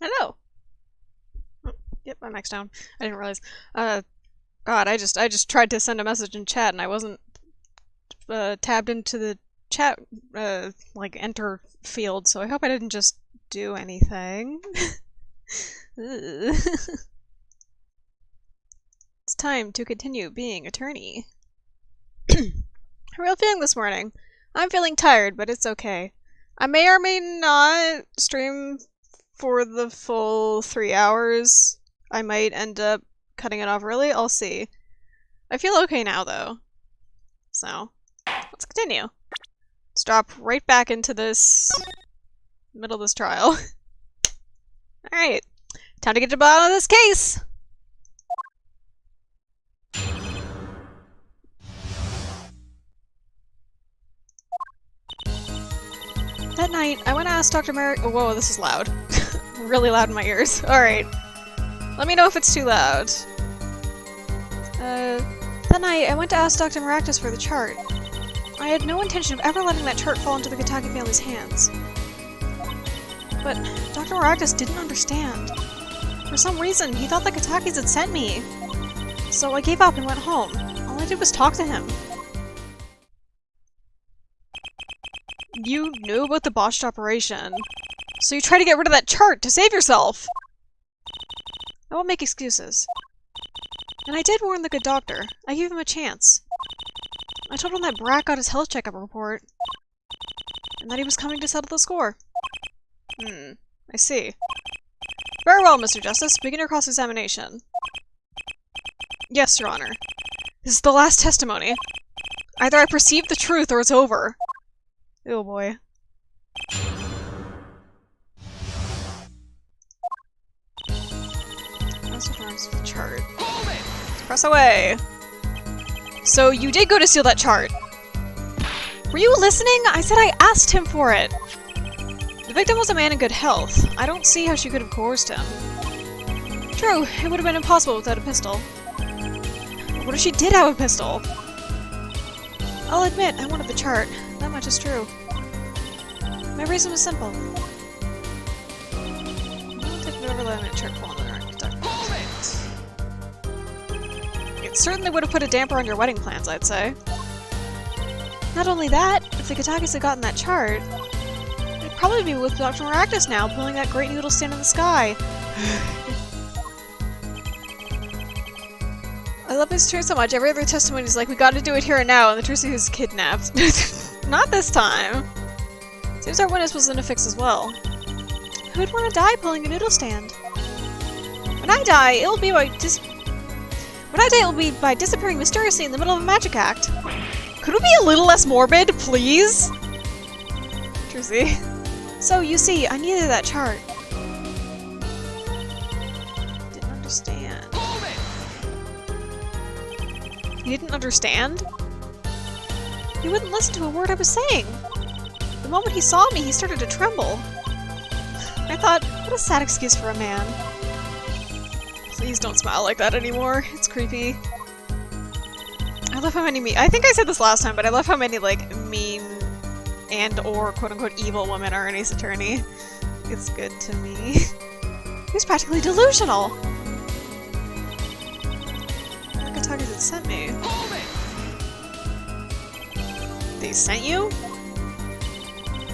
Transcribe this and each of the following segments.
Hello. Oh, yep, my mic's down. I didn't realize. God, I just tried to send a message in chat and I wasn't tabbed into the chat like enter field, so I hope I didn't just do anything. It's time to continue being attorney. A real feeling this morning. I'm feeling tired, but it's okay. I may or may not stream for the full 3 hours. I might end up cutting it off early. I'll see. I feel okay now, though. So, let's continue. Let's drop right back into this middle of this trial. Alright, time to get to the bottom of this case! That night, I went to ask Dr. Merrick— oh, whoa, this is loud. Really loud in my ears. Alright. Let me know if it's too loud. That night, I went to ask Dr. Maractus for the chart. I had no intention of ever letting that chart fall into the Kataki family's hands. But Dr. Maractus didn't understand. For some reason, he thought the Katakis had sent me. So I gave up and went home. All I did was talk to him. You knew about the botched operation. So you tried to get rid of that chart to save yourself! I won't make excuses. And I did warn the good doctor. I gave him a chance. I told him that Brat got his health checkup report. And that he was coming to settle the score. I see. Very well, Mr. Justice. Begin your cross-examination. Yes, Your Honor. This is the last testimony. Either I perceive the truth or it's over. Oh boy. The chart. Press away. So you did go to steal that chart. Were you listening? I said I asked him for it. The victim was a man in good health. I don't see how she could have coerced him. True, it would have been impossible without a pistol. But what if she did have a pistol? I'll admit, I wanted the chart. That much is true. My reason was simple. It certainly would have put a damper on your wedding plans, I'd say. Not only that, if the Katakis had gotten that chart, they'd probably be with Dr. Maractus now, pulling that great noodle stand in the sky. I love this turn so much. Every other testimony is like, we gotta do it here and now, and the Trucy is kidnapped. Not this time. Seems our witness was in a fix as well. Who would want to die pulling a noodle stand? When I die, it will be by disappearing mysteriously in the middle of a magic act. Could we be a little less morbid, please? Trucy. So, you see, I needed that chart. Didn't understand. You didn't understand? He wouldn't listen to a word I was saying. The moment he saw me, he started to tremble. I thought, what a sad excuse for a man. Please don't smile like that anymore. It's creepy. I love how many I think I said this last time, but I love how many, like, mean and or quote-unquote evil women are in Ace Attorney. It's good to me. He's practically delusional! The Katakis had sent me. They sent you?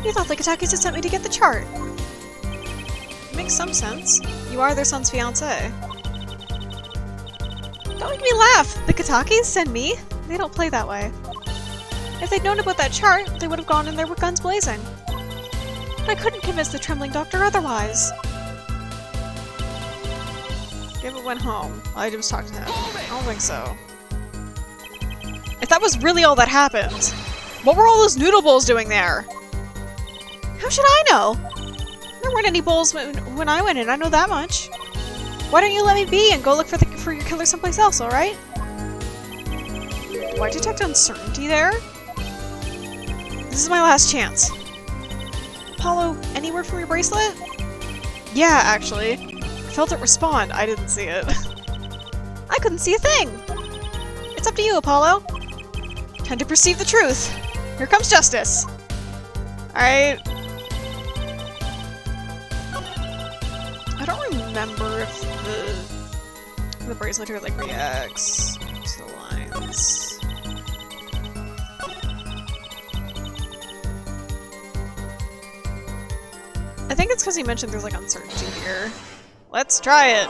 You thought the Katakis had sent me to get the chart. It makes some sense. You are their son's fiancé. Don't make me laugh! The Katakis send me? They don't play that way. If they'd known about that chart, they would have gone in there with guns blazing. But I couldn't convince the trembling doctor otherwise. David went home. I just talked to him. I don't think so. If that was really all that happened, what were all those noodle bowls doing there? How should I know? There weren't any bowls when I went in, I know that much. Why don't you let me be and go look for your killer someplace else, alright? Do I detect uncertainty there? This is my last chance. Apollo, any word from your bracelet? Yeah, actually. I felt it respond. I didn't see it. I couldn't see a thing! It's up to you, Apollo. Time to perceive the truth. Here comes justice. Alright. I don't remember if the bracelet here like reacts to the lines. I think it's because he mentioned there's like uncertainty here. Let's try it!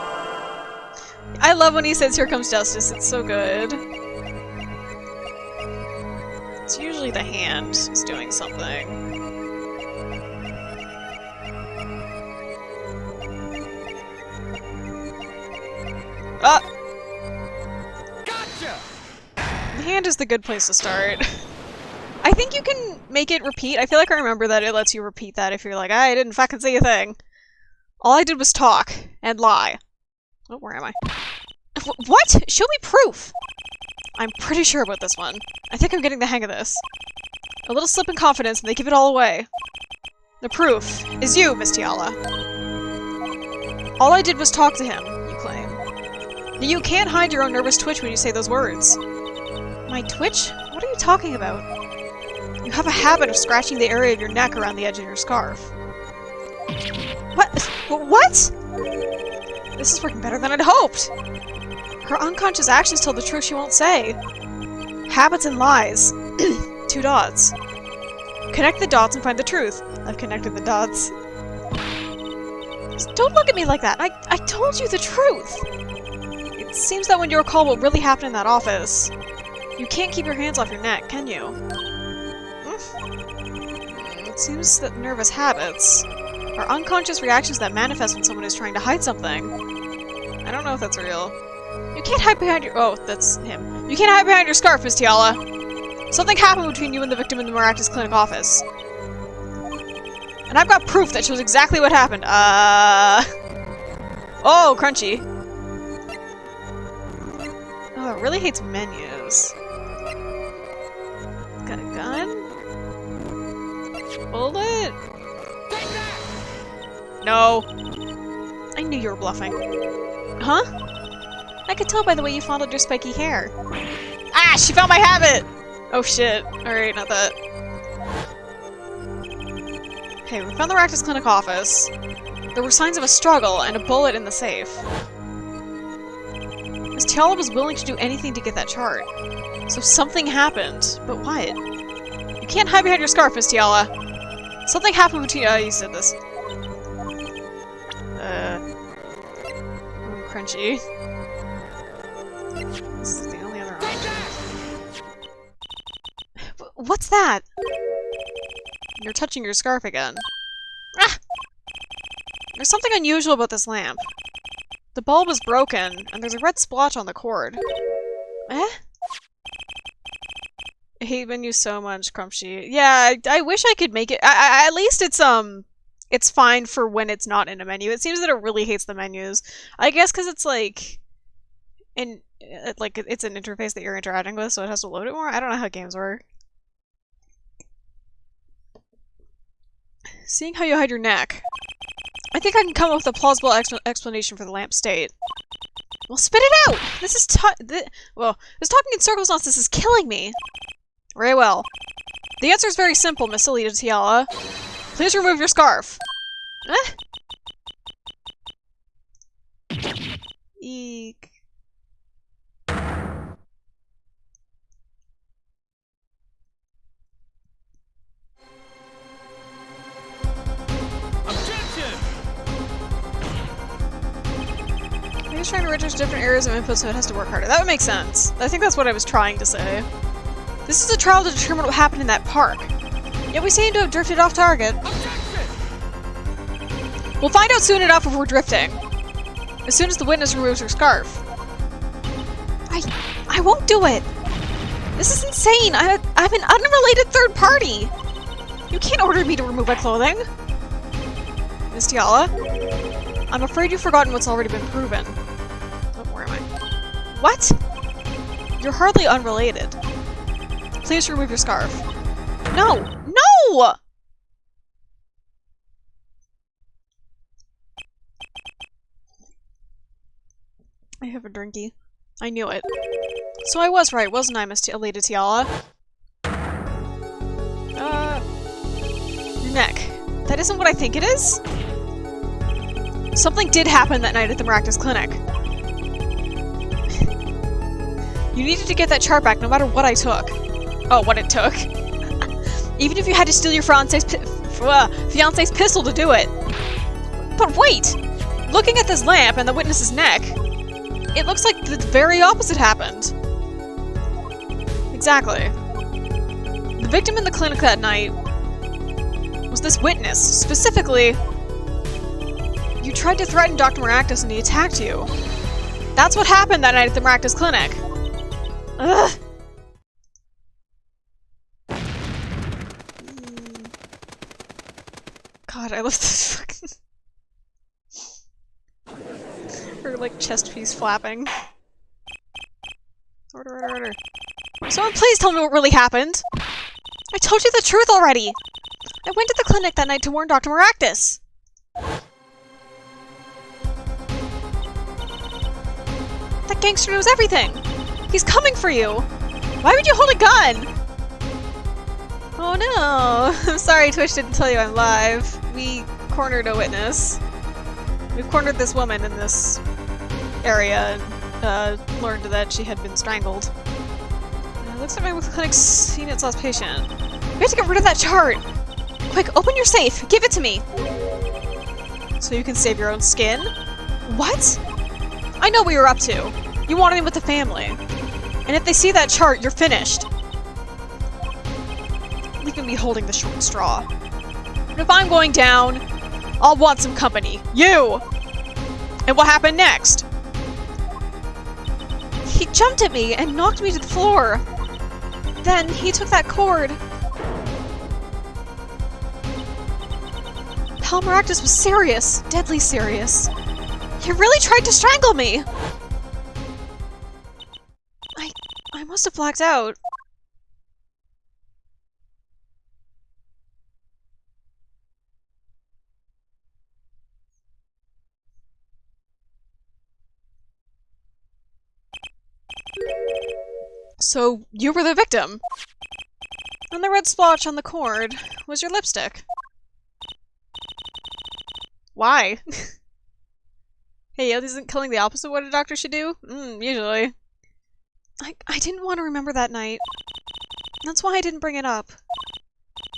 I love when he says here comes justice, it's so good. It's usually the hand is doing something. Ah! Gotcha! The hand is the good place to start. I think you can make it repeat. I feel like I remember that it lets you repeat that if you're like, I didn't fucking say a thing. All I did was talk and lie. Oh, where am I? What? Show me proof! I'm pretty sure about this one. I think I'm getting the hang of this. A little slip in confidence and they give it all away. The proof is you, Miss Tiala. All I did was talk to him, you claim. Yet you can't hide your own nervous twitch when you say those words. My twitch? What are you talking about? You have a habit of scratching the area of your neck around the edge of your scarf. What? What? This is working better than I'd hoped! Her unconscious actions tell the truth she won't say. Habits and lies. 2 dots. Connect the dots and find the truth. I've connected the dots. Don't look at me like that! I told you the truth! It seems that when you recall what really happened in that office, you can't keep your hands off your neck, can you? It seems that nervous habits are unconscious reactions that manifest when someone is trying to hide something. I don't know if that's real. You can't hide behind your- oh, that's him. You can't hide behind your scarf, Miss Tiala! Something happened between you and the victim in the Maractus Clinic office. And I've got proof that shows exactly what happened. Oh, crunchy. Oh, it really hates menus. Got a gun? Bullet? No. I knew you were bluffing. Huh? I could tell by the way you fondled your spiky hair. Ah! She found my habit! Oh shit. Alright, not that. Okay, we found the Maractus Clinic office. There were signs of a struggle and a bullet in the safe. Miss Tiala was willing to do anything to get that chart. So something happened. But what? You can't hide behind your scarf, Miss Tiala. Something happened between- you said this. Crunchy. This is the only other option. What's that? You're touching your scarf again. Ah! There's something unusual about this lamp. The bulb is broken, and there's a red splotch on the cord. Eh? I hate menus so much, Crumpshy. Yeah, I wish I could make it- at least it's fine for when it's not in a menu. It seems that it really hates the menus. I guess because it's like... it's an interface that you're interacting with, so it has to load it more? I don't know how games work. Seeing how you hide your neck. I think I can come up with a plausible explanation for the lamp state. Well, spit it out! This is well, this talking in circles nonsense is killing me! Very well. The answer is very simple, Miss Alita Tiala. Please remove your scarf. Eh? Eek. He's trying to register different areas of input so it has to work harder. That would make sense. I think that's what I was trying to say. This is a trial to determine what happened in that park. Yet we seem to have drifted off target. We'll find out soon enough if we're drifting. As soon as the witness removes her scarf. I won't do it! This is insane! I'm an unrelated third party! You can't order me to remove my clothing! Miss Tiala? I'm afraid you've forgotten what's already been proven. Oh, where am I? What? You're hardly unrelated. Please remove your scarf. No! No! I have a drinky. I knew it. So I was right, wasn't I, Miss Alita Tiala? Your neck. That isn't what I think it is? Something did happen that night at the Maractus Clinic. You needed to get that chart back no matter what I took. Oh, what it took. Even if you had to steal your fiancé's pistol to do it. But wait! Looking at this lamp and the witness's neck, it looks like the very opposite happened. Exactly. The victim in the clinic that night was this witness. Specifically, you tried to threaten Dr. Maractus and he attacked you. That's what happened that night at the Maractus Clinic. Ugh. God, I love this fucking... Her, like, chest piece flapping. Order. Someone please tell me what really happened! I told you the truth already! I went to the clinic that night to warn Dr. Maractus! That gangster knows everything! He's coming for you! Why would you hold a gun? Oh no! I'm sorry Twitch didn't tell you I'm live. We cornered a witness. We cornered this woman in this area and learned that she had been strangled. Looks like my clinic's seen its last patient. We have to get rid of that chart! Quick, open your safe! Give it to me! So you can save your own skin? What? I know what you're up to. You wanted him with the family. And if they see that chart, you're finished. Leaving me holding the short straw. But if I'm going down, I'll want some company. You! And what happened next? He jumped at me and knocked me to the floor. Then he took that cord. Pal Maractus was serious. Deadly serious. He really tried to strangle me! I must have blacked out. So, you were the victim. And the red splotch on the cord was your lipstick. Why? Hey, isn't killing the opposite what a doctor should do? Usually. I didn't want to remember that night. That's why I didn't bring it up.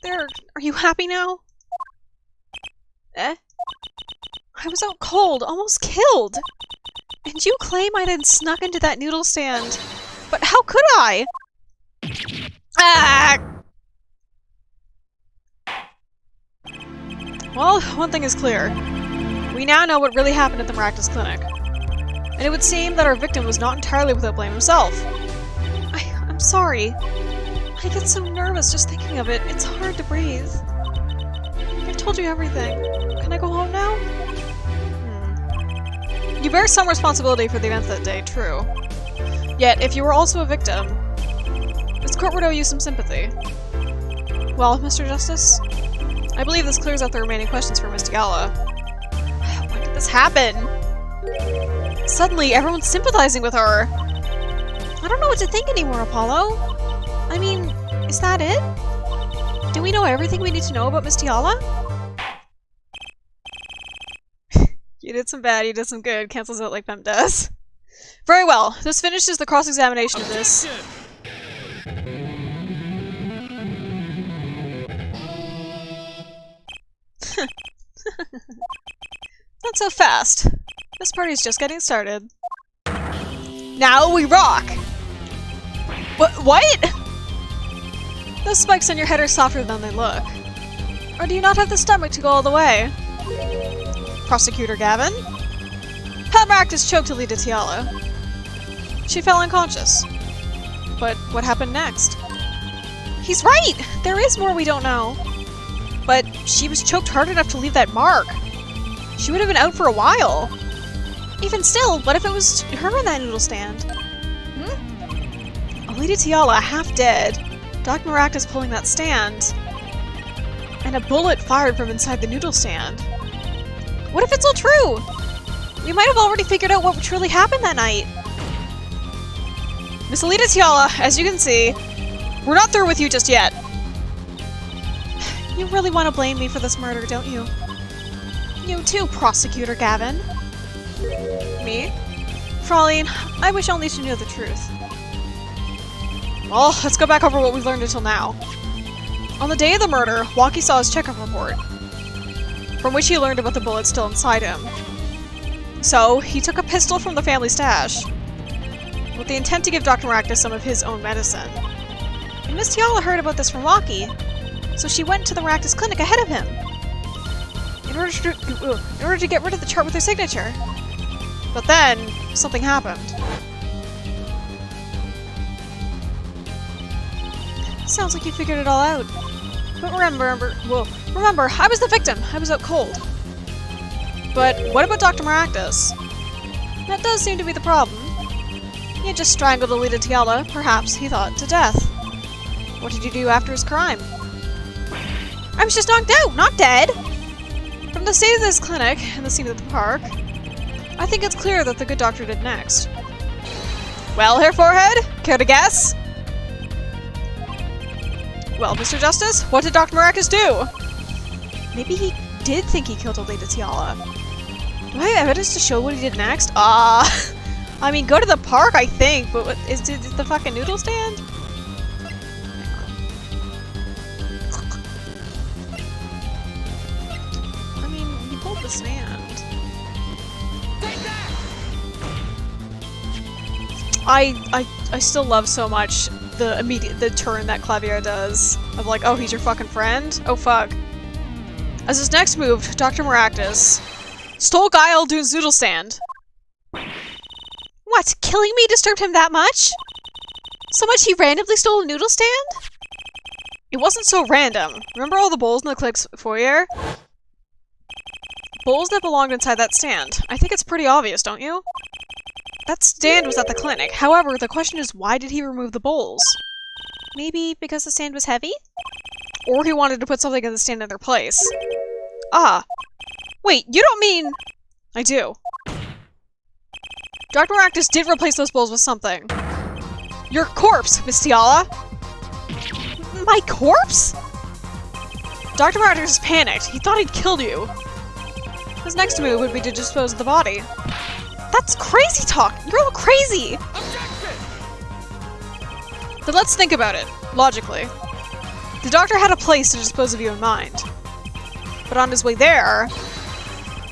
There, are you happy now? Eh? I was out cold, almost killed! And you claim I didn't snuck into that noodle stand. But how could I? Ah! Well, one thing is clear. We now know what really happened at the Maractus Clinic. And it would seem that our victim was not entirely without blame himself. I'm sorry. I get so nervous just thinking of it. It's hard to breathe. I've told you everything. Can I go home now? You bear some responsibility for the events that day, true. Yet, if you were also a victim, this court would owe you some sympathy. Well, Mr. Justice, I believe this clears up the remaining questions for Miss Gala. When did this happen? Suddenly, everyone's sympathizing with her. I don't know what to think anymore, Apollo. I mean, is that it? Do we know everything we need to know about Miss Tiala? You did some bad, you did some good. Cancels out like Pemp does. Very well. This finishes the cross-examination of this. Not so fast. This party's just getting started. Now we rock! What? Those spikes on your head are softer than they look. Or do you not have the stomach to go all the way? Prosecutor Gavin? Pal Maractus choked Aditya Tiala. She fell unconscious. But what happened next? He's right! There is more we don't know. But she was choked hard enough to leave that mark. She would have been out for a while. Even still, what if it was her in that noodle stand? Aditya Tiala half dead, Dr. Maractus pulling that stand, and a bullet fired from inside the noodle stand. What if it's all true? We might have already figured out what truly happened that night. Miss Aditya Tiala, as you can see, we're not through with you just yet. You really want to blame me for this murder, don't you? You too, Prosecutor Gavin. Me? Fraulein, I wish only to know the truth. Well, let's go back over what we've learned until now. On the day of the murder, Walkie saw his checkup report, from which he learned about the bullet still inside him. So, he took a pistol from the family stash, with the intent to give Dr. Maractus some of his own medicine. And Miss Tiala heard about this from Walkie, so she went to the Maractus clinic ahead of him, in order to get rid of the chart with her signature. But then, something happened. Sounds like you figured it all out. But remember, I was the victim. I was out cold. But what about Dr. Maractus? That does seem to be the problem. He had just strangled Aditya Tiala, perhaps, he thought, to death. What did you do after his crime? I was just knocked out, not dead! From the state of this clinic and the scene at the park, I think it's clear that the good doctor did next. Well, Hair Forehead, care to guess? Well, Mr. Justice, what did Dr. Maractus do? Maybe he did think he killed Aditya Tiala. Do I have evidence to show what he did next? I mean, go to the park, I think, but what, is the fucking noodle stand? I mean, he pulled the stand. I still love so much the turn that Clavier does of like, oh, he's your fucking friend? Oh fuck. As his next move, Dr. Maractus stole Guile Dune's noodle stand. What? Killing me disturbed him that much? So much he randomly stole a noodle stand? It wasn't so random. Remember all the bowls in the clinic's foyer? Bowls that belonged inside that stand. I think it's pretty obvious, don't you? That stand was at the clinic. However, the question is, why did he remove the bowls? Maybe because the stand was heavy? Or he wanted to put something in the stand in their place. Ah. Wait, you don't mean... I do. Dr. Maractus did replace those bowls with something. Your corpse, Miss Tiala! My corpse? Dr. Maractus panicked. He thought he'd killed you. His next move would be to dispose of the body. That's crazy talk! You're all crazy! Objection! But let's think about it, logically. The doctor had a place to dispose of you in mind. But on his way there,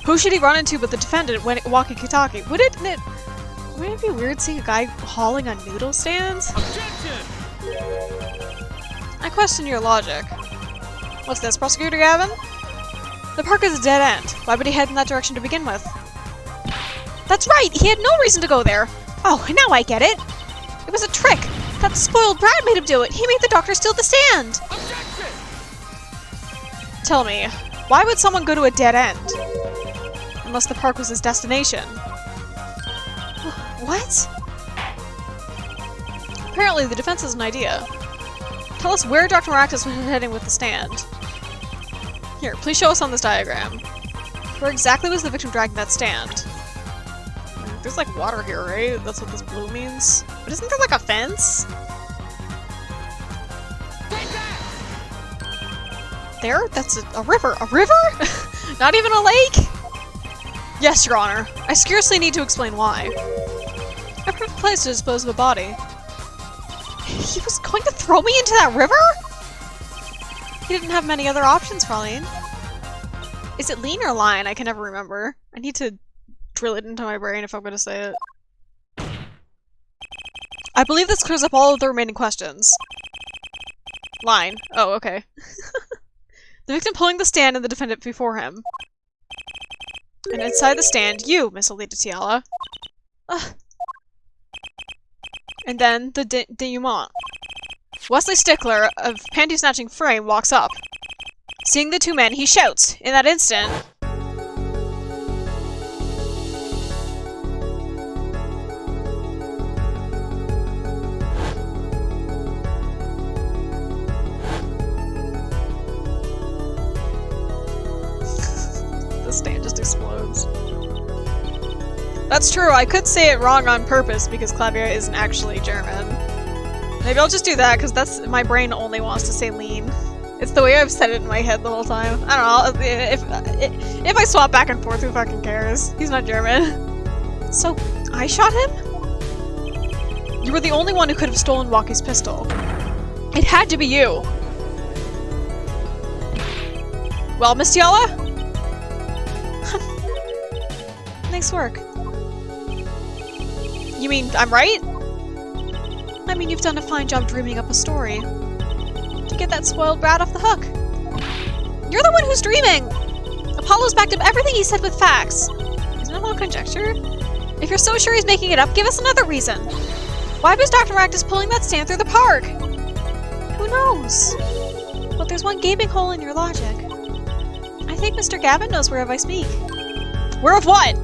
who should he run into but the defendant when walking Kitaki? Wouldn't it be weird seeing a guy hauling on noodle stands? Objection! I question your logic. What's this, Prosecutor Gavin? The park is a dead end. Why would he head in that direction to begin with? That's right! He had no reason to go there! Oh, now I get it! It was a trick! That spoiled brat made him do it! He made the doctor steal the stand! Objection! Tell me, why would someone go to a dead end? Unless the park was his destination. What? Apparently the defense has an idea. Tell us where Dr. Maractus was heading with the stand. Here, please show us on this diagram. Where exactly was the victim dragging that stand? There's like water here, right? That's what this blue means. But isn't there like a fence? There? That's a river. A river? Not even a lake? Yes, Your Honor. I scarcely need to explain why. A perfect place to dispose of a body. He was going to throw me into that river? He didn't have many other options, Fraulein. Is it lean or line? I can never remember. I need to drill it into my brain if I'm going to say it. I believe this clears up all of the remaining questions. Line. Oh, okay. The victim pulling the stand and the defendant before him. And inside the stand, you, Miss Aditya Tiala. And then the denouement. Wesley Stickler, of panty-snatching frame, walks up. Seeing the two men, he shouts. In that instant... the stand just explodes. That's true, I could say it wrong on purpose because Clavier isn't actually German. Maybe I'll just do that, because my brain only wants to say lean. It's the way I've said it in my head the whole time. I don't know, if I swap back and forth, who fucking cares? He's not German. So, I shot him? You were the only one who could have stolen Walkie's pistol. It had to be you. Well, Miss Tiala? Nice work. You mean I'm right? I mean, you've done a fine job dreaming up a story. To get that spoiled brat off the hook. You're the one who's dreaming! Apollo's backed up everything he said with facts. Isn't it all conjecture? If you're so sure he's making it up, give us another reason. Why was Dr. Maractus pulling that stand through the park? Who knows? But there's one gaping hole in your logic. I think Mr. Gavin knows whereof I speak. Whereof what?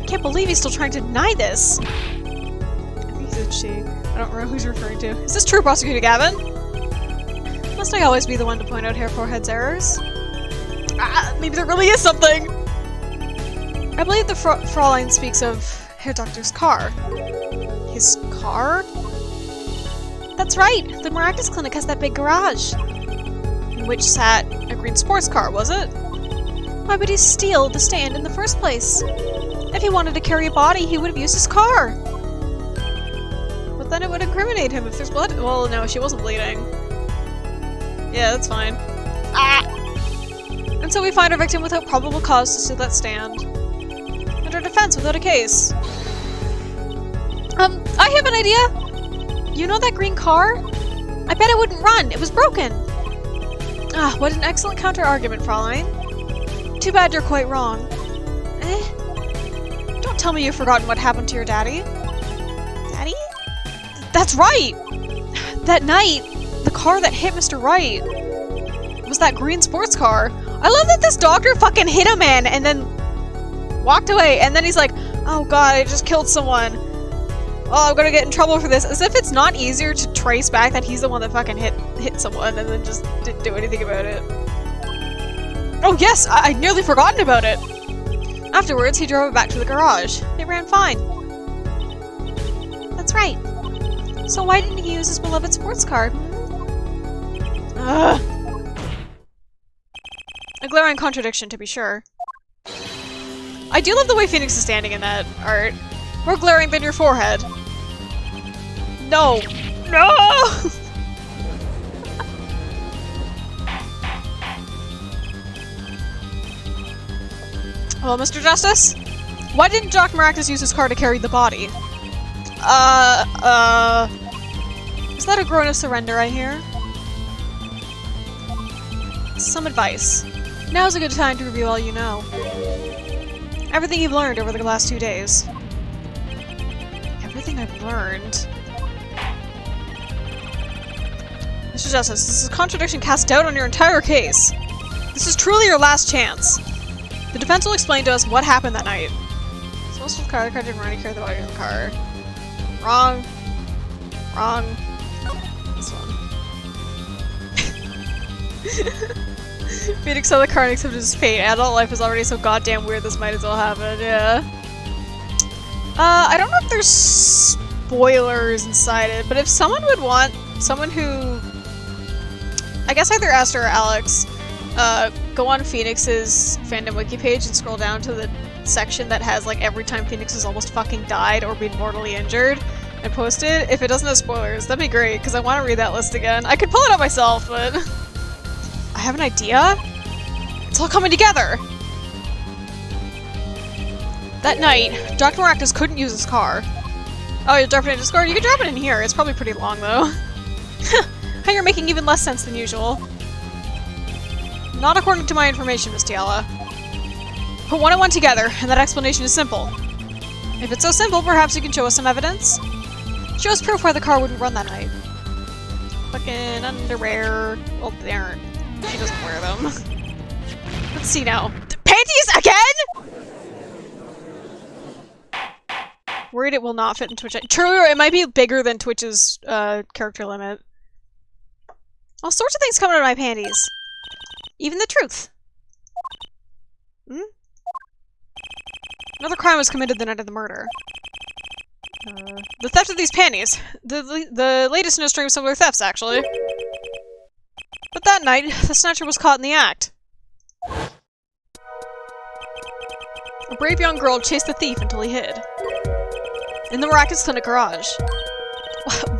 Can't believe he's still trying to deny this. I think he said she. I don't remember who he's referring to. Is this true, Prosecutor Gavin? Must I always be the one to point out Herr Forehead's errors? Ah, maybe there really is something! I believe the Fraulein speaks of Herr Doctor's car. His car? That's right! The Maractus Clinic has that big garage. In which sat a green sports car, was it? Why would he steal the stand in the first place? If he wanted to carry a body, he would have used his car! But then it would incriminate him if there's blood- well, no, she wasn't bleeding. Yeah, that's fine. Ah! And so we find our victim without probable cause to steal that stand. Under defense without a case. I have an idea! You know that green car? I bet it wouldn't run, it was broken! Ah, what an excellent counter-argument, Fraulein. Too bad you're quite wrong. Don't tell me you've forgotten what happened to your daddy. Daddy? That's right! That night, the car that hit Mr. Wright was that green sports car. I love that this doctor fucking hit a man and then walked away, and then he's like, oh god, I just killed someone. Oh, I'm gonna get in trouble for this. As if it's not easier to trace back that he's the one that fucking hit someone and then just didn't do anything about it. Oh yes, I'd nearly forgotten about it! Afterwards, he drove it back to the garage. It ran fine. That's right. So why didn't he use his beloved sports car? Ugh. A glaring contradiction, to be sure. I do love the way Phoenix is standing in that art. More glaring than your forehead. No! No! Well, Mr. Justice? Why didn't Doc Maractus use his car to carry the body? Is that a groan of surrender I hear? Some advice. Now's a good time to review all you know. Everything you've learned over the last 2 days. Everything I've learned? Mr. Justice, this is a contradiction cast doubt on your entire case. This is truly your last chance. The defense will explain to us what happened that night. So most of the car didn't already carry the body in the car. Wrong. Wrong. This one. Phoenix saw the car and accepted his fate. Adult life is already so goddamn weird, this might as well happen, yeah. I don't know if there's spoilers inside it, but if someone would want someone who... I guess either Esther or Alex, go on Phoenix's fandom wiki page and scroll down to the section that has like every time Phoenix has almost fucking died or been mortally injured and post it. If it doesn't have spoilers, that'd be great, because I want to read that list again. I could pull it up myself, but... I have an idea? It's all coming together! That night, Dr. Maractus couldn't use his car. Oh, you'll drop it in Discord? You can drop it in here. It's probably pretty long, though. How you're making even less sense than usual. Not according to my information, Miss Tiala. Put one and one together, and that explanation is simple. If it's so simple, perhaps you can show us some evidence? Show us proof why the car wouldn't run that night. Fucking underwear. Well, they aren't. She doesn't wear them. Let's see now. Panties again?! Worried it will not fit in Twitch. True, it might be bigger than Twitch's character limit. All sorts of things coming out of my panties. Even the truth. Hmm? Another crime was committed the night of the murder. The theft of these panties. The latest in a string of similar thefts, actually. But that night, the Snatcher was caught in the act. A brave young girl chased the thief until he hid. In the Miraculous Clinic garage.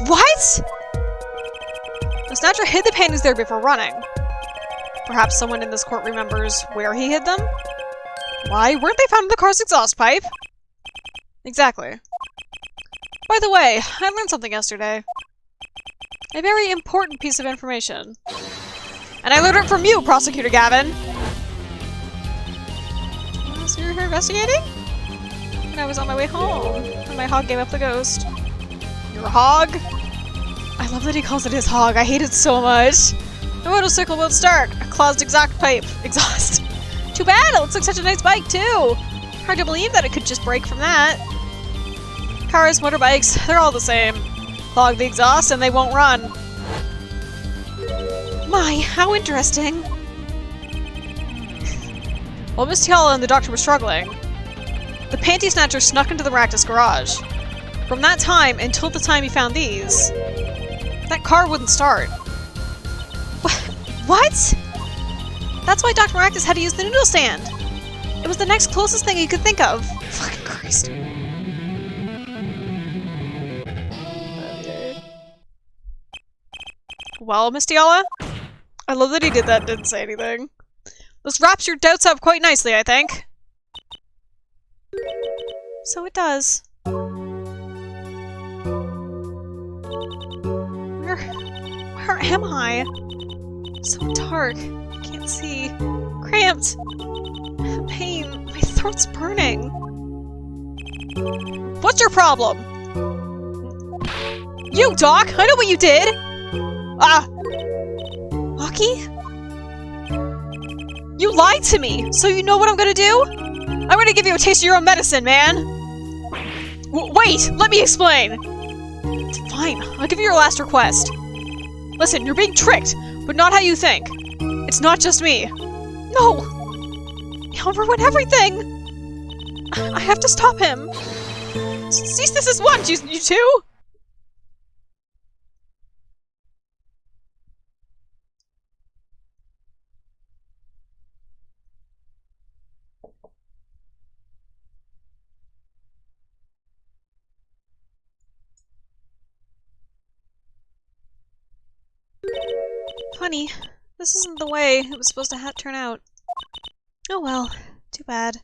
What?! The Snatcher hid the panties there before running. Perhaps someone in this court remembers where he hid them? Why, weren't they found in the car's exhaust pipe? Exactly. By the way, I learned something yesterday. A very important piece of information. And I learned it from you, Prosecutor Gavin! So you're here investigating? And I was on my way home, and my hog gave up the ghost. Your hog? I love that he calls it his hog. I hate it so much. The motorcycle won't start. A closed exhaust. Too bad! It looks like such a nice bike, too! Hard to believe that it could just break from that. Cars, motorbikes, they're all the same. Clog the exhaust and they won't run. My, how interesting. While Miss Tiala and the doctor were struggling, the Panty Snatcher snuck into the Miraculous garage. From that time until the time he found these, that car wouldn't start. What? That's why Dr. Miraculous had to use the noodle stand. It was the next closest thing he could think of. Fucking Christ. Well, Miss Tiala? I love that he did that and didn't say anything. This wraps your doubts up quite nicely, I think. So it does. Where am I? So dark. I can't see. Cramped. Pain. My throat's burning. What's your problem? You, Doc! I know what you did! Lucky? You lied to me! So you know what I'm gonna do? I'm gonna give you a taste of your own medicine, man! Wait! Let me explain! Fine. I'll give you your last request. Listen, you're being tricked, but not how you think. It's not just me. No! He'll ruin everything! I have to stop him! Cease this at once, you two! Funny, this isn't the way it was supposed to turn out. Oh well, too bad.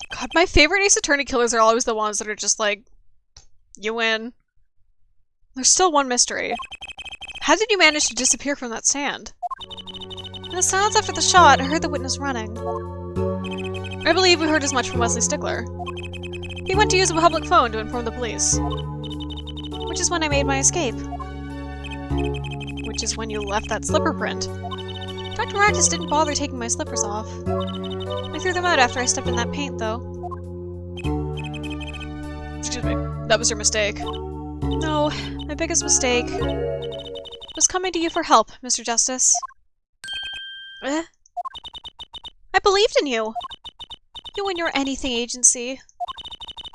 God, my favorite Ace Attorney killers are always the ones that are just like, you win. There's still one mystery. How did you manage to disappear from that stand? In the silence after the shot, I heard the witness running. I believe we heard as much from Wesley Stickler. He went to use a public phone to inform the police. Which is when I made my escape. Which is when you left that slipper print. Dr. Marcus didn't bother taking my slippers off. I threw them out after I stepped in that paint, though. Excuse me. That was your mistake. No, my biggest mistake was coming to you for help, Mr. Justice. I believed in you. You and your anything agency.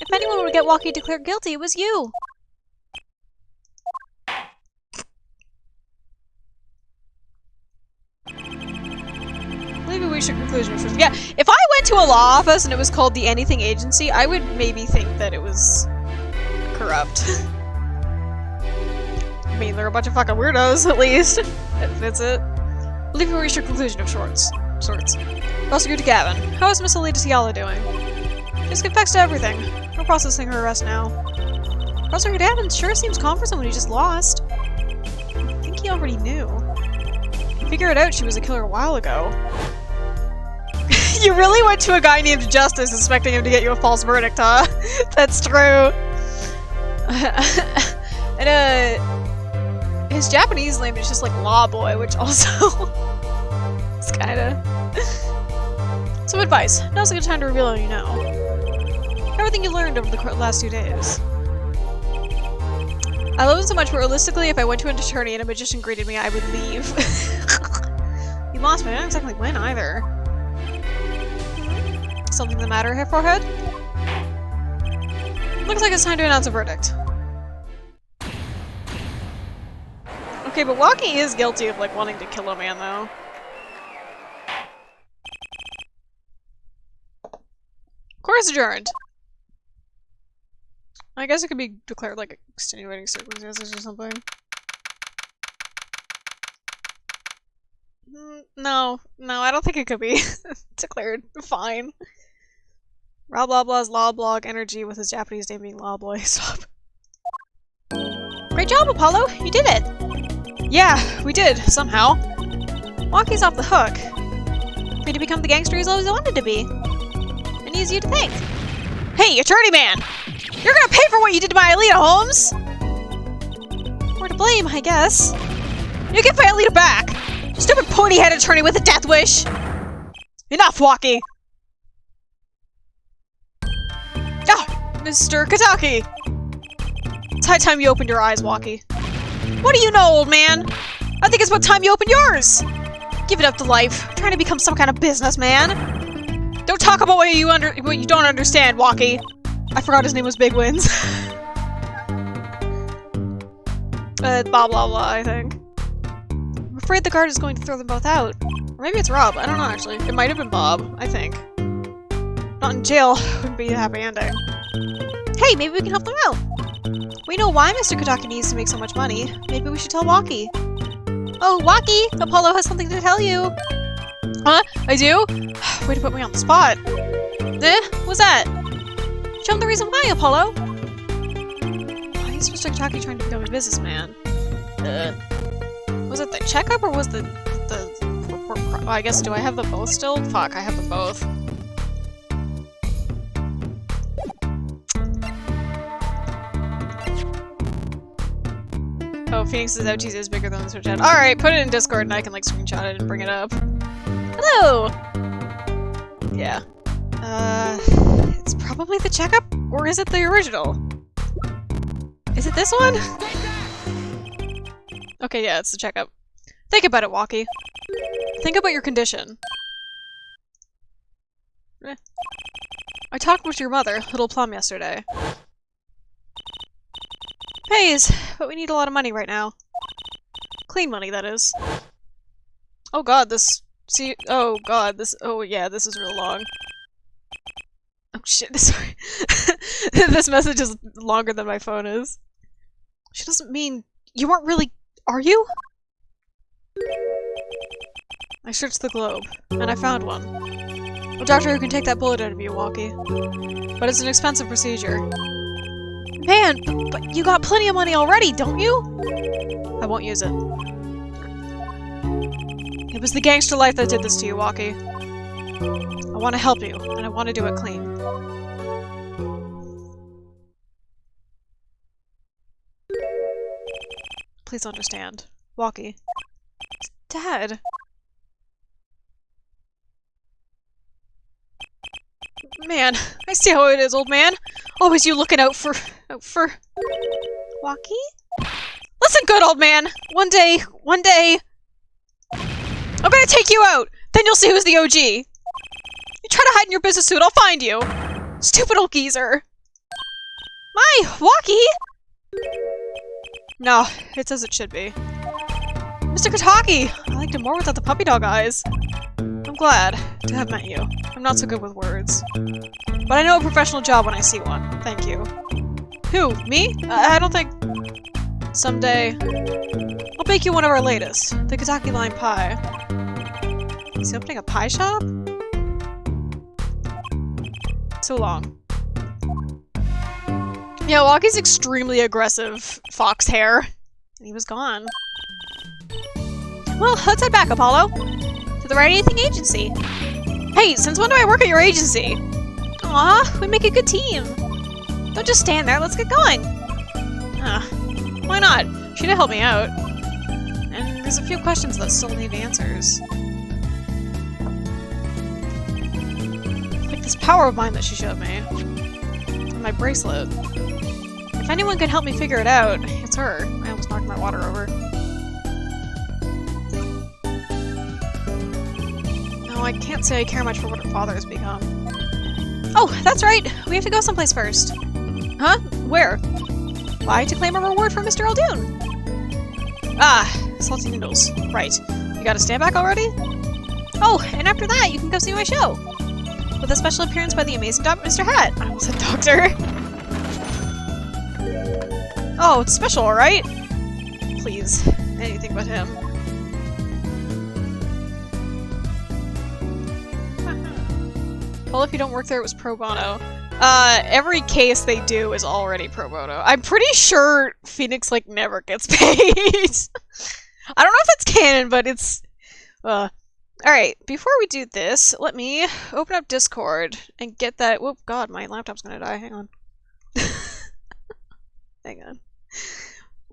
If anyone would get Walkie declared guilty, it was you! Maybe we should conclusion first. Yeah, if I went to a law office and it was called the Anything Agency, I would maybe think that it was corrupt. I mean, they're a bunch of fucking weirdos, at least. That fits it. Maybe we reached a conclusion of sorts. Prosecutor Gavin, how is Miss Aditya doing? She's confessed to everything. We're processing her arrest now. Prosecutor Gavin sure seems calm for someone who just lost. I think he already knew. He figured out she was a killer a while ago. You really went to a guy named Justice expecting him to get you a false verdict, huh? That's true. And his Japanese name is just like Law Boy, which also is kinda... Some advice. Now's a good time to reveal all you know. Everything you learned over the last 2 days. I love him so much, but realistically, if I went to an attorney and a magician greeted me, I would leave. You lost me. I don't exactly win either. Something the matter here, forehead? Looks like it's time to announce a verdict. Okay, but Waki is guilty of, like, wanting to kill a man, though. Course adjourned. I guess it could be declared, like, extenuating circumstances or something. No, I don't think it could be declared fine. Blah blah blah's law blog energy with his Japanese name being law boy. Stop. Great job, Apollo! You did it! Yeah, we did, somehow. Waki's off the hook. Free to become the gangster he's always wanted to be. And he's you to thank. Hey, attorney man! You're gonna pay for what you did to my Alita, Holmes! We're to blame, I guess. You get my Alita back! Stupid pointy-headed attorney with a death wish! Enough, Waki! Ah! Mr. Kataki! It's high time you opened your eyes, Waki. What do you know, old man? I think it's about time you opened yours! Give it up to life. I'm trying to become some kind of businessman. Don't talk about what you don't understand, Waki. I forgot his name was Big Wins. Blah blah blah, I think. I'm afraid the guard is going to throw them both out. Or maybe it's Rob. I don't know, actually. It might have been Bob, I think. Not in jail wouldn't be a happy ending. Hey, maybe we can help them out. We know why Mr. Kodaki needs to make so much money. Maybe we should tell Waki. Oh, Waki! Apollo has something to tell you. Huh? I do? Way to put me on the spot. What's that? Show him the reason why, Apollo. Why is Mr. Kodaki trying to become a businessman? Was it the checkup or was the I guess, do I have them both still? Fuck, I have them both. Oh, Phoenix's ouchies is bigger than the Switch head. Alright, put it in Discord and I can, like, screenshot it and bring it up. Hello! Yeah. It's probably the checkup? Or is it the original? Is it this one? Okay, yeah, it's the checkup. Think about it, Waki. Think about your condition. I talked with your mother, Little Plum, yesterday. Pays, but we need a lot of money right now. Clean money, that is. Oh god, this... See, oh god, this... Oh yeah, this is real long. Oh shit, sorry. This message is longer than my phone is. She doesn't mean... You weren't really... Are you? I searched the globe, and I found one. A doctor who can take that bullet out of you, Waki. But it's an expensive procedure. Man, but you got plenty of money already, don't you? I won't use it. It was the gangster life that did this to you, Waki. I want to help you, and I want to do it clean. Please understand. Waki. Dad. Man, I see how it is, old man. Always you looking out for... Waki? Listen good, old man! One day... I'm gonna take you out! Then you'll see who's the OG! You try to hide in your business suit, I'll find you! Stupid old geezer! My, Waki! No, it's as it should be. Mr. Kataki! I liked him more without the puppy dog eyes. I'm glad to have met you. I'm not so good with words. But I know a professional job when I see one. Thank you. Who? Me? I don't think... Someday... I'll bake you one of our latest. The Kataki lime pie. Is he opening a pie shop? So long. Yeah, Waki's extremely aggressive fox hair. And he was gone. Well, let's head back, Apollo. To the Right Anything Agency. Hey, since when do I work at your agency? Aw, we make a good team. Don't just stand there, let's get going. Why not? She did help me out. And there's a few questions that still need answers. Like this power of mine that she showed me. And my bracelet. If anyone can help me figure it out, it's her. I almost knocked my water over. No, I can't say I care much for what her father has become. Oh, that's right! We have to go someplace first. Huh? Where? Why, to claim a reward from Mr. Aldoon. Ah, Salty noodles. Right. You got a stand back already? Oh, and after that, you can go see my show! With a special appearance by the amazing Mr. Hat! I almost said Doctor. Oh, it's special, alright? Please. Anything but him. Well, if you don't work there, it was pro bono. Every case they do is already pro bono. I'm pretty sure Phoenix, like, never gets paid. I don't know if that's canon, but it's... Alright, before we do this, let me open up Discord and get that... Whoop, god, my laptop's gonna die. Hang on. Hang on.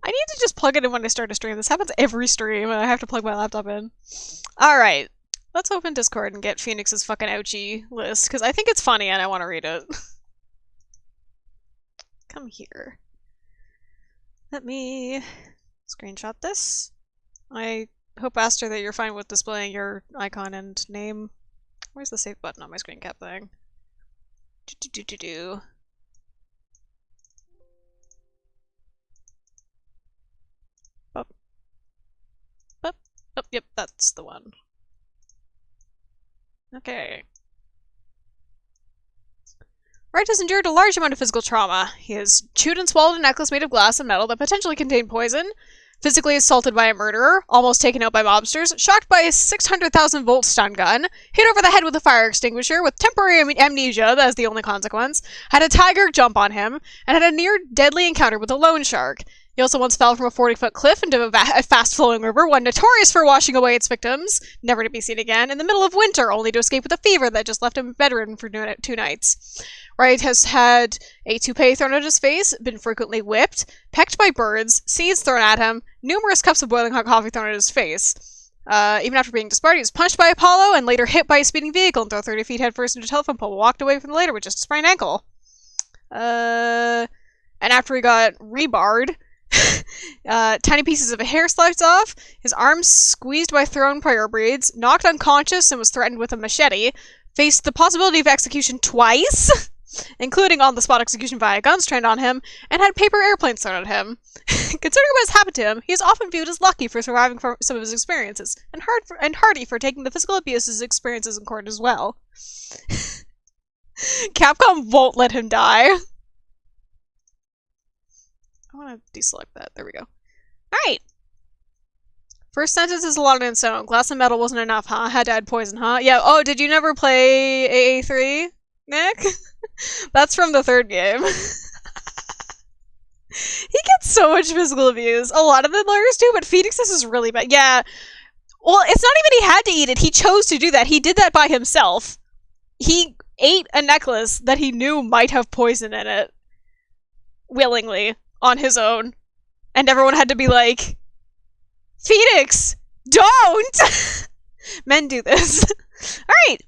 I need to just plug it in when I start a stream. This happens every stream, and I have to plug my laptop in. Alright. Let's open Discord and get Phoenix's fucking ouchie list, because I think it's funny and I want to read it. Come here. Let me screenshot this. I hope, Aster, that you're fine with displaying your icon and name. Where's the save button on my screen cap thing? Oh. Oh, yep, that's the one. Okay. Wright has endured a large amount of physical trauma. He has chewed and swallowed a necklace made of glass and metal that potentially contained poison, physically assaulted by a murderer, almost taken out by mobsters, shocked by a 600,000-volt stun gun, hit over the head with a fire extinguisher with temporary amnesia as the only consequence, had a tiger jump on him, and had a near-deadly encounter with a loan shark. He also once fell from a 40-foot cliff into a fast-flowing river, one notorious for washing away its victims, never to be seen again, in the middle of winter, only to escape with a fever that just left him bedridden for 2 nights. Wright has had a toupee thrown at his face, been frequently whipped, pecked by birds, seeds thrown at him, numerous cups of boiling hot coffee thrown at his face. Even after being disbarred, he was punched by Apollo and later hit by a speeding vehicle and thrown 30 feet headfirst into a telephone pole, walked away from the later with just a sprained ankle. And after he got rebarred, tiny pieces of hair sliced off, his arms squeezed by thrown prayer braids, knocked unconscious and was threatened with a machete, faced the possibility of execution twice, including on-the-spot execution via guns trained on him, and had paper airplanes thrown at him. Considering what has happened to him, he is often viewed as lucky for surviving from some of his experiences, and hardy for taking the physical abuses experiences in court as well. Capcom won't let him die. I want to deselect that. There we go. Alright! First sentence is allotted in stone. Glass and metal wasn't enough, huh? Had to add poison, huh? Yeah, oh, did you never play AA3, Nick? That's from the 3rd game. He gets so much physical abuse. A lot of the lawyers do, but Phoenix's is really bad. Yeah. Well, it's not even he had to eat it. He chose to do that. He did that by himself. He ate a necklace that he knew might have poison in it. Willingly. On his own. And everyone had to be like, Phoenix! Don't! Men do this. Alright!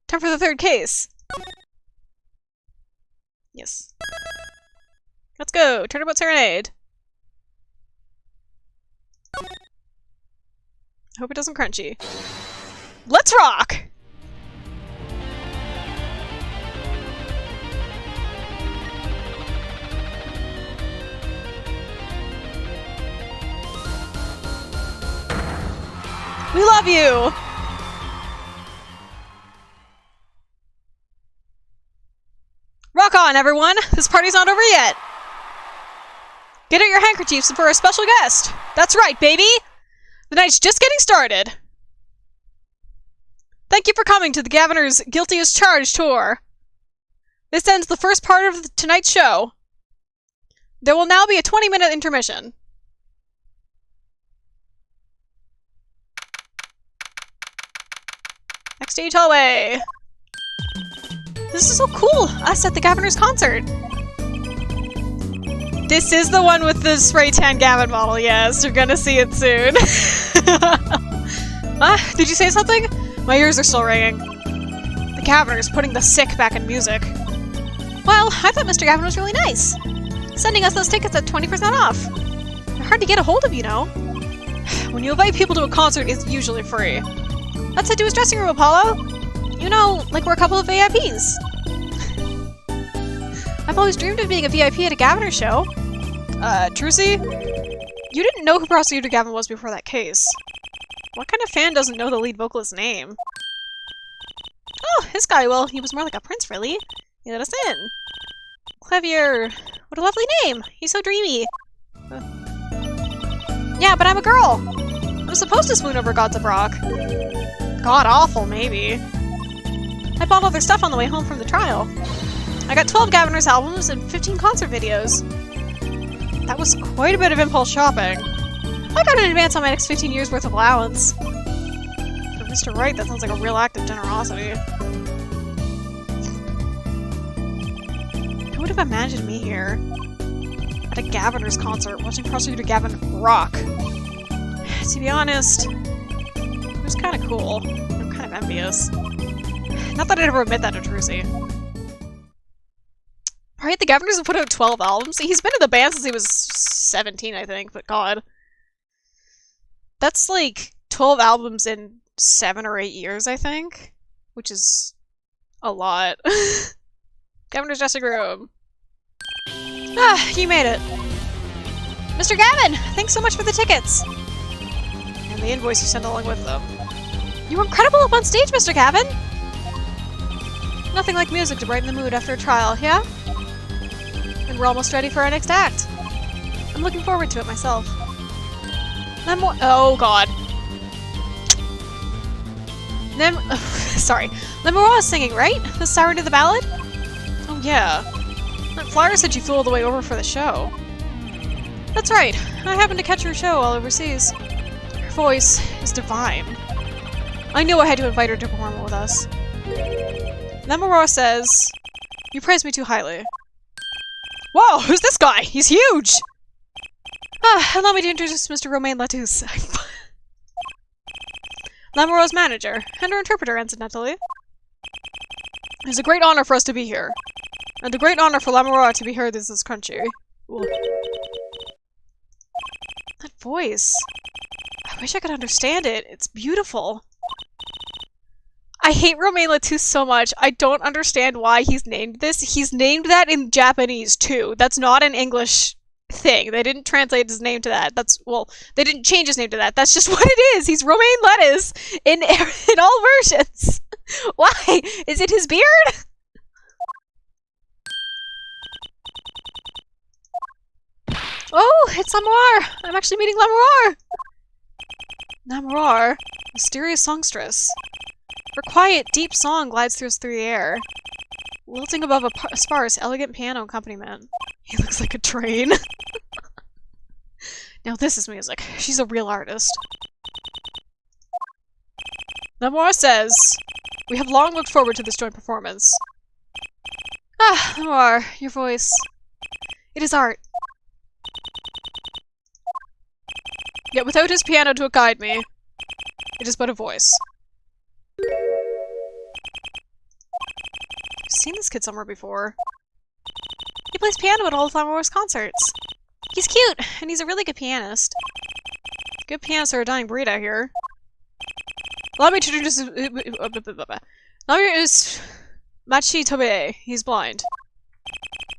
Time for the 3rd case. Yes. Let's go! Turnabout Serenade. Hope it doesn't crunchy. Let's rock! We love you! Rock on, everyone! This party's not over yet! Get out your handkerchiefs for a special guest! That's right, baby! The night's just getting started! Thank you for coming to the Governor's Guilty as Charged tour! This ends the first part of tonight's show. There will now be a 20-minute intermission. Backstage hallway! This is so cool! Us at the Governor's concert! This is the one with the spray tan Gavin model, yes. You're gonna see it soon. Did you say something? My ears are still ringing. The Governor's putting the sick back in music. Well, I thought Mr. Gavin was really nice. Sending us those tickets at 20% off. They're hard to get a hold of, you know. When you invite people to a concert, it's usually free. Let's head to his dressing room, Apollo. You know, like we're a couple of VIPs. I've always dreamed of being a VIP at a Governor show. Trucy? You didn't know who Prosecutor Gavin was before that case. What kind of fan doesn't know the lead vocalist's name? Oh, this guy, well, he was more like a prince, really. He let us in. Clavier. What a lovely name. He's so dreamy. Yeah, but I'm a girl. I'm supposed to swoon over Gods of Rock. God-awful, maybe. I bought all their stuff on the way home from the trial. I got 12 Gaviner's albums and 15 concert videos. That was quite a bit of impulse shopping. I got an advance on my next 15 years worth of allowance. For Mr. Wright, that sounds like a real act of generosity. Who would have imagined me here? At a Gaviner's concert, watching Prosecutor Gavin rock. To be honest, it was kind of cool. I'm kind of envious. Not that I'd ever admit that to Trucy. Right, the Gaviners have put out 12 albums. He's been in the band since he was 17, I think, but god. That's like 12 albums in 7 or 8 years, I think. Which is a lot. Gaviner's dressing room. Ah, you made it. Mr. Gavin, thanks so much for the tickets. And the invoice you sent along with them. You were incredible up on stage, Mr. Gavin! Nothing like music to brighten the mood after a trial, yeah? And we're almost ready for our next act. I'm looking forward to it myself. Oh god. Sorry. Lemuel is singing, right? The Siren of the Ballad? Oh yeah. That flyer said you flew all the way over for the show. That's right. I happened to catch her show while overseas. Her voice is divine. I knew I had to invite her to perform with us. Lemuel says, you praise me too highly. Whoa, who's this guy? He's huge! Allow me to introduce Mr. Romain Latouche. Lamoureux's manager, and her interpreter, incidentally. It's a great honor for us to be here. And a great honor for Lamoureux to be heard in this country. Ooh. That voice. I wish I could understand it. It's beautiful. I hate Romain Latouche so much. I don't understand why he's named this. He's named that in Japanese, too. That's not an English thing. They didn't translate his name to that. Well, they didn't change his name to that. That's just what it is. He's Romain Lettuce in all versions. Why? Is it his beard? Oh, it's Lamoureux! I'm actually meeting Lamoureux! Lamoureux, mysterious songstress. Her quiet, deep song glides through the air, lilting above a sparse, elegant piano accompaniment. He looks like a train. Now this is music. She's a real artist. Lamoureux says, we have long looked forward to this joint performance. Ah, Lamoureux, your voice. It is art. Yet without his piano to guide me, it is but a voice. I've seen this kid somewhere before. He plays piano at all of Lamoureux's concerts. He's cute, and he's a really good pianist. Good pianists are a dying breed out here. Allow me to introduce... Now here is Machi Tobe. He's blind.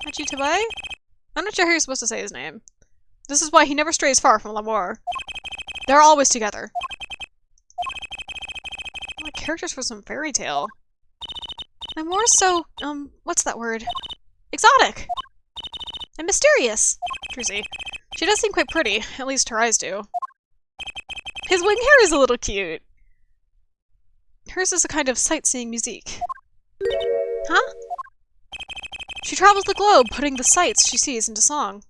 Machi Tobe? I'm not sure how you're supposed to say his name. This is why he never strays far from Lamoureux. They're always together. Like characters for some fairy tale. Lamoureux's so, what's that word? Exotic! And mysterious! Trucy. She does seem quite pretty, at least her eyes do. His wing hair is a little cute. Hers is a kind of sightseeing musique. Huh? She travels the globe, putting the sights she sees into song.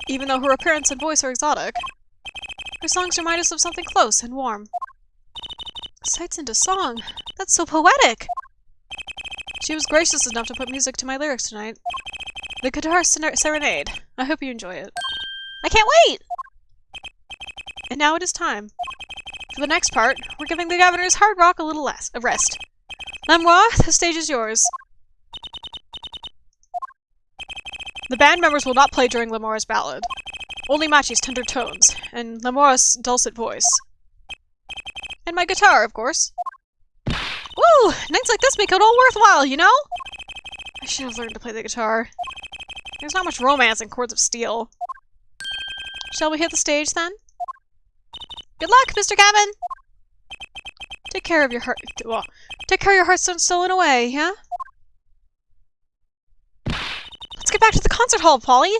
Even though her appearance and voice are exotic, her songs remind us of something close and warm. Sights into song? That's so poetic! She was gracious enough to put music to my lyrics tonight. The Guitar Serenade. I hope you enjoy it. I can't wait! And now it is time. For the next part, we're giving the Governor's hard rock a little rest. Lamoureux, the stage is yours. The band members will not play during Lamoureux's ballad. Only Machi's tender tones, and Lamoureux's dulcet voice. And my guitar, of course. Woo! Nights like this make it all worthwhile, you know? I should have learned to play the guitar. There's not much romance in Chords of Steel. Shall we hit the stage then? Good luck, Mr. Gavin! Take care of your heart. Well, take care of your heartstone stolen away, yeah? Let's get back to the concert hall, Polly!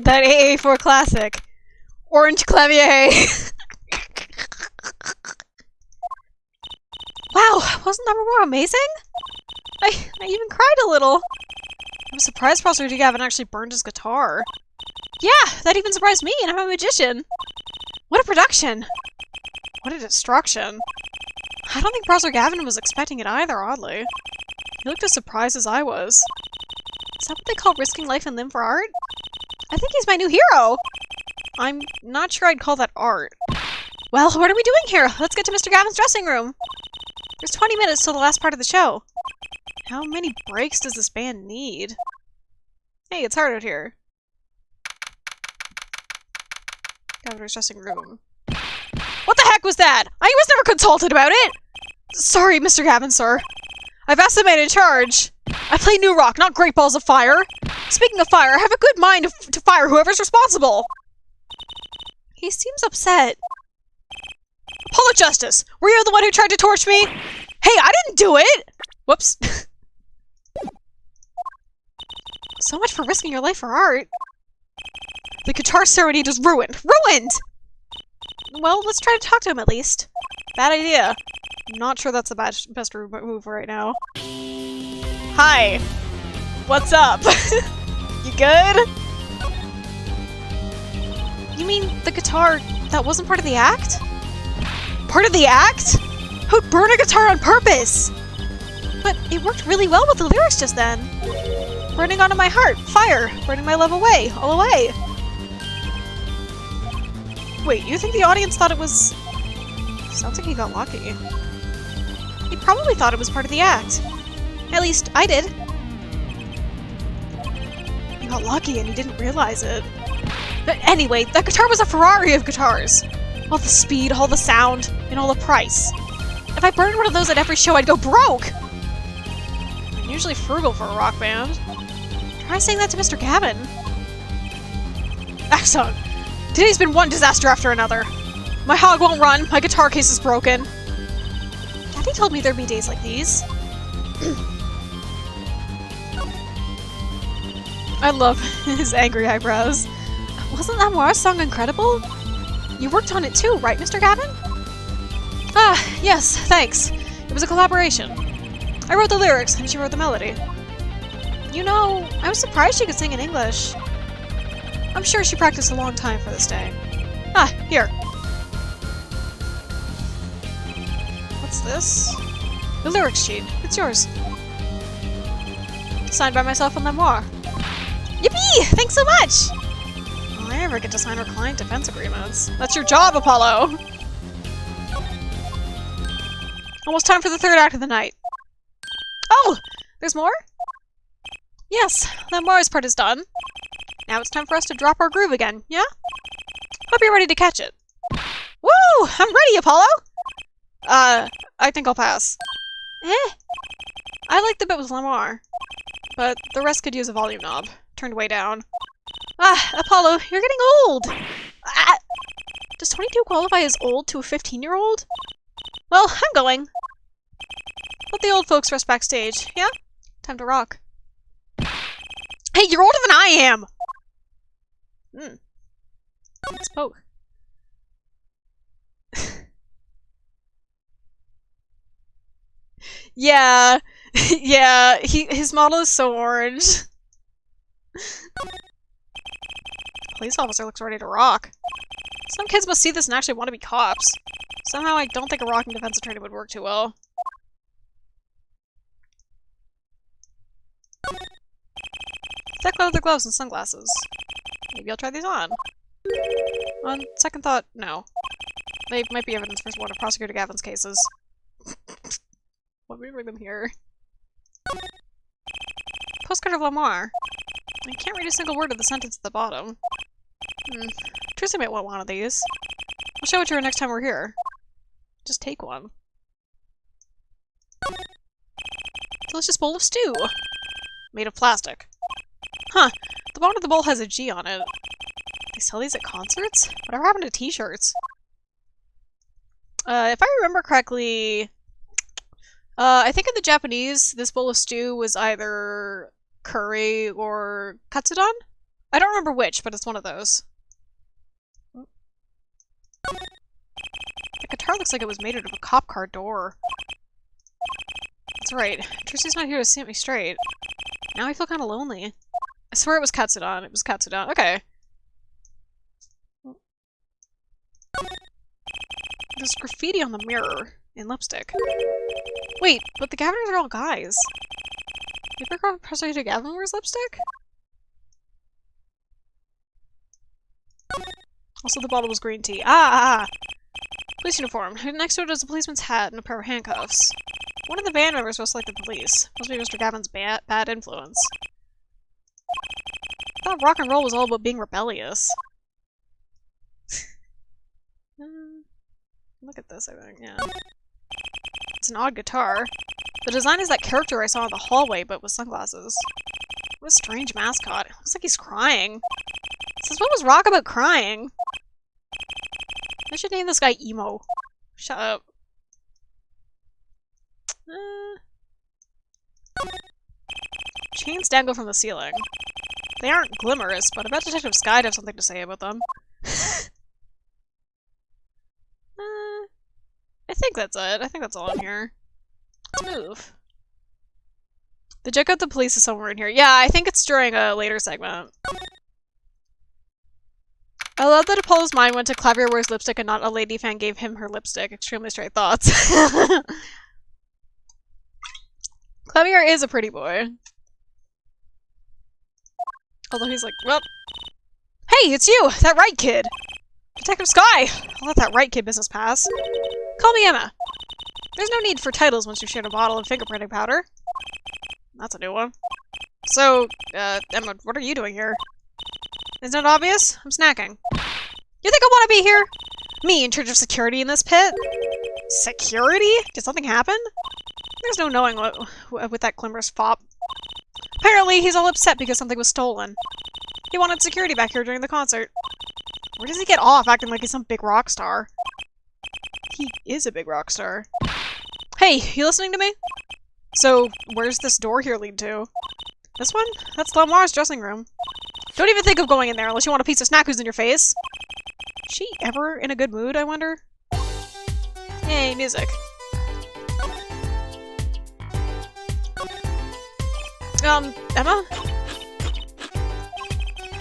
That AA4 classic. Orange clavier. Wow, wasn't that more amazing? I even cried a little. I'm surprised Professor Gavin actually burned his guitar. Yeah, that even surprised me, and I'm a magician. What a production. What a destruction. I don't think Professor Gavin was expecting it either, oddly. He looked as surprised as I was. Is that what they call risking life and limb for art? I think he's my new hero! I'm not sure I'd call that art. Well, what are we doing here? Let's get to Mr. Gavin's dressing room. There's 20 minutes till the last part of the show. How many breaks does this band need? Hey, it's hard out here. Governor's dressing room. What the heck was that? I was never consulted about it! Sorry, Mr. Gavin, sir. I've asked the man in charge. I play new rock, not great balls of fire. Speaking of fire, I have a good mind to fire whoever's responsible. He seems upset. Apollo Justice, were you the one who tried to torch me? Hey, I didn't do it! Whoops. So much for risking your life for art. The guitar serenade is ruined. Ruined! Well, let's try to talk to him at least. Bad idea. I'm not sure that's the best move right now. Hi. What's up? You good? You mean the guitar that wasn't part of the act? Part of the act? Who'd burn a guitar on purpose? But it worked really well with the lyrics just then. Burning onto my heart, fire, burning my love away, all away. Wait, you think the audience thought it was... Sounds like he got lucky. He probably thought it was part of the act. At least, I did. He got lucky and he didn't realize it. But anyway, that guitar was a Ferrari of guitars. All the speed, all the sound, and all the price. If I burned one of those at every show, I'd go broke! I'm usually frugal for a rock band. Try saying that to Mr. Gavin. Excellent. Today's been one disaster after another. My hog won't run, my guitar case is broken. Daddy told me there'd be days like these. I love his angry eyebrows. Wasn't that Moira's song incredible? You worked on it too, right, Mr. Gavin? Ah, yes, thanks. It was a collaboration. I wrote the lyrics, and she wrote the melody. You know, I was surprised she could sing in English. I'm sure she practiced a long time for this day. Ah, here. What's this? The lyrics sheet. It's yours. Signed by myself and Memoir. Yippee! Thanks so much! Well, I never get to sign our client defense agreements. That's your job, Apollo! Almost time for the third act of the night. Oh! There's more? Yes, the Mars part is done. Now it's time for us to drop our groove again, yeah? Hope you're ready to catch it. Woo! I'm ready, Apollo! I think I'll pass. I like the bit with Lamar, but the rest could use a volume knob. Turned way down. Apollo, you're getting old! Does 22 qualify as old to a 15-year-old? Well, I'm going. Let the old folks rest backstage, yeah? Time to rock. Hey, you're older than I am! Spoke. Yeah. Yeah, his model is so orange. Police officer looks ready to rock. Some kids must see this and actually want to be cops. Somehow I don't think a rocking defense attorney would work too well. Thick leather gloves and sunglasses. Maybe I'll try these on. On second thought, no. They might be evidence for one of Prosecutor Gavin's cases. Let me bring them here. Postcard of Lamar. I can't read a single word of the sentence at the bottom. Tracy might want one of these. I'll show it to her next time we're here. Just take one. Delicious bowl of stew! Made of plastic. Huh. The bottom of the bowl has a G on it. They sell these at concerts? Whatever happened to t-shirts? If I remember correctly... I think in the Japanese, this bowl of stew was either curry or katsudon? I don't remember which, but it's one of those. The guitar looks like it was made out of a cop car door. That's right. Trici's not here to set me straight. Now I feel kind of lonely. I swear it was katsudon. It was katsudon. Okay. There's graffiti on the mirror in lipstick. Wait, but the Gaviners are all guys. Did you ever Prosecutor Gavin wears lipstick? Also, the bottle was green tea. Police uniform. Next to it is a policeman's hat and a pair of handcuffs. One of the band members must like the police. Must be Mr. Gavin's bad influence. I thought rock and roll was all about being rebellious. Look at this, I think, yeah. It's an odd guitar. The design is that character I saw in the hallway, but with sunglasses. What a strange mascot. It looks like he's crying. Since when was rock about crying? I should name this guy Emo. Shut up. Chains dangle from the ceiling. They aren't glimmerous, but I bet Detective Sky'd have something to say about them. I think that's it. I think that's all in here. Let's move. The joke at the police is somewhere in here. Yeah, I think it's during a later segment. I love that Apollo's mind went to Clavier wears lipstick and not a lady fan gave him her lipstick. Extremely straight thoughts. Clavier is a pretty boy. Although he's like, well... Hey, it's you! That right kid! Detective Sky! I'll let that right kid business pass. Call me Emma. There's no need for titles once you've shared a bottle of fingerprinting powder. That's a new one. So, Emma, what are you doing here? Isn't it obvious? I'm snacking. You think I want to be here? Me, in charge of security in this pit? Security? Did something happen? There's no knowing what with that glimmerous fop. Apparently, he's all upset because something was stolen. He wanted security back here during the concert. Where does he get off acting like he's some big rock star? He is a big rock star. Hey, you listening to me? So, where's this door here lead to? This one? That's Lamar's dressing room. Don't even think of going in there unless you want a piece of snack who's in your face. Is she ever in a good mood, I wonder? Yay, music. Emma?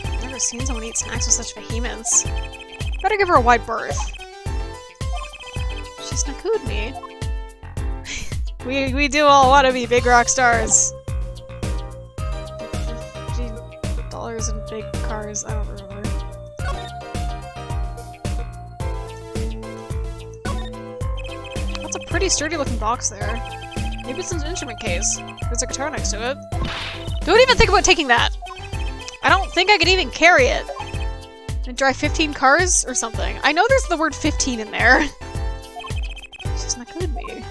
I've never seen someone eat snacks with such vehemence. Better give her a wide berth. She snackooed me. we do all want to be big rock stars. $50 in big cars, I don't remember. That's a pretty sturdy looking box there. Maybe it's an instrument case. There's a guitar next to it. Don't even think about taking that! I don't think I could even carry it. And drive 15 cars or something. I know there's the word 15 in there. It's just not good me.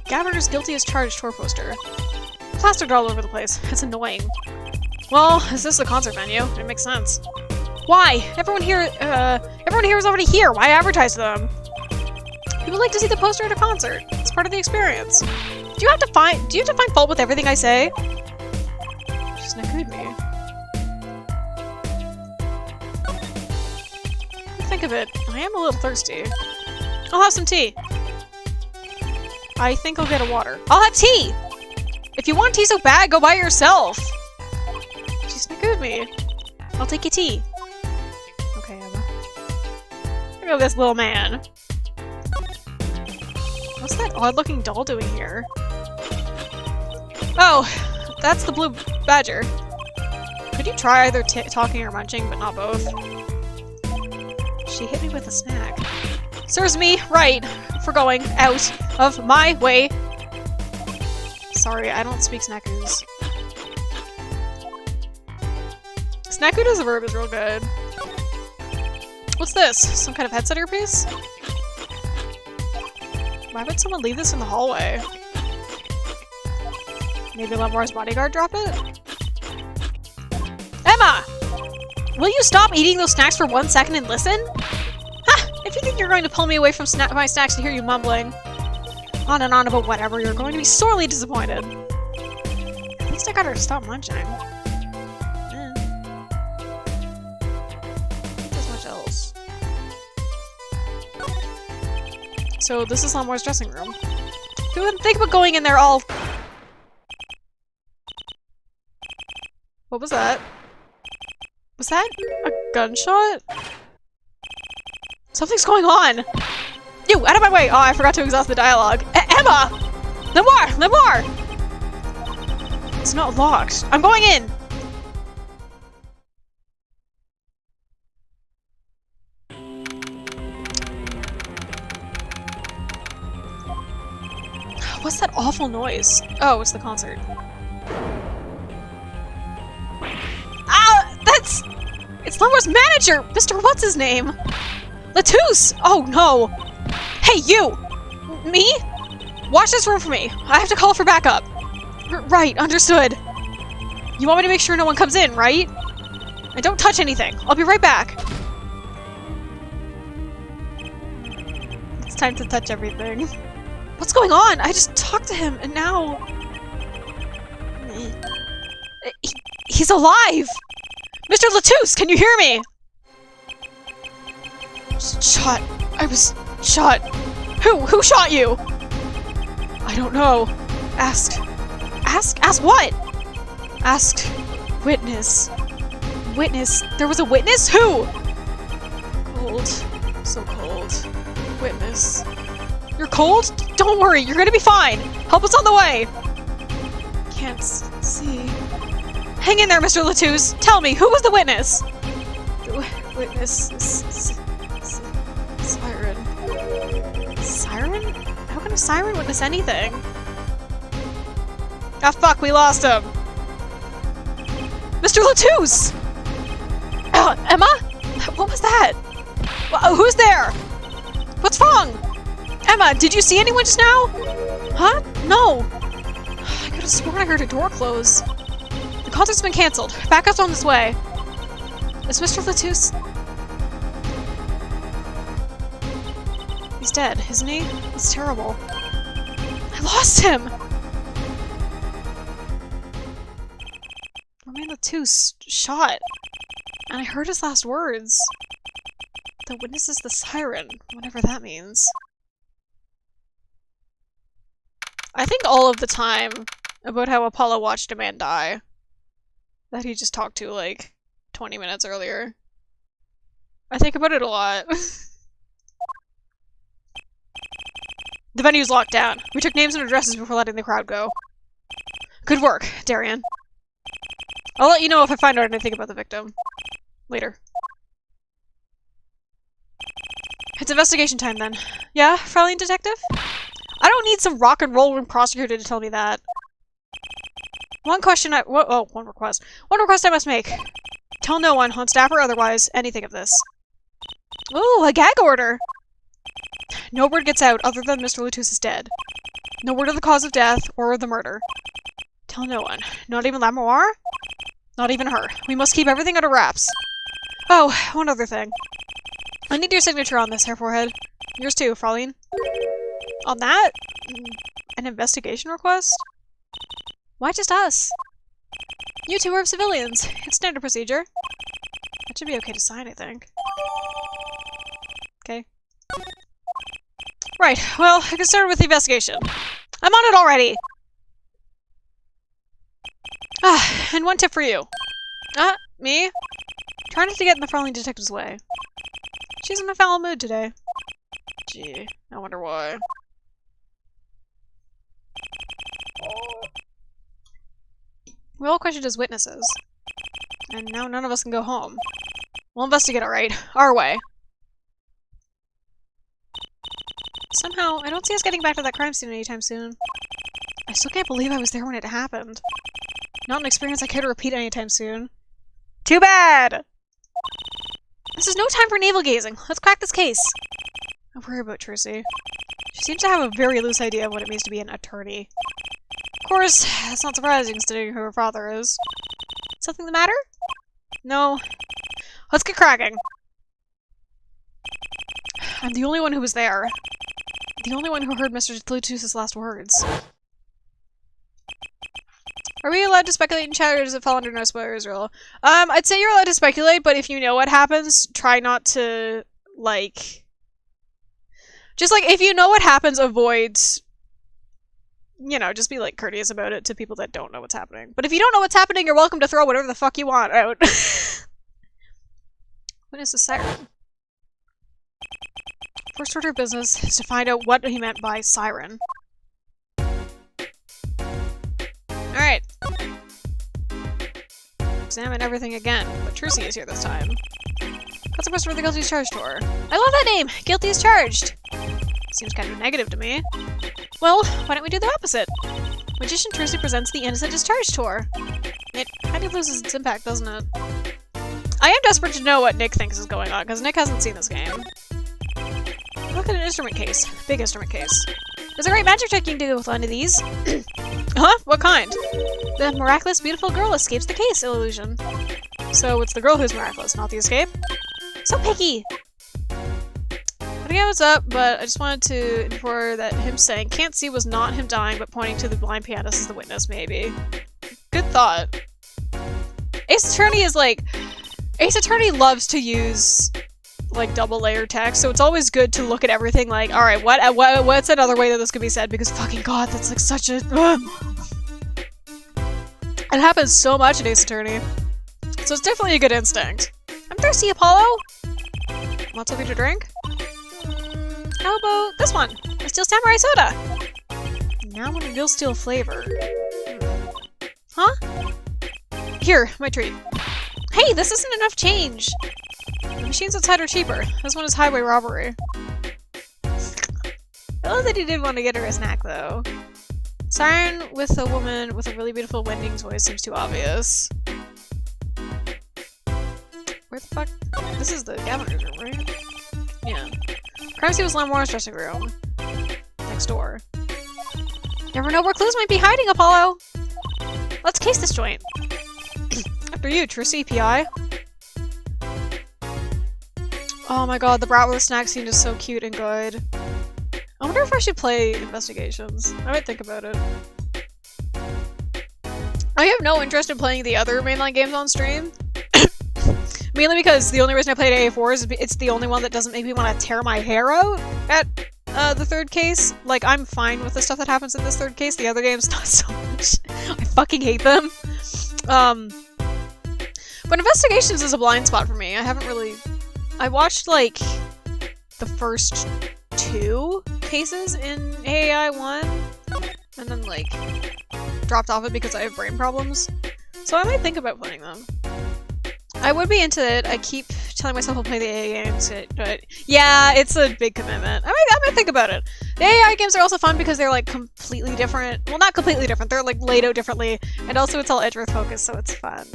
Gaviner's guilty as charged tour poster. Plastered all over the place. It's annoying. Well, is this a concert venue? It makes sense. Why? Everyone here is already here. Why advertise to them? People like to see the poster at a concert. It's part of the experience. Do you have to find fault with everything I say? Just not good me. Think of it. I am a little thirsty. I'll have some tea. I think I'll get a water. I'll have tea! If you want tea so bad, go buy it yourself! She's not good with me. I'll take your tea. Okay, Emma. Look at this little man. What's that odd-looking doll doing here? Oh, that's the blue badger. Could you try either talking or munching, but not both? She hit me with a snack. Serves me right for going out of my way. Sorry, I don't speak snackoos. Snackood as a verb is real good. What's this? Some kind of headset earpiece? Why would someone leave this in the hallway? Maybe Lemoire's bodyguard drop it? Emma! Will you stop eating those snacks for 1 second and listen? Ha! If you think you're going to pull me away from my snacks to hear you mumbling on and on about whatever, you're going to be sorely disappointed. At least I got her to stop munching. Not much else. So this is Lemoire's dressing room. Who would think about going in there all... What was that? Was that a gunshot? Something's going on! You, out of my way! Oh, I forgot to exhaust the dialogue. Emma! Lemoire! Lemoire! It's not locked. I'm going in! What's that awful noise? Oh, it's the concert. Ah! That's... It's Lemoire's manager! Mr. What's-his-name? Latouche! Oh, no! Hey, you! Me? Watch this room for me. I have to call for backup. Right, understood. You want me to make sure no one comes in, right? And don't touch anything. I'll be right back. It's time to touch everything. What's going on? I just talked to him, and now... He's alive! Mr. Latouche, can you hear me? Shot. I was shot. Who shot you? I don't know. Ask what? Ask witness. Witness? There was a witness? Who? Cold. So cold. Witness. You're cold? Don't worry, you're gonna be fine. Help us on the way. Can't see. Hang in there, Mr. Latouche. Tell me, who was the witness? The witness is... Siren. Siren? How can a siren witness anything? Ah, fuck, we lost him! Mr. Latouche! Emma? What was that? Who's there? What's wrong? Emma, did you see anyone just now? Huh? No. I could have sworn I heard a door close. The concert's been cancelled. Backup's on this way. Is Mr. Latouche... He's dead, isn't he? It's terrible. I lost him! Romain Latouche shot. And I heard his last words. The witness is the siren, whatever that means. I think all of the time about how Apollo watched a man die that he just talked to like 20 minutes earlier. I think about it a lot. The venue's locked down. We took names and addresses before letting the crowd go. Good work, Darian. I'll let you know if I find out anything about the victim. Later. It's investigation time then. Yeah, Fraulein Detective? I don't need some rock and roll prosecutor to tell me that. One request. One request I must make. Tell no one, on staff or otherwise, anything of this. Ooh, a gag order! No word gets out other than Mr. Latus is dead. No word of the cause of death or the murder. Tell no one. Not even Lamoire? Not even her. We must keep everything under wraps. Oh, one other thing. I need your signature on this, Hair Forehead. Yours too, Fraulein. On that? An investigation request? Why just us? You two are civilians. It's standard procedure. That should be okay to sign, I think. Okay. Right, well, I can start with the investigation. I'm on it already! Ah, and one tip for you. Me? Try not to get in the Fraulein Detective's way. She's in a foul mood today. Gee, I wonder why. We all questioned as witnesses. And now none of us can go home. We'll investigate, alright. Our way. Somehow, I don't see us getting back to that crime scene anytime soon. I still can't believe I was there when it happened. Not an experience I care to repeat anytime soon. Too bad! This is no time for navel-gazing. Let's crack this case. I worry about Trucy. She seems to have a very loose idea of what it means to be an attorney. Of course, that's not surprising, considering who her father is. Something the matter? No. Let's get cracking. I'm the only one who was there. The only one who heard Mr. Latus's last words. Are we allowed to speculate in chat, or does it fall under no spoilers rule? I'd say you're allowed to speculate, but if you know what happens, try not to, like... Just, like, if you know what happens, avoid... You know, just be, like, courteous about it to people that don't know what's happening. But if you don't know what's happening, you're welcome to throw whatever the fuck you want out. What is the siren? First order of business is to find out what he meant by siren. Alright. Examine everything again, but Trucy is here this time. Consequence for the guilty as charged tour. I love that name! Guilty as charged! Seems kind of negative to me. Well, why don't we do the opposite? Magician Trucy presents the innocent as charged tour. It kind of loses its impact, doesn't it? I am desperate to know what Nick thinks is going on, because Nick hasn't seen this game. Look at an instrument case. Big instrument case. There's a great magic trick you can do with one of these. Huh? What kind? The miraculous beautiful girl escapes the case illusion. So it's the girl who's miraculous, not the escape? So picky! I don't know what's up, but I just wanted to infer that him saying can't see was not him dying, but pointing to the blind pianist as the witness, maybe. Good thought. Ace Attorney is like... Ace Attorney loves to use... like double layer text, so it's always good to look at everything like, alright, what's another way that this could be said, because fucking god, that's like such a... It happens so much in Ace Attorney. So it's definitely a good instinct. I'm thirsty, Apollo! Want something to drink? How about this one? A Steel Samurai Soda! Now in a real steel flavor. Huh? Here, my treat. Hey, this isn't enough change! The machines outside are cheaper. This one is highway robbery. I love that he did want to get her a snack, though. Siren with a woman with a really beautiful Wending's voice seems too obvious. Where the fuck? This is the governor's room, right? Yeah. Crime scene was Lamoire's dressing room. Next door. Never know where clues might be hiding, Apollo! Let's case this joint. After you, Trucy, PI. Oh my god, the brat with the snack scene is so cute and good. I wonder if I should play Investigations. I might think about it. I have no interest in playing the other mainline games on stream. Mainly because the only reason I played AA4 is it's the only one that doesn't make me want to tear my hair out at the third case. Like, I'm fine with the stuff that happens in this third case. The other games, not so much. I fucking hate them. But Investigations is a blind spot for me. I haven't really... I watched, like, the first 2 cases in AAI 1, and then, like, dropped off it because I have brain problems. So I might think about playing them. I would be into it. I keep telling myself I'll play the AI games, but yeah, it's a big commitment. I might think about it. The AI games are also fun because they're like completely different. Well, not completely different. They're like laid out differently, and also it's all Edgeworth focused, so it's fun.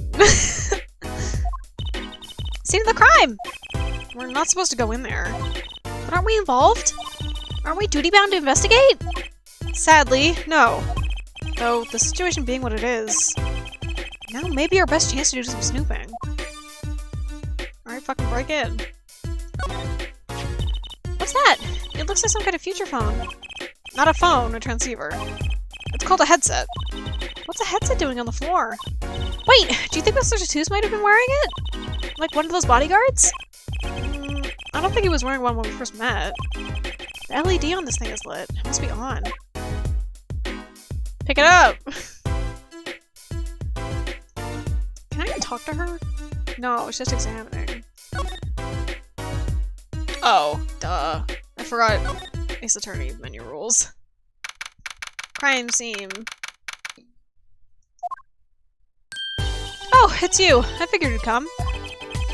Scene of the crime! We're not supposed to go in there. But aren't we involved? Aren't we duty-bound to investigate? Sadly, no. Though, the situation being what it is, now may be our best chance to do some snooping. Alright, fucking break in. What's that? It looks like some kind of future phone. Not a phone, a transceiver. It's called a headset. What's a headset doing on the floor? Wait, do you think Mr. Tattoos might have been wearing it? Like one of those bodyguards? I don't think he was wearing one when we first met. The LED on this thing is lit. It must be on. Pick it up! Can I even talk to her? No, it's just examining. Oh, duh. I forgot Ace Attorney menu rules. Crime scene. Oh, it's you. I figured you'd come.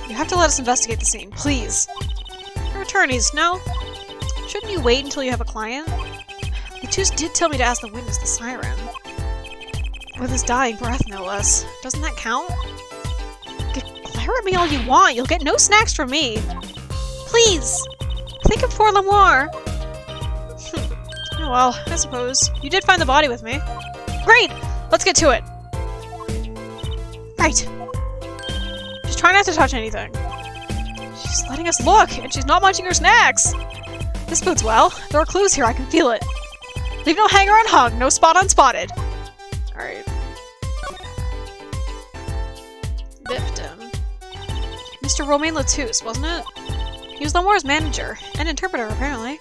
You have to let us investigate the scene, please. Your attorneys, no? Shouldn't you wait until you have a client? The Twos did tell me to ask the witness the siren. With his dying breath, no less. Doesn't that count? Glare at me all you want, you'll get no snacks from me. Please! Think of poor Lemoire. Oh well, I suppose. You did find the body with me. Great! Let's get to it! Right! Just try not to touch anything. She's letting us look, and she's not munching her snacks! This bodes well. There are clues here, I can feel it. Leave no hanger unhung, no spot unspotted. Alright. Victim. Mr. Romain Latouche, wasn't it? He was Lemoire's manager, and interpreter, apparently.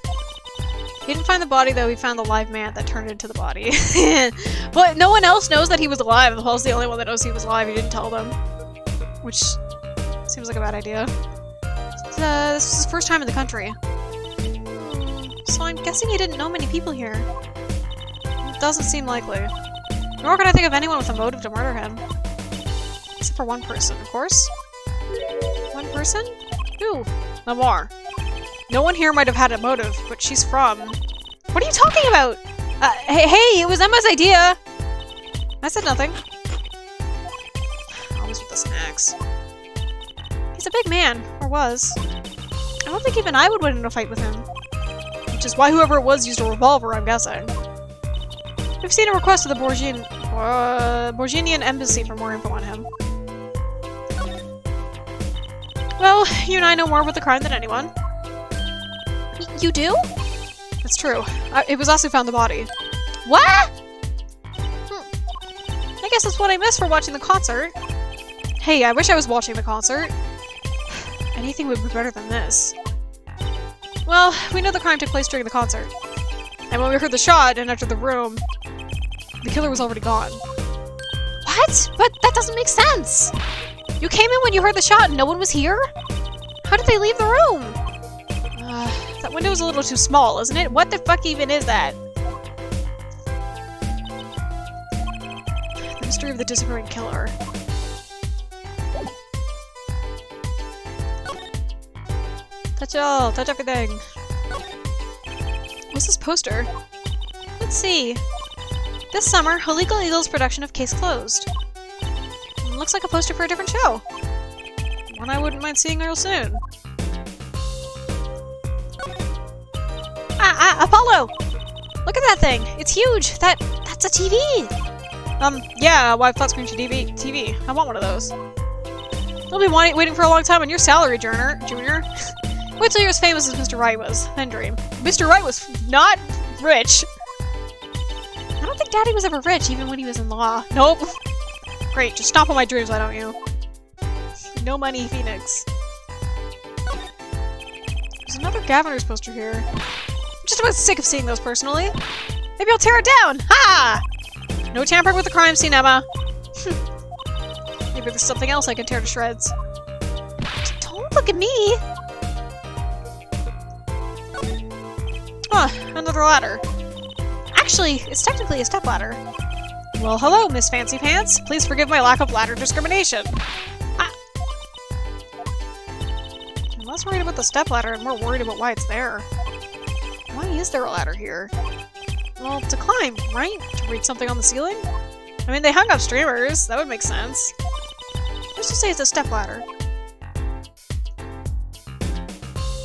He didn't find the body, though he found the live man that turned into the body. But no one else knows that he was alive. Paul's the only one that knows he was alive. He didn't tell them. Which seems like a bad idea. This was his first time in the country. So I'm guessing he didn't know many people here. It doesn't seem likely. Nor can I think of anyone with a motive to murder him. Except for one person, of course. One person? Who? Lemoire. No one here might have had a motive, but she's from... What are you talking about? Hey, it was Emma's idea! I said nothing. Always with the snacks. He's a big man, or was. I don't think even I would win in a fight with him. Which is why whoever it was used a revolver, I'm guessing. We've seen a request to the Borginian embassy for more info on him. Well, you and I know more about the crime than anyone. You do? That's true. It was us who found the body. What? I guess that's what I missed for watching the concert. Hey, I wish I was watching the concert. Anything would be better than this. Well, we know the crime took place during the concert. And when we heard the shot and entered the room, the killer was already gone. What? But that doesn't make sense! You came in when you heard the shot and no one was here? How did they leave the room? That window's a little too small, isn't it? What the fuck even is that? The mystery of the disappearing killer. Touch it all, touch everything. What's this poster? Let's see. This summer, Illegal Eagle's production of Case Closed. Looks like a poster for a different show. One I wouldn't mind seeing real soon. Apollo! Look at that thing! It's huge! That's a TV! Yeah, wide flat screen TV. I want one of those. You'll be waiting for a long time on your salary, Junior. Wait till you're as famous as Mr. Wright was, then dream. Mr. Wright was not rich. I don't think Daddy was ever rich, even when he was in law. Nope. Great, just stomp on my dreams, why don't you? No money, Phoenix. There's another Governor's poster here. I'm just about sick of seeing those personally. Maybe I'll tear it down! Ha! No tampering with the crime scene, Emma. Maybe there's something else I can tear to shreds. Don't look at me! Another ladder. Actually, it's technically a stepladder. Well, hello, Miss Fancy Pants. Please forgive my lack of ladder discrimination. Less worried about the stepladder and more worried about why it's there. Why is there a ladder here? Well, to climb, right? To reach something on the ceiling? I mean, they hung up streamers. That would make sense. Let's just say it's a stepladder.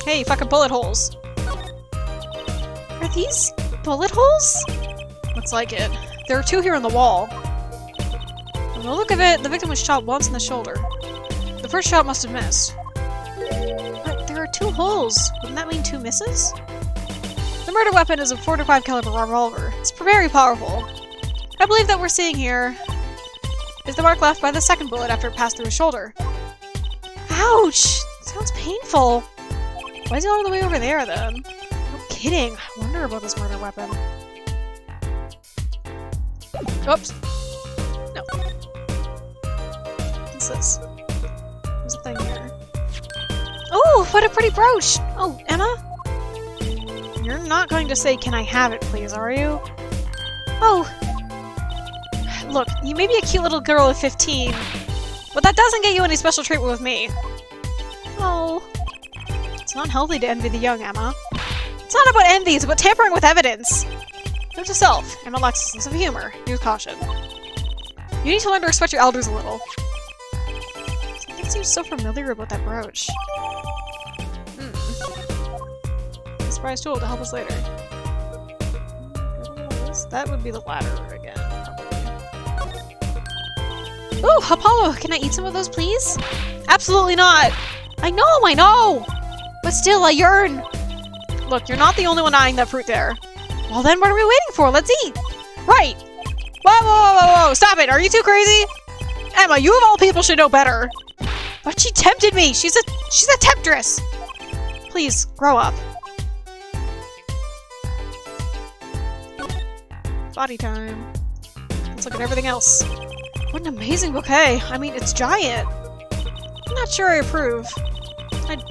Hey, fucking bullet holes. Are these bullet holes? Looks like it. There are 2 here on the wall. From the look of it, the victim was shot once in the shoulder. The first shot must have missed. But there are 2 holes. Wouldn't that mean 2 misses? The murder weapon is a .45 caliber revolver. It's very powerful. I believe that we're seeing here is the mark left by the second bullet after it passed through his shoulder. Ouch! Sounds painful. Why is he all the way over there, then? No kidding. I wonder about this murder weapon. Oops. No. What's this? There's a thing here. Oh, what a pretty brooch! Oh, Emma? You're not going to say, "Can I have it, please," are you? Oh. Look, you may be a cute little girl of 15, but that doesn't get you any special treatment with me. Oh. It's not healthy to envy the young, Emma. It's not about envy, it's about tampering with evidence. Note to self, Emma lacks a sense of humor. Use caution. You need to learn to respect your elders a little. Something seems so familiar about that brooch. A surprise tool to help us later. That would be the ladder again, probably. Ooh, Apollo! Can I eat some of those, please? Absolutely not! I know! But still, I yearn! Look, you're not the only one eyeing that fruit there. Well then, what are we waiting for? Let's eat! Right! Whoa! Stop it! Are you too crazy? Emma, you of all people should know better! But she tempted me! She's a temptress! Please, grow up. Body time. Let's look at everything else. What an amazing bouquet! I mean, it's giant! I'm not sure I approve. What?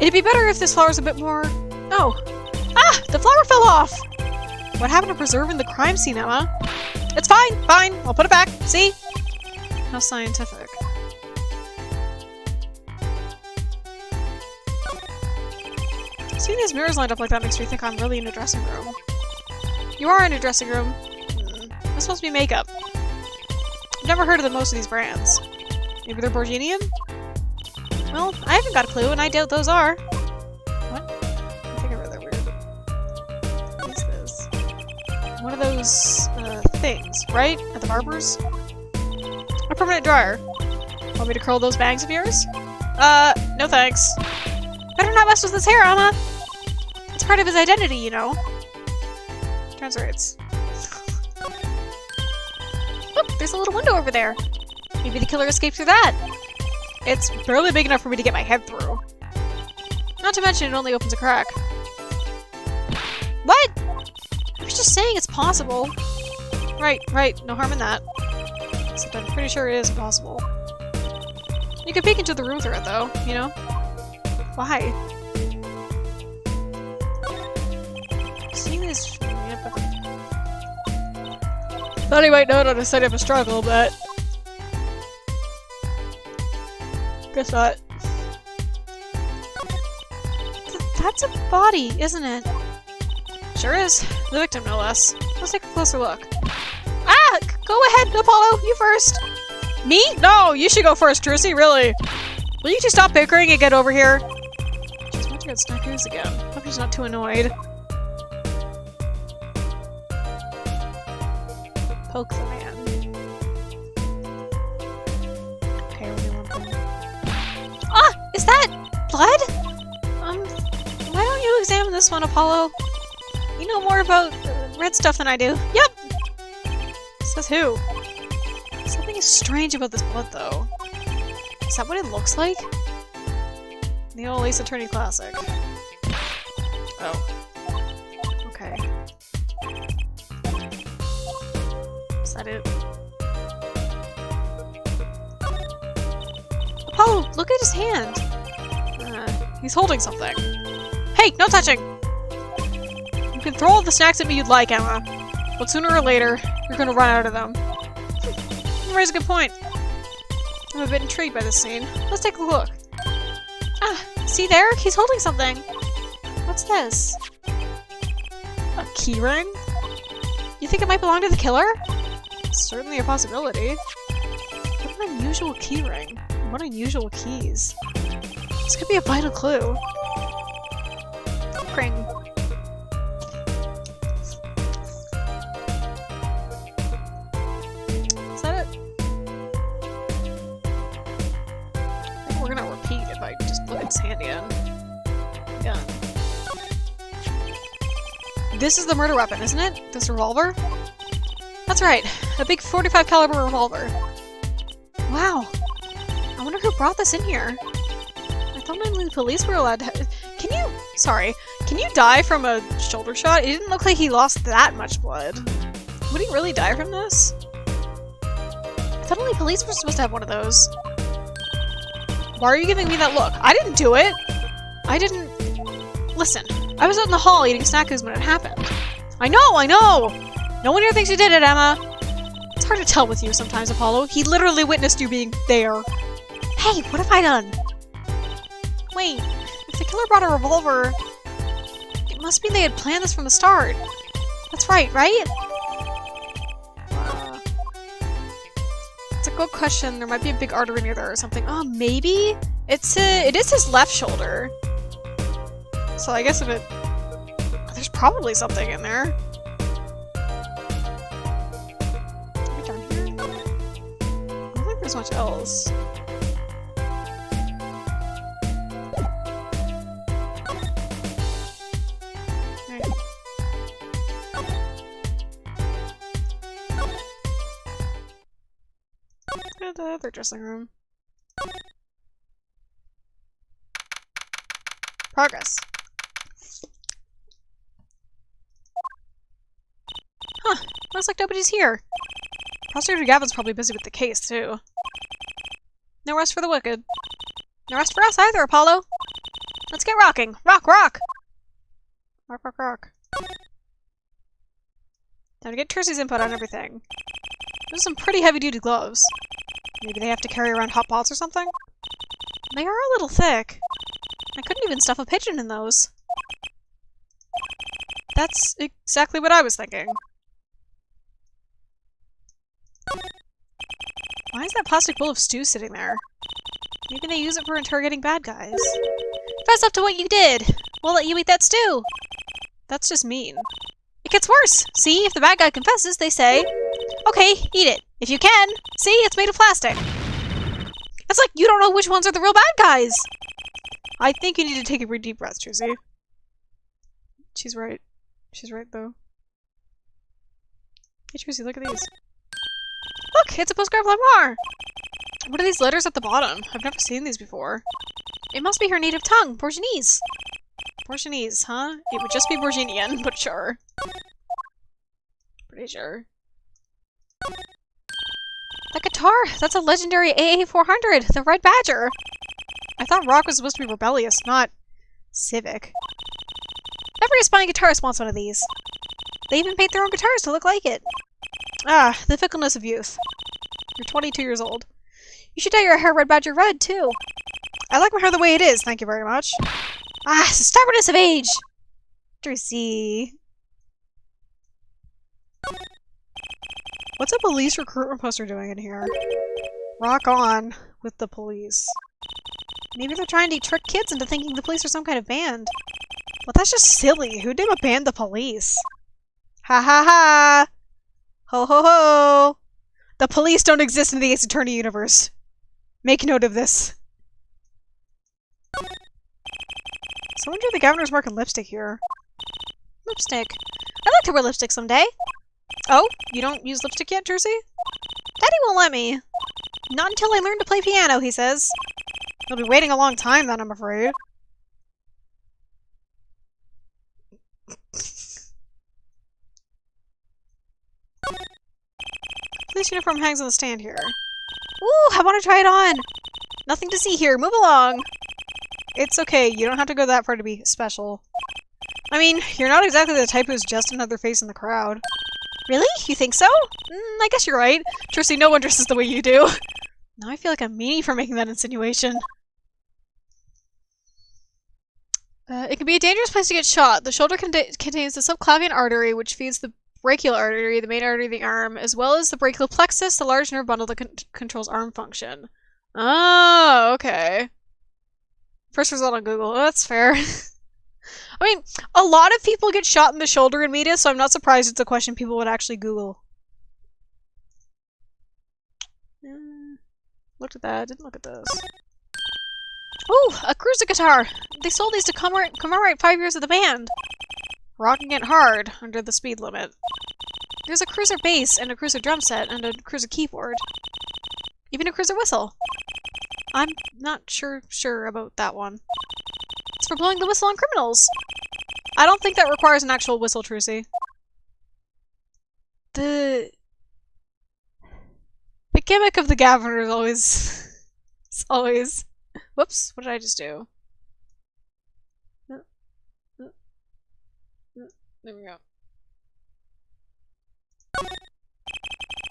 It'd be better if this flower's a bit more... Oh! Ah! The flower fell off! What happened to preserving the crime scene, Emma? It's fine! I'll put it back! See? How scientific. Seeing these mirrors lined up like that makes me think I'm really in a dressing room. You are in a dressing room. This supposed to be makeup. I've never heard of most of these brands. Maybe they're Borginian? Well, I haven't got a clue, and I doubt those are. What? I think I read that weird. What is this? One of those, things, right? At the barber's? A permanent dryer. Want me to curl those bangs of yours? No thanks. Better not mess with his hair, Emma! It's part of his identity, you know. Translates. Look, there's a little window over there. Maybe the killer escaped through that. It's barely big enough for me to get my head through. Not to mention, it only opens a crack. What? I was just saying it's possible. Right. No harm in that. Except I'm pretty sure it is impossible. You can peek into the room through it, though, you know? Why? Seeing this... Thought he might know it on a side of a struggle, but... Guess not. That's a body, isn't it? Sure is. The victim, no less. Let's take a closer look. Ah! Go ahead, Apollo! You first! Me? No! You should go first, Trucy, really! Will you two stop bickering and get over here? She's about to get snackers again. Hope she's not too annoyed. Poke the man. Okay, only one thing. Ah! Is that blood? Why don't you examine this one, Apollo? You know more about red stuff than I do. Yep! Says who? Something is strange about this blood, though. Is that what it looks like? The old Ace Attorney classic. Oh. Okay. Is that it? Apollo, look at his hand! He's holding something. Hey, no touching! You can throw all the snacks at me you'd like, Emma. But sooner or later, you're gonna run out of them. You raise a good point. I'm a bit intrigued by this scene. Let's take a look. Ah, see there? He's holding something. What's this? A keyring? You think it might belong to the killer? Certainly a possibility. What an unusual keyring. What unusual keys. This could be a vital clue. Ring. Is that it? I think we're gonna repeat if I just put his hand in. Gun. This is the murder weapon, isn't it? This revolver? That's right. A big 45 caliber revolver. Wow. I wonder who brought this in here. I thought only the police were allowed to Can you... Sorry. Can you die from a shoulder shot? It didn't look like he lost that much blood. Would he really die from this? I thought only police were supposed to have one of those. Why are you giving me that look? I didn't do it! I didn't... Listen. I was out in the hall eating snackos when it happened. I know! No one here thinks you did it, Emma! It's hard to tell with you sometimes, Apollo. He literally witnessed you being there. Hey, what have I done? Wait, if the killer brought a revolver, it must mean they had planned this from the start. That's right? It's a good question. There might be a big artery near there or something. Oh, maybe? It is his left shoulder. So I guess there's probably something in there. I don't think there's much else. The other dressing room. Progress. Huh. Looks like nobody's here. Prosecutor Gavin's probably busy with the case, too. No rest for the wicked. No rest for us either, Apollo. Let's get rocking. Rock! Rock, rock, rock. Time to get Tercy's input on everything. Those are some pretty heavy-duty gloves. Maybe they have to carry around hot pots or something? They are a little thick. I couldn't even stuff a pigeon in those. That's exactly what I was thinking. Why is that plastic bowl of stew sitting there? Maybe they use it for interrogating bad guys. Fess up to what you did! We'll let you eat that stew! That's just mean. It gets worse! See, if the bad guy confesses, they say, okay, eat it. If you can. See, it's made of plastic. It's like you don't know which ones are the real bad guys! I think you need to take a really deep breath, Tracy. She's right. She's right, though. Hey, Tracy, look at these. Look! It's a postcard from Lamar! What are these letters at the bottom? I've never seen these before. It must be her native tongue, Bourgeois. Bourgeois, huh? It would just be Bourguignon, but sure. Pretty sure. That guitar! That's a legendary AA400! The Red Badger! I thought rock was supposed to be rebellious, not civic. Every aspiring guitarist wants one of these. They even paint their own guitars to look like it. Ah, the fickleness of youth. You're 22 years old. You should dye your hair Red Badger red, too. I like my hair the way it is, thank you very much. Ah, the stubbornness of age! Tracy. What's a police recruitment poster doing in here? Rock on with the police. Maybe they're trying to trick kids into thinking the police are some kind of band. But that's just silly. Who'd name a band the police? Ha ha ha! Ho ho ho! The police don't exist in the Ace Attorney universe. Make note of this. So I wonder if the governor's marking lipstick here. Lipstick. I'd like to wear lipstick someday. Oh? You don't use lipstick yet, Jersey? Daddy won't let me. Not until I learn to play piano, he says. He'll be waiting a long time then, I'm afraid. Police uniform hangs on the stand here. Ooh, I want to try it on! Nothing to see here, move along! It's okay, you don't have to go that far to be special. I mean, you're not exactly the type who's just another face in the crowd. Really? You think so? I guess you're right. Trissy, no one dresses the way you do. Now I feel like a meanie for making that insinuation. It can be a dangerous place to get shot. The shoulder contains the subclavian artery, which feeds the brachial artery, the main artery of the arm, as well as the brachial plexus, the large nerve bundle that controls arm function. Oh, okay. First result on Google. Oh, that's fair. I mean, a lot of people get shot in the shoulder in media, so I'm not surprised it's a question people would actually Google. Looked at that, didn't look at this. Ooh, a cruiser guitar! They sold these to commemorate 5 years of the band. Rocking it hard, under the speed limit. There's a cruiser bass, and a cruiser drum set, and a cruiser keyboard. Even a cruiser whistle. I'm not sure about that one. It's for blowing the whistle on criminals! I don't think that requires an actual whistle, Trucy. The gimmick of the governor is always... it's always... Whoops, what did I just do? There we go.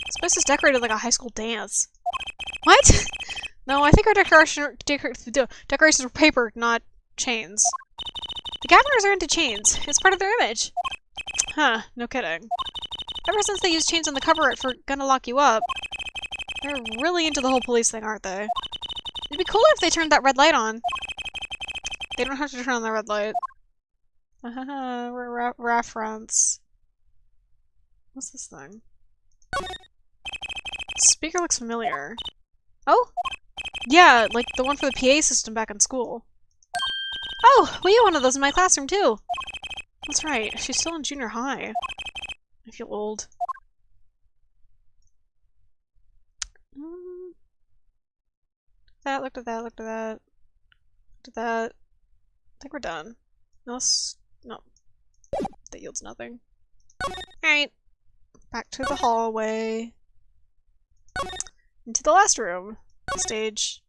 This place is decorated like a high school dance. What? No, I think our decorations were paper, not chains. The governors are into chains. It's part of their image. Huh, no kidding. Ever since they used chains on the cover art for Gonna Lock You Up, they're really into the whole police thing, aren't they? It'd be cooler if they turned that red light on. They don't have to turn on the red light. Reference. What's this thing? Speaker looks familiar. Oh? Yeah, like the one for the PA system back in school. Oh, we had one of those in my classroom too. That's right, she's still in junior high. I feel old. Looked at that. Looked at that. I think we're done. Unless... no. That yields nothing. Alright. Back to the hallway. Into the last room. The stage.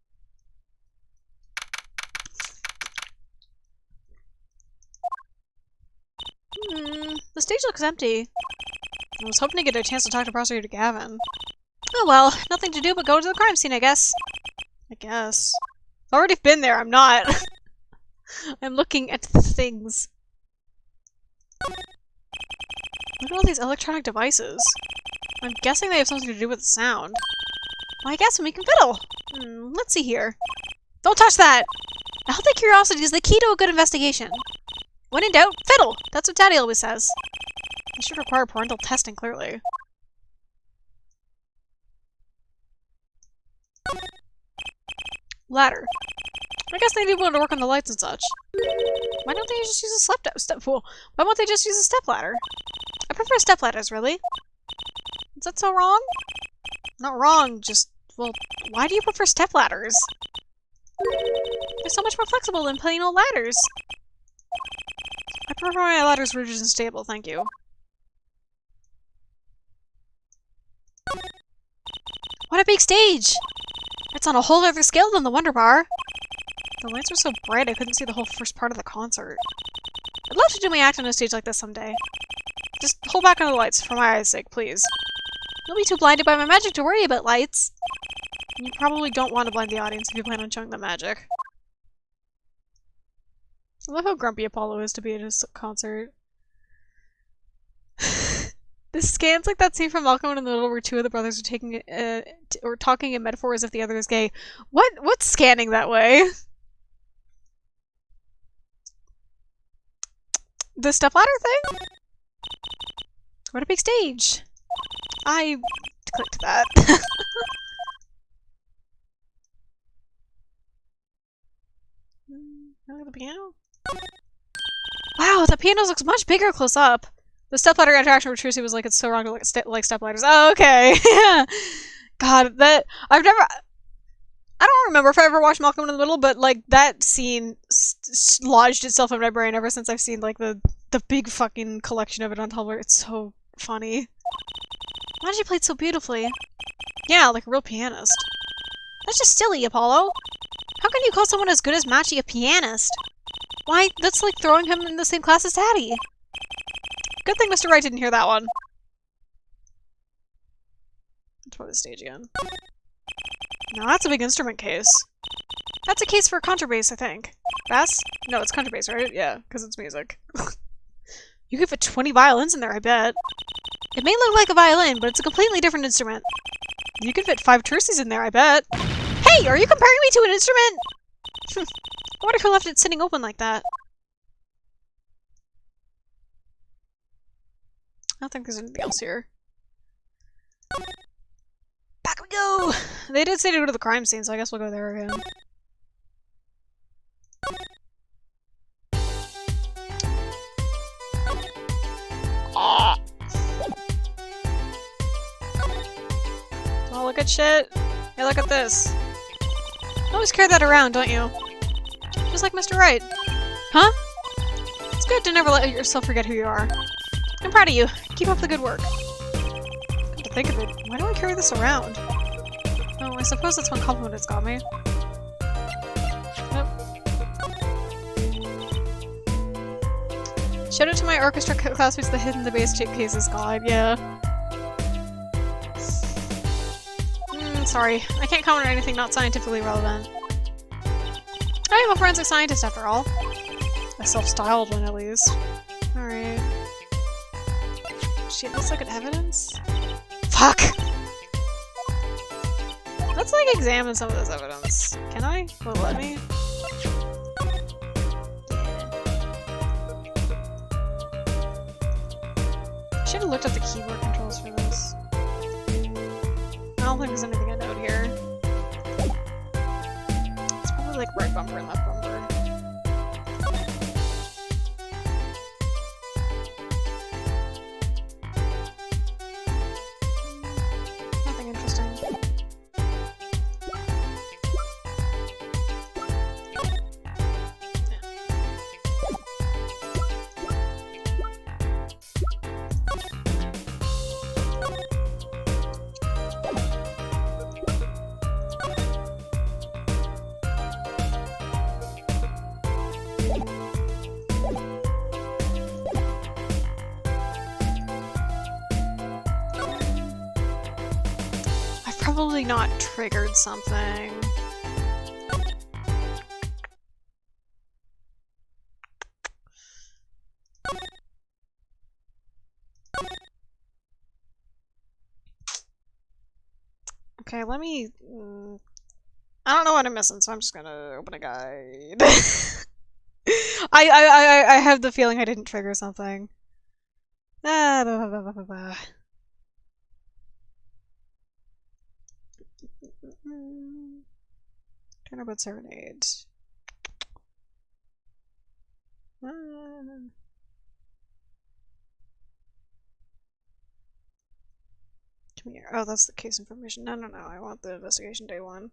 The stage looks empty. I was hoping to get a chance to talk to Prosecutor Gavin. Oh well, nothing to do but go to the crime scene, I guess. I've already been there, I'm not. I'm looking at the things. Look at all these electronic devices. I'm guessing they have something to do with the sound. Well, I guess we can fiddle. Let's see here. Don't touch that! A healthy curiosity is the key to a good investigation. When in doubt, fiddle! That's what Daddy always says. This should require parental testing, clearly. Ladder. I guess they need one to work on the lights and such. Why don't they just use a Why won't they just use a step ladder? I prefer step ladders, really. Is that so wrong? Not wrong, just, well, why do you prefer step ladders? They're so much more flexible than plain old ladders. I prefer my ladders rigid and stable, thank you. What a big stage! It's on a whole other scale than the Wonder Bar. The lights were so bright I couldn't see the whole first part of the concert. I'd love to do my act on a stage like this someday. Just hold back on the lights, for my eyes' sake, please. You'll be too blinded by my magic to worry about lights. You probably don't want to blind the audience if you plan on showing them magic. I love how grumpy Apollo is to be at his concert. This scans like that scene from Malcolm in the Middle where two of the brothers are talking in metaphor as if the other is gay. What's scanning that way? The stepladder thing? What a big stage! I clicked that. Look at the piano. Wow, the piano looks much bigger close up. The stepladder interaction with Trucy was like, it's so wrong to like stepladders. Oh, okay. God, that... I don't remember if I ever watched Malcolm in the Middle, but, like, that scene lodged itself in my brain ever since I've seen, like, the big fucking collection of it on Tumblr. It's so funny. Why did you play it so beautifully? Yeah, like a real pianist. That's just silly, Apollo. How can you call someone as good as Machi a pianist? Why, that's like throwing him in the same class as Daddy. Good thing Mr. Wright didn't hear that one. Let's play the stage again. No, that's a big instrument case. That's a case for contrabass, I think. Bass? No, it's contrabass, right? Yeah, because it's music. You could fit 20 violins in there, I bet. It may look like a violin, but it's a completely different instrument. You could fit 5 terces in there, I bet. Hey, are you comparing me to an instrument? I wonder who left it sitting open like that. I don't think there's anything else here. Back we go! They did say to go to the crime scene, so I guess we'll go there again. Oh, look at shit. Hey, look at this. You always carry that around, don't you? Just like Mr. Right. Huh? It's good to never let yourself forget who you are. I'm proud of you. Keep up the good work. Come to think of it, why do I carry this around? Oh, I suppose that's one compliment it's got me. Nope. Shout out to my orchestra classmates that hid in the bass tape cases, God, yeah. Sorry, I can't comment on anything not scientifically relevant. I am a forensic scientist after all. A self-styled one, at least. Alright. Shit, let's look at evidence? Fuck! Let's, like, examine some of this evidence. Can I? Will it let me? I should have looked at the keyboard controls for this. I don't think there's anything I note here. It's probably like right bumper and left bumper. Nothing interesting. Probably not triggered something. Okay, let me... I don't know what I'm missing, so I'm just gonna open a guide. I have the feeling I didn't trigger something. Ah, blah, blah, blah, blah, blah. Turnabout Serenade. Come here. Oh, that's the case information. No, no, no. I want the investigation day 1.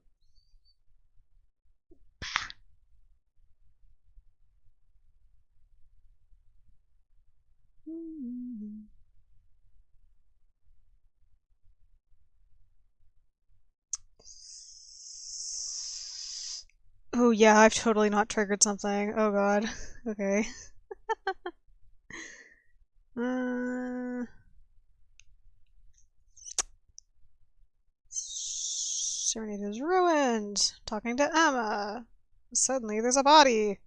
Oh yeah, I've totally not triggered something. Oh god. Okay. Serenade is ruined. Talking to Emma. Suddenly there's a body.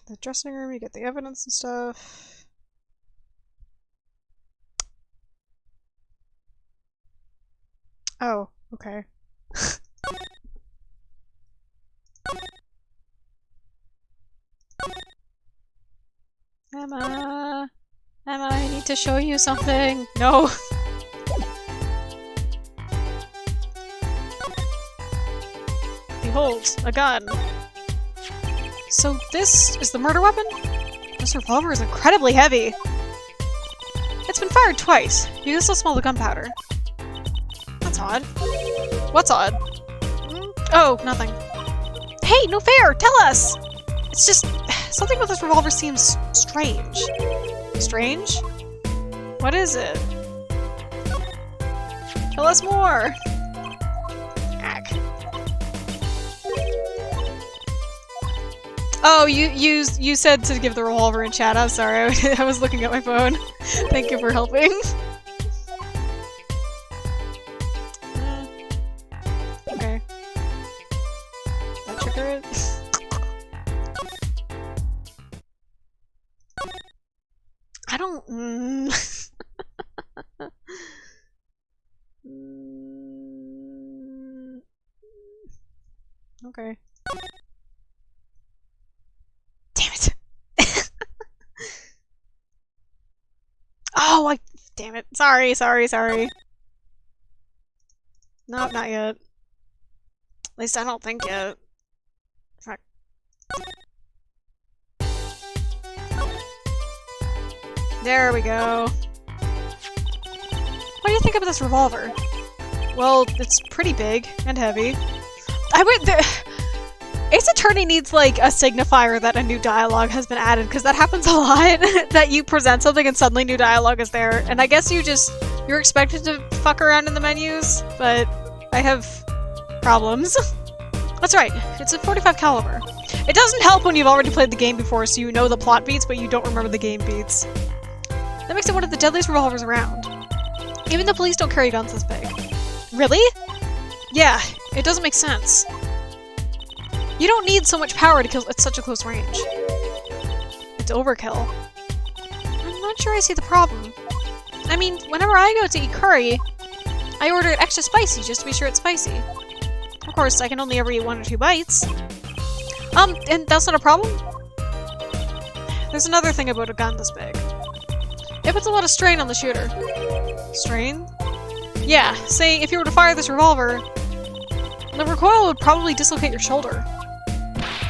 The dressing room, you get the evidence and stuff. Oh, okay. Emma! Emma, I need to show you something! No! Behold, a gun! So this is the murder weapon? This revolver is incredibly heavy! It's been fired twice. You can still smell the gunpowder. That's odd. What's odd? Oh, nothing. Hey, no fair! Tell us! It's just... something with this revolver seems strange. Strange? What is it? Tell us more! Ack. Oh, you said to give the revolver in chat. I'm sorry, I was looking at my phone. Thank you for helping. okay. Damn it. Oh, damn it. Sorry. Nope, not yet. At least I don't think yet. Fuck. There we go. What do you think of this revolver? Well, it's pretty big and heavy. Ace Attorney needs, like, a signifier that a new dialogue has been added, because that happens a lot, that you present something and suddenly new dialogue is there. And I guess you're expected to fuck around in the menus, but I have problems. That's right, it's a .45 caliber. It doesn't help when you've already played the game before, so you know the plot beats, but you don't remember the game beats. That makes it one of the deadliest revolvers around. Even the police don't carry guns this big. Really? Yeah, it doesn't make sense. You don't need so much power to kill at such a close range. It's overkill. I'm not sure I see the problem. I mean, whenever I go to eat curry, I order it extra spicy just to be sure it's spicy. Of course, I can only ever eat 1 or 2 bites. And that's not a problem? There's another thing about a gun this big. It puts a lot of strain on the shooter. Strain? Yeah, say, if you were to fire this revolver, the recoil would probably dislocate your shoulder.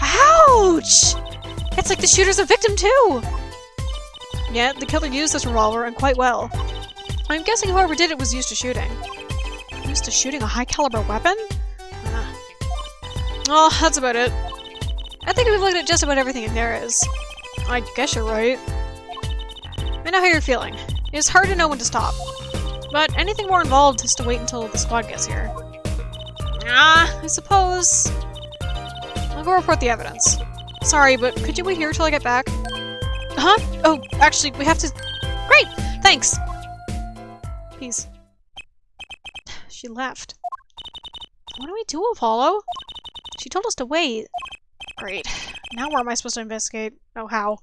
Ouch! It's like the shooter's a victim too! Yet, the killer used this revolver, and quite well. I'm guessing whoever did it was used to shooting. Used to shooting a high-caliber weapon? Oh, that's about it. I think we've looked at just about everything in there is. I guess you're right. I know how you're feeling. It's hard to know when to stop. But anything more involved has to wait until the squad gets here. I suppose... I'll go report the evidence. Sorry, but could you wait here till I get back? Huh? Oh, actually, we have to... Great! Thanks! Peace. She left. What do we do, Apollo? She told us to wait. Great. Now where am I supposed to investigate? Oh, how?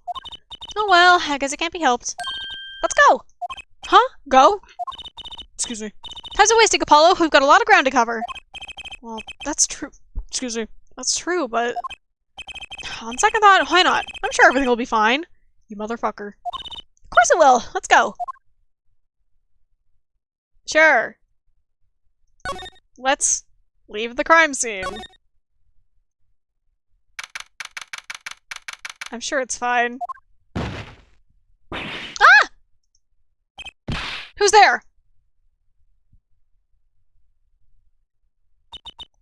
Oh well, I guess it can't be helped. Let's go! Huh? Go? Excuse me. Time's wasting, Apollo. We've got a lot of ground to cover. Well, that's true. Excuse me. That's true, but... On second thought, why not? I'm sure everything will be fine. You motherfucker. Of course it will! Let's go! Sure. Let's leave the crime scene. I'm sure it's fine. Ah! Who's there?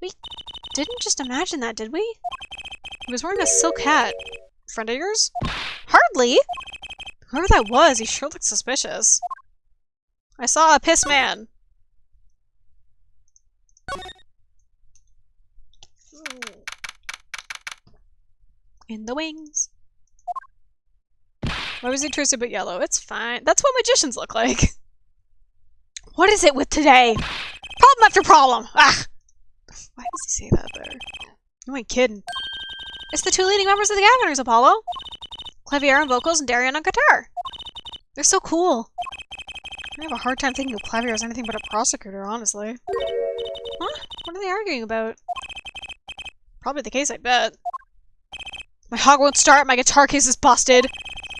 We didn't just imagine that, did we? He was wearing a silk hat. Friend of yours? Hardly! Whoever that was, he sure looked suspicious. I saw a piss man. In the wings. Why was he intrusive but yellow? It's fine. That's what magicians look like. What is it with today? Problem after problem! Ah! Why does he say that there? You ain't kidding. It's the 2 leading members of the Gatherers, Apollo. Clavier on vocals and Darian on guitar. They're so cool. I have a hard time thinking of Clavier as anything but a prosecutor, honestly. Huh? What are they arguing about? Probably the case, I bet. My hog won't start, my guitar case is busted.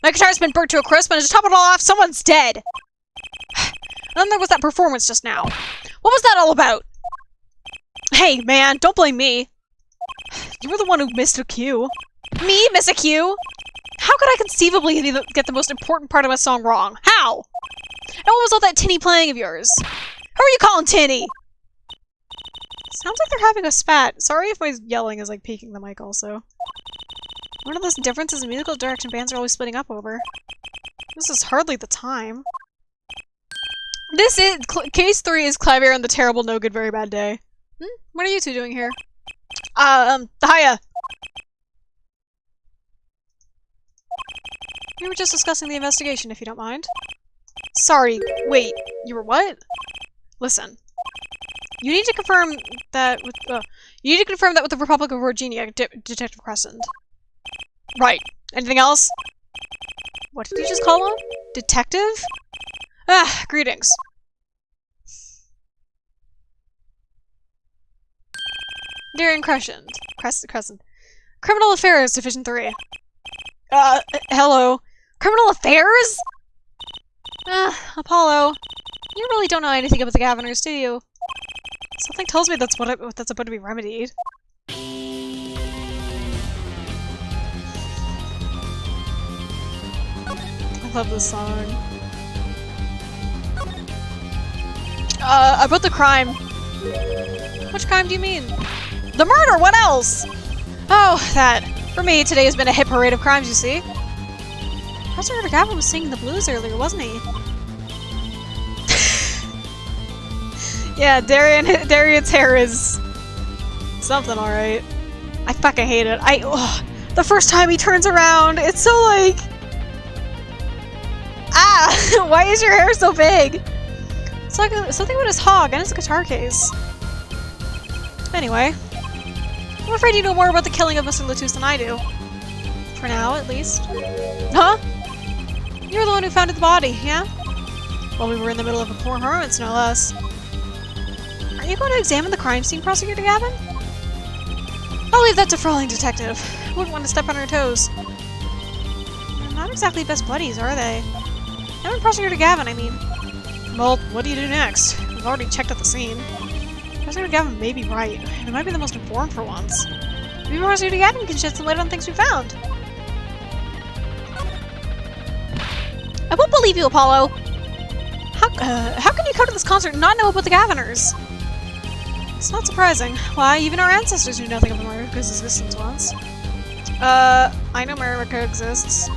My guitar's been burnt to a crisp, and to top it all off, someone's dead! And then there was that performance just now. What was that all about? Hey, man, don't blame me. You were the one who missed a cue. Me? Miss a cue? How could I conceivably get the most important part of my song wrong? How? And what was all that tinny playing of yours? Who are you calling tinny? Sounds like they're having a spat. Sorry if my yelling is like peeking the mic also. One of those differences in musical direction bands are always splitting up over. This is hardly the time. This is- Case 3 is Clavier and the terrible, no good, very bad day. What are you two doing here? Hiya! We were just discussing the investigation, if you don't mind. Sorry, wait, you were what? Listen. You need to confirm that with- you need to confirm that with the Republic of Virginia, Detective Crescent. Right. Anything else? What did you just call him? Detective? Ah, greetings. Darian Crescent. Crescent. Criminal Affairs, Division 3. Hello. Criminal Affairs? Apollo. You really don't know anything about the Governors, do you? Something tells me that's that's about to be remedied. I love this song. About the crime. Which crime do you mean? The murder! What else? Oh, that. For me, today has been a hit parade of crimes, you see. Prosecutor Gavin was singing the blues earlier, wasn't he? Yeah, Darian's hair is something, alright. I fucking hate it. The first time he turns around, it's so like... Ah! Why is your hair so big? It's like something about his hog and his guitar case. Anyway, I'm afraid you know more about the killing of Mr. Latus than I do. For now, at least. Huh? You were the one who founded the body, yeah? Well, we were in the middle of a performance, no less. Are you going to examine the crime scene, Prosecutor Gavin? I'll leave that to Frowling Detective. I wouldn't want to step on her toes. They're not exactly best buddies, are they? Him and Prosecutor Gavin, I mean. Well, what do you do next? We've already checked out the scene. Prosecutor Gavin may be right. It might be the most informed for once. Maybe Prosecutor Gavin can shed some light on things we found. I won't believe you, Apollo! How can you come to this concert and not know about the Gaviners? It's not surprising. Why, even our ancestors knew nothing of America's existence once. I know America exists.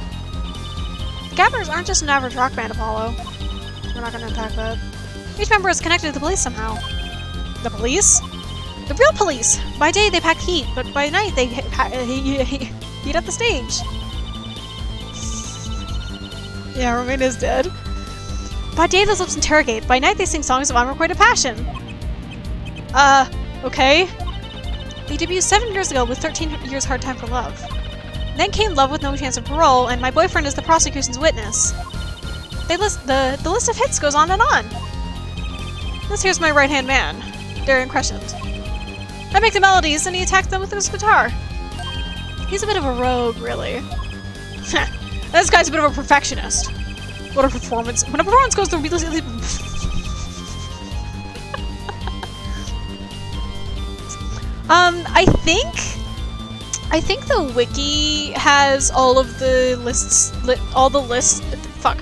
The Gaviners aren't just an average rock band, Apollo. We're not gonna attack that. Each member is connected to the police somehow. The police? The real police! By day they pack heat, but by night they heat up the stage. Yeah, Romaine is dead. By day those lips interrogate, by night they sing songs of unrequited passion. Okay. They debuted 7 years ago with 13 years hard time for love. Then came Love with No Chance of Parole, and My Boyfriend is the Prosecution's Witness. The list of hits goes on and on. This here's my right-hand man, Darian Crescent. I make the melodies, and he attacks them with his guitar. He's a bit of a rogue, really. This guy's a bit of a perfectionist. What a performance. When a performance goes through really... I think the wiki has all of the lists, fuck.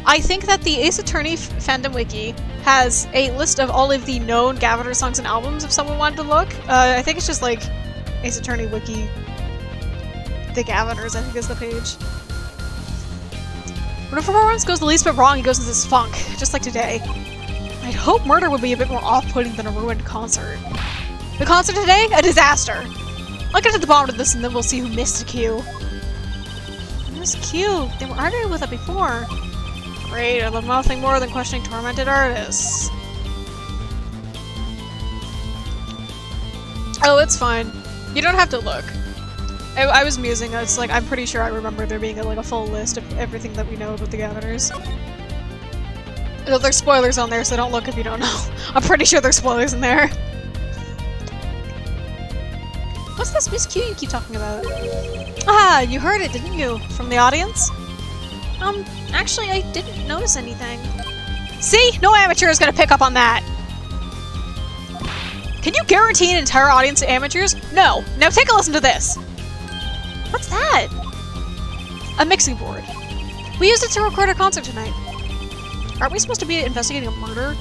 I think that the Ace Attorney fandom wiki has a list of all of the known Gaviner songs and albums if someone wanted to look. I think it's just like Ace Attorney wiki. The Gaviners, I think, is the page. When a performance goes the least bit wrong, he goes into this funk, just like today. I'd hope murder would be a bit more off-putting than a ruined concert. The concert today? A disaster! I'll get to the bottom of this and then we'll see who missed the cue. Miss Q, they were arguing with it before. Great, I love nothing more than questioning tormented artists. Oh, it's fine. You don't have to look. I was musing, it's like, I'm pretty sure I remember there being like a full list of everything that we know about the Gaviners. Though there's spoilers on there, so don't look if you don't know. I'm pretty sure there's spoilers in there. What's this Miss Q you keep talking about? Ah, you heard it, didn't you? From the audience? Actually, I didn't notice anything. See? No amateur is gonna pick up on that! Can you guarantee an entire audience of amateurs? No! Now take a listen to this! What's that? A mixing board. We used it to record our concert tonight. Aren't we supposed to be investigating a murder?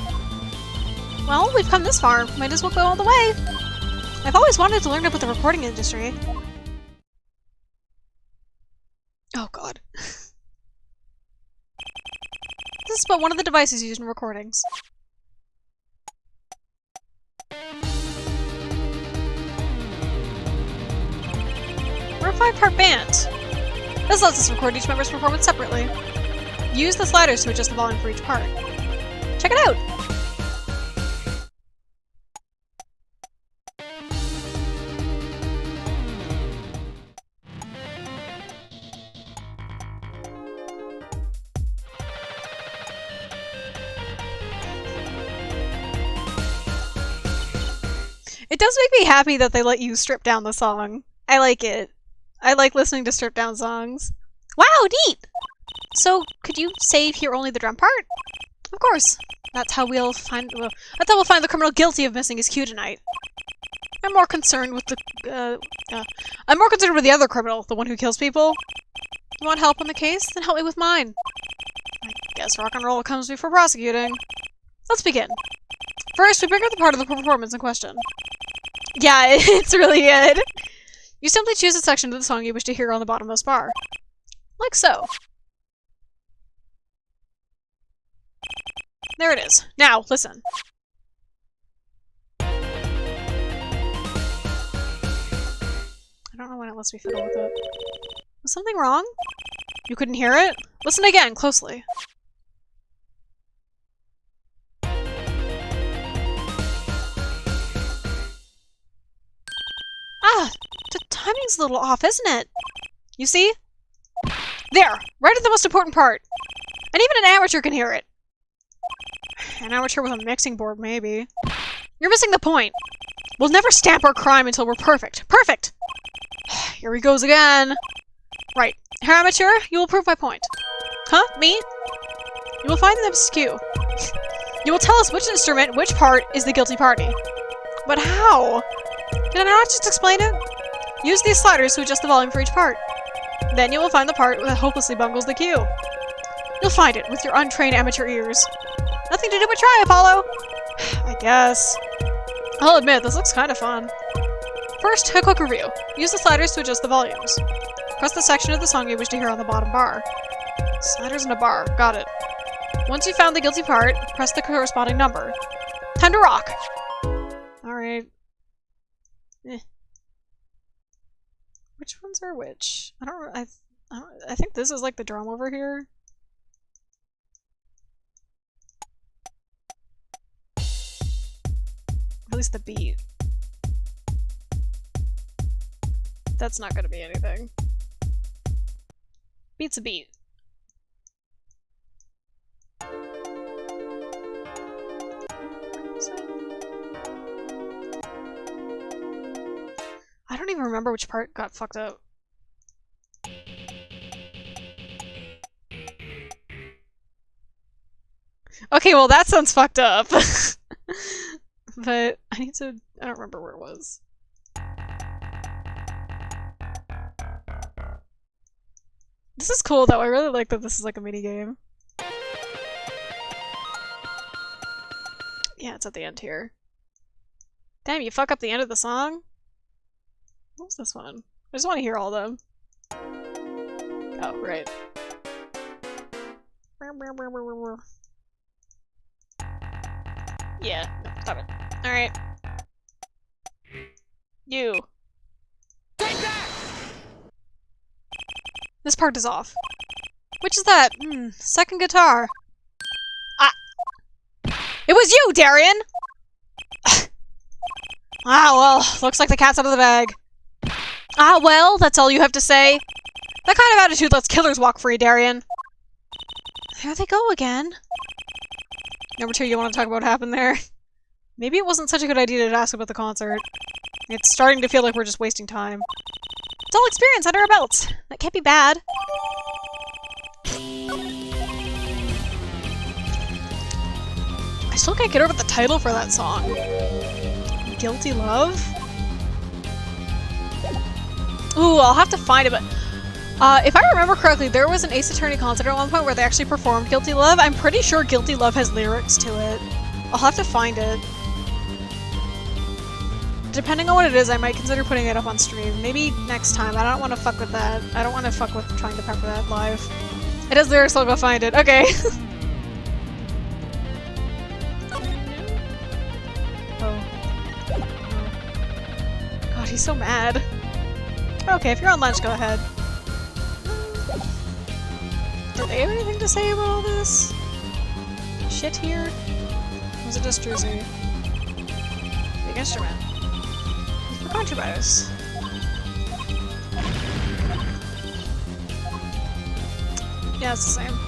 Well, we've come this far. Might as well go all the way. I've always wanted to learn about the recording industry. Oh god. This is but one of the devices used in recordings. We're a 5-part band. This lets us record each member's performance separately. Use the sliders to adjust the volume for each part. Check it out! It does make me happy that they let you strip down the song. I like it. I like listening to stripped down songs. Wow, neat! So, could you save here only the drum part? Of course. That's how we'll find the criminal guilty of missing his cue tonight. I'm more concerned with the other criminal, the one who kills people. You want help on the case? Then help me with mine. I guess rock and roll comes before prosecuting. Let's begin. First, we bring up the part of the performance in question. Yeah, it's really good. You simply choose a section of the song you wish to hear on the bottommost bar. Like so. There it is. Now, listen. I don't know when it lets me fiddle with it. Was something wrong? You couldn't hear it? Listen again, closely. Ah! The timing's a little off, isn't it? You see? There! Right at the most important part! And even an amateur can hear it! An amateur with a mixing board, maybe. You're missing the point! We'll never stamp our crime until we're perfect. Perfect! Here he goes again! Right. Herr Amateur, you will prove my point. Huh? Me? You will find the cue. You will tell us which instrument, which part, is the guilty party. But how? Can I not just explain it? Use these sliders to adjust the volume for each part. Then you will find the part that hopelessly bungles the cue. You'll find it with your untrained amateur ears. Nothing to do but try, Apollo! I guess. I'll admit, this looks kind of fun. First, a quick review. Use the sliders to adjust the volumes. Press the section of the song you wish to hear on the bottom bar. Sliders in a bar. Got it. Once you've found the guilty part, press the corresponding number. Time to rock! Alright. Which ones are which? I think this is like the drum over here. At least the beat. That's not gonna be anything. Beat's a beat. I don't even remember which part got fucked up. Okay, well that sounds fucked up. But I don't remember where it was. This is cool though, I really like that this is like a mini game. Yeah, it's at the end here. Damn, you fuck up the end of the song? What was this one? I just want to hear all of them. Oh, right. Yeah, no, stop it. Alright. You. Take that! This part is off. Which is that? Second guitar. Ah! It was you, Darian! Ah, well, looks like the cat's out of the bag. Ah, well, that's all you have to say. That kind of attitude lets killers walk free, Darian. There they go again. Number 2, you want to talk about what happened there? Maybe it wasn't such a good idea to ask about the concert. It's starting to feel like we're just wasting time. It's all experience under our belts. That can't be bad. I still can't get over the title for that song. Guilty Love? Ooh, I'll have to find it, but if I remember correctly, there was an Ace Attorney concert at one point where they actually performed Guilty Love. I'm pretty sure Guilty Love has lyrics to it. I'll have to find it. Depending on what it is, I might consider putting it up on stream. Maybe next time. I don't want to fuck with that. I don't want to fuck with trying to pepper that live. It has lyrics, so I'll go find it. Okay. Oh. God, he's so mad. Okay, if you're on lunch, go ahead. Do they have anything to say about all this shit here? Or was it just Jersey? Big instrument. For contrabass. Yeah, it's the same.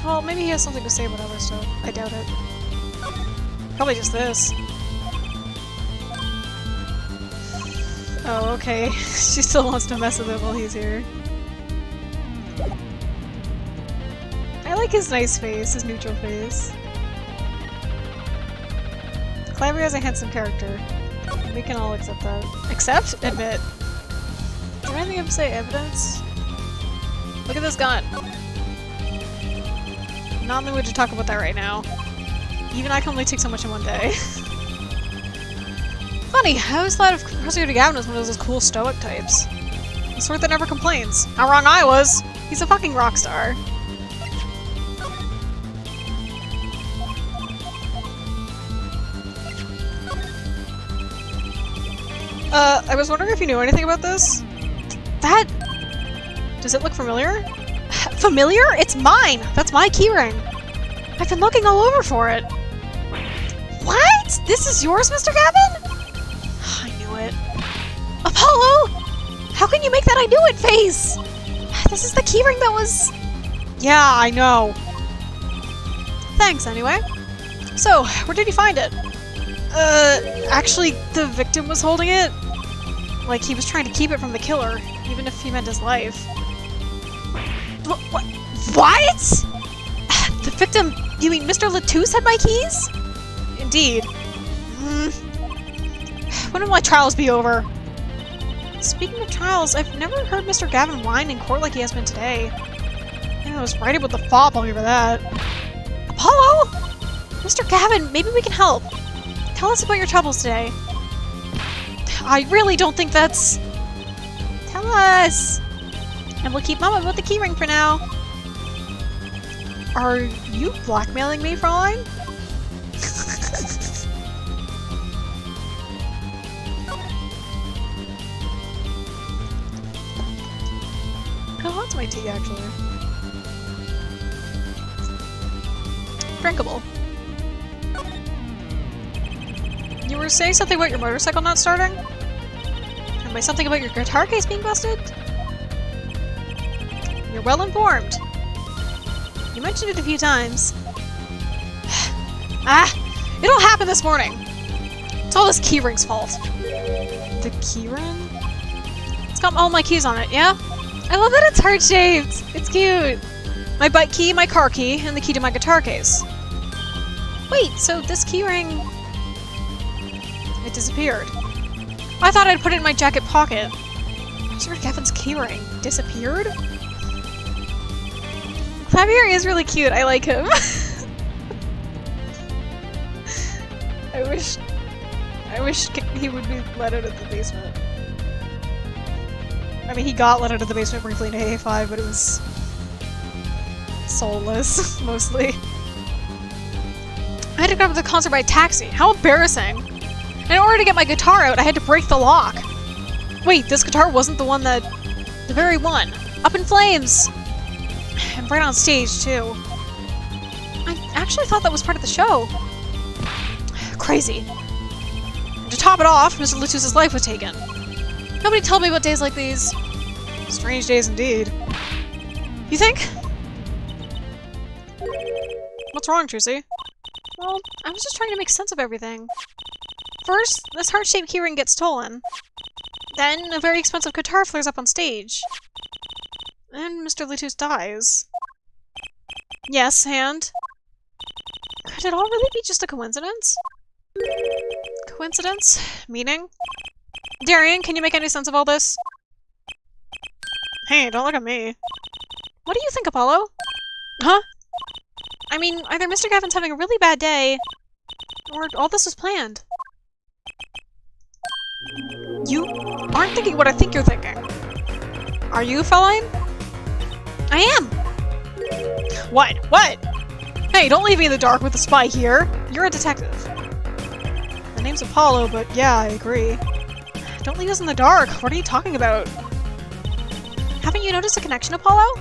Well, maybe he has something to say about other stuff. I doubt it. Probably just this. Oh, okay. She still wants to mess with him while he's here. I like his nice face, his neutral face. Clavia has a handsome character. We can all accept that. Accept? Admit. Is there anything I have to say? Evidence? Look at this gun. Not in the mood to talk about that right now. Even I can only take so much in one day. Funny, I always thought of Prosecutor Gavin as one of those cool stoic types. The sort that never complains. How wrong I was! He's a fucking rock star. I was wondering if you knew anything about this? That... Does it look familiar? Familiar? It's mine! That's my keyring! I've been looking all over for it. What? This is yours, Mr. Gavin? I knew it. Apollo! How can you make that I knew it face? This is the keyring that was... Yeah, I know. Thanks, anyway. So, where did you find it? Actually, the victim was holding it. Like, he was trying to keep it from the killer, even if he meant his life. What? The victim... You mean Mr. Latouche had my keys? Indeed. When will my trials be over? Speaking of trials, I've never heard Mr. Gavin whine in court like he has been today. I was right about the fop, I'll give her that. Apollo! Mr. Gavin, maybe we can help. Tell us about your troubles today. I really don't think that's... Tell us! And we'll keep mum about the keyring for now. Are you blackmailing me, Fräulein? Oh, that's my tea, actually. Drinkable. You were saying something about your motorcycle not starting? And by something about your guitar case being busted? You're well informed. You mentioned it a few times. It all happened this morning. It's all this keyring's fault. The keyring? It's got all my keys on it, yeah? I love that it's heart-shaped! It's cute! My bike key, my car key, and the key to my guitar case. Wait, so this keyring... It disappeared. I thought I'd put it in my jacket pocket. Mr. Gavin's keyring disappeared? Javier is really cute. I like him. I wish he would be let out of the basement. I mean, he got let out of the basement briefly in AA5, but it was soulless, mostly. I had to go to the concert by taxi. How embarrassing. And in order to get my guitar out, I had to break the lock. Wait, this guitar wasn't the one that... The very one. Up in flames! And right on stage, too. I actually thought that was part of the show. Crazy. And to top it off, Mr. Latouche's life was taken. Nobody told me about days like these. Strange days indeed. You think? What's wrong, Trucy? Well, I was just trying to make sense of everything. First, this heart-shaped keyring gets stolen. Then, a very expensive guitar flares up on stage. And Mr. Latouche dies. Yes, and? Could it all really be just a coincidence? Coincidence? Meaning? Darian, can you make any sense of all this? Hey, don't look at me. What do you think, Apollo? Huh? I mean, either Mr. Gavin's having a really bad day, or all this was planned. You aren't thinking what I think you're thinking. Are you, Fräulein? I am! What? What? Hey, don't leave me in the dark with the spy here. You're a detective. The name's Apollo, but yeah, I agree. Don't leave us in the dark. What are you talking about? Haven't you noticed a connection, Apollo?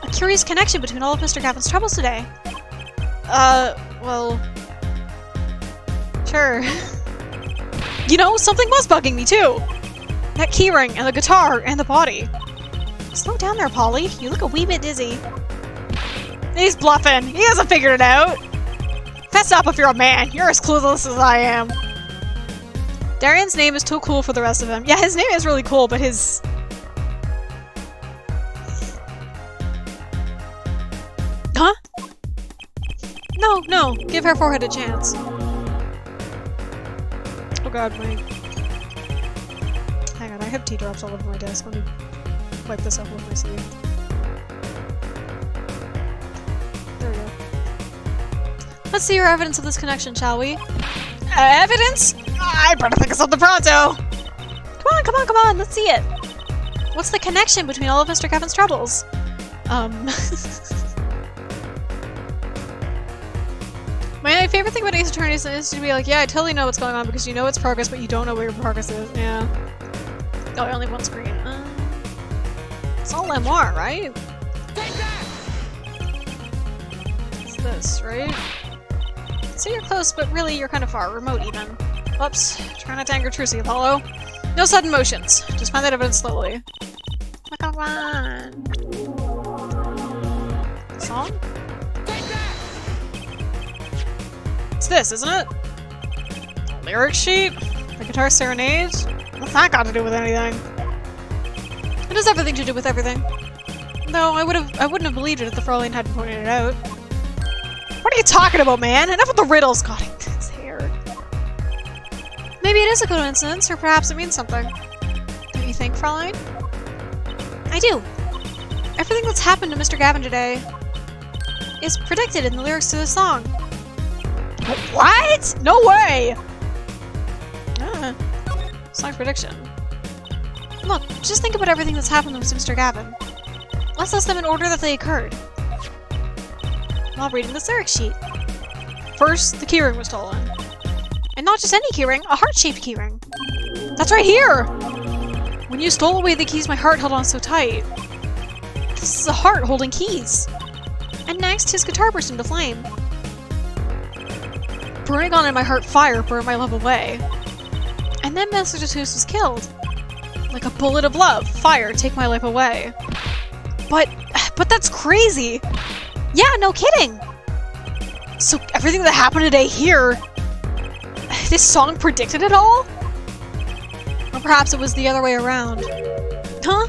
A curious connection between all of Mr. Gavin's troubles today. Well... Sure. You know, something was bugging me, too! That keyring, and the guitar, and the body. Slow down there, Polly. You look a wee bit dizzy. He's bluffing. He hasn't figured it out. Fess up if you're a man. You're as clueless as I am. Darian's name is too cool for the rest of him. Yeah, his name is really cool, but his... Huh? No, no. Give her forehead a chance. Oh god, my... Hang on, I have tea drops all over my desk. Let me wipe this up with my sleeve. There we go. Let's see your evidence of this connection, shall we? Evidence? I better think of something pronto! Come on, come on, come on, let's see it! What's the connection between all of Mr. Kevin's troubles? My favorite thing about Ace Attorney is to be like, yeah, I totally know what's going on because you know it's progress, but you don't know where your progress is. Yeah. Oh, I only have one screen. It's all Lemoire, right? It's this, right? So you're close, but really you're kind of far. Remote, even. Whoops. Try not to anger Trucy, Apollo. No sudden motions. Just find that evidence slowly. Come on. Song? It's this, isn't it? Lyric sheet? The guitar serenade? What's that got to do with anything? It has everything to do with everything. No, I wouldn't have believed it if the Fraulein hadn't pointed it out. What are you talking about, man? Enough with the riddles. God, his hair. Maybe it is a coincidence, or perhaps it means something. Don't you think, Fraulein? I do. Everything that's happened to Mr. Gavin today is predicted in the lyrics to the song. What? No way! Song prediction. Look, just think about everything that's happened with Mr. Gavin. Let's list them in order that they occurred. While reading the lyric sheet. First, the keyring was stolen. And not just any keyring, a heart-shaped keyring. That's right here! When you stole away the keys my heart held on so tight. This is a heart holding keys. And next, his guitar burst into flame. Burning on in my heart fire burned my love away. And then Mr. Latouche was killed. Like a bullet of love, fire, take my life away. But that's crazy! Yeah, no kidding! So everything that happened today here... This song predicted it all? Or perhaps it was the other way around. Huh?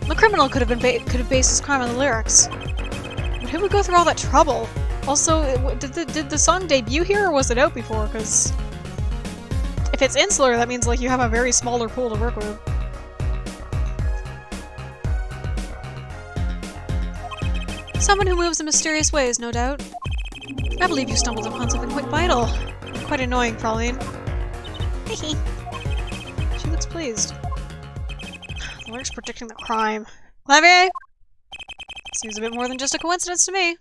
The criminal could have based his crime on the lyrics. But who would go through all that trouble? Also, did the song debut here, or was it out before? Because if it's insular, that means like you have a very smaller pool to work with. Someone who moves in mysterious ways, no doubt. I believe you stumbled upon something quite vital. Quite annoying, Fraulein. Hehe. She looks pleased. The lyrics predicting the crime. Clavier? Seems a bit more than just a coincidence to me.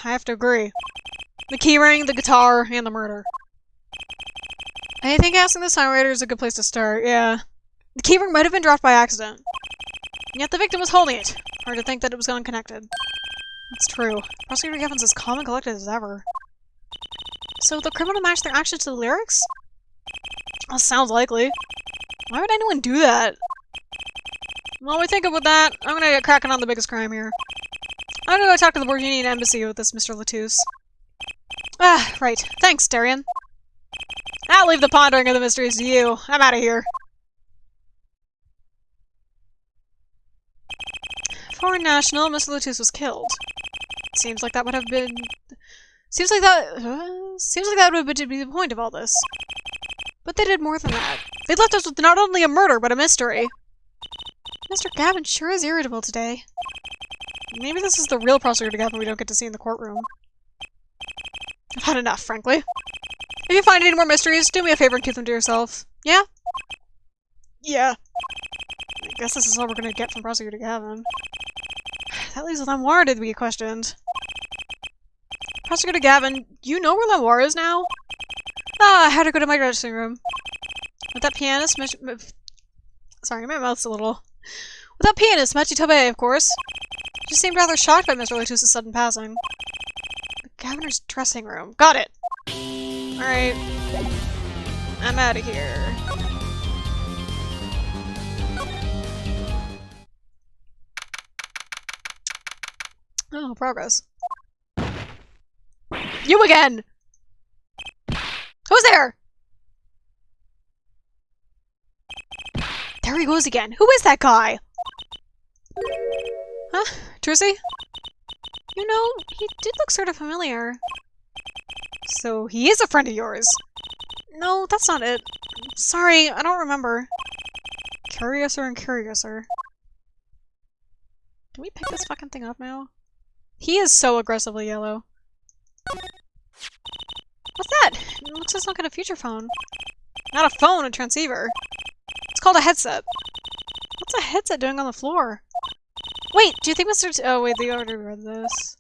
I have to agree. The keyring, the guitar, and the murder. I think asking the songwriter is a good place to start, yeah. The keyring might have been dropped by accident. And yet the victim was holding it. Hard to think that it was unconnected. That's true. Prosecutor Gavin's as calm and collected as ever. So the criminal matched their actions to the lyrics? Well, sounds likely. Why would anyone do that? While we think about that, I'm gonna get cracking on the biggest crime here. I'm gonna go talk to the Borginian embassy with this Mr. Latouche. Ah, right. Thanks, Darian. I'll leave the pondering of the mysteries to you. I'm out of here. Foreign national, Mr. Latouche was killed. Seems like that would have been... Seems like that would be the point of all this. But they did more than that. They left us with not only a murder, but a mystery. Mr. Gavin sure is irritable today. Maybe this is the real Prosecutor Gavin we don't get to see in the courtroom. I've had enough, frankly. If you find any more mysteries, do me a favor and keep them to yourself. Yeah? Yeah. I guess this is all we're gonna get from Prosecutor Gavin. That leaves Lemoire to be questioned. Prosecutor Gavin, you know where Lemoire is now? Ah, I had to go to my dressing room. With that pianist, sorry, my mouth's a little... With that pianist, Mathieu Tobé, of course. She seemed rather shocked by Mr. Latouche's sudden passing. The governor's dressing room. Got it! Alright. I'm out of here. Oh, progress. You again! Who's there? There he goes again. Who is that guy? Huh? Trucy? You know, he did look sort of familiar. So he is a friend of yours? No, that's not it. Sorry, I don't remember. Curiouser and curiouser. Can we pick this fucking thing up now? He is so aggressively yellow. What's that? It looks like some kind of future phone. Not a phone, a transceiver. It's called a headset. What's a headset doing on the floor? Wait, do you think Mr. Oh wait, they already read this.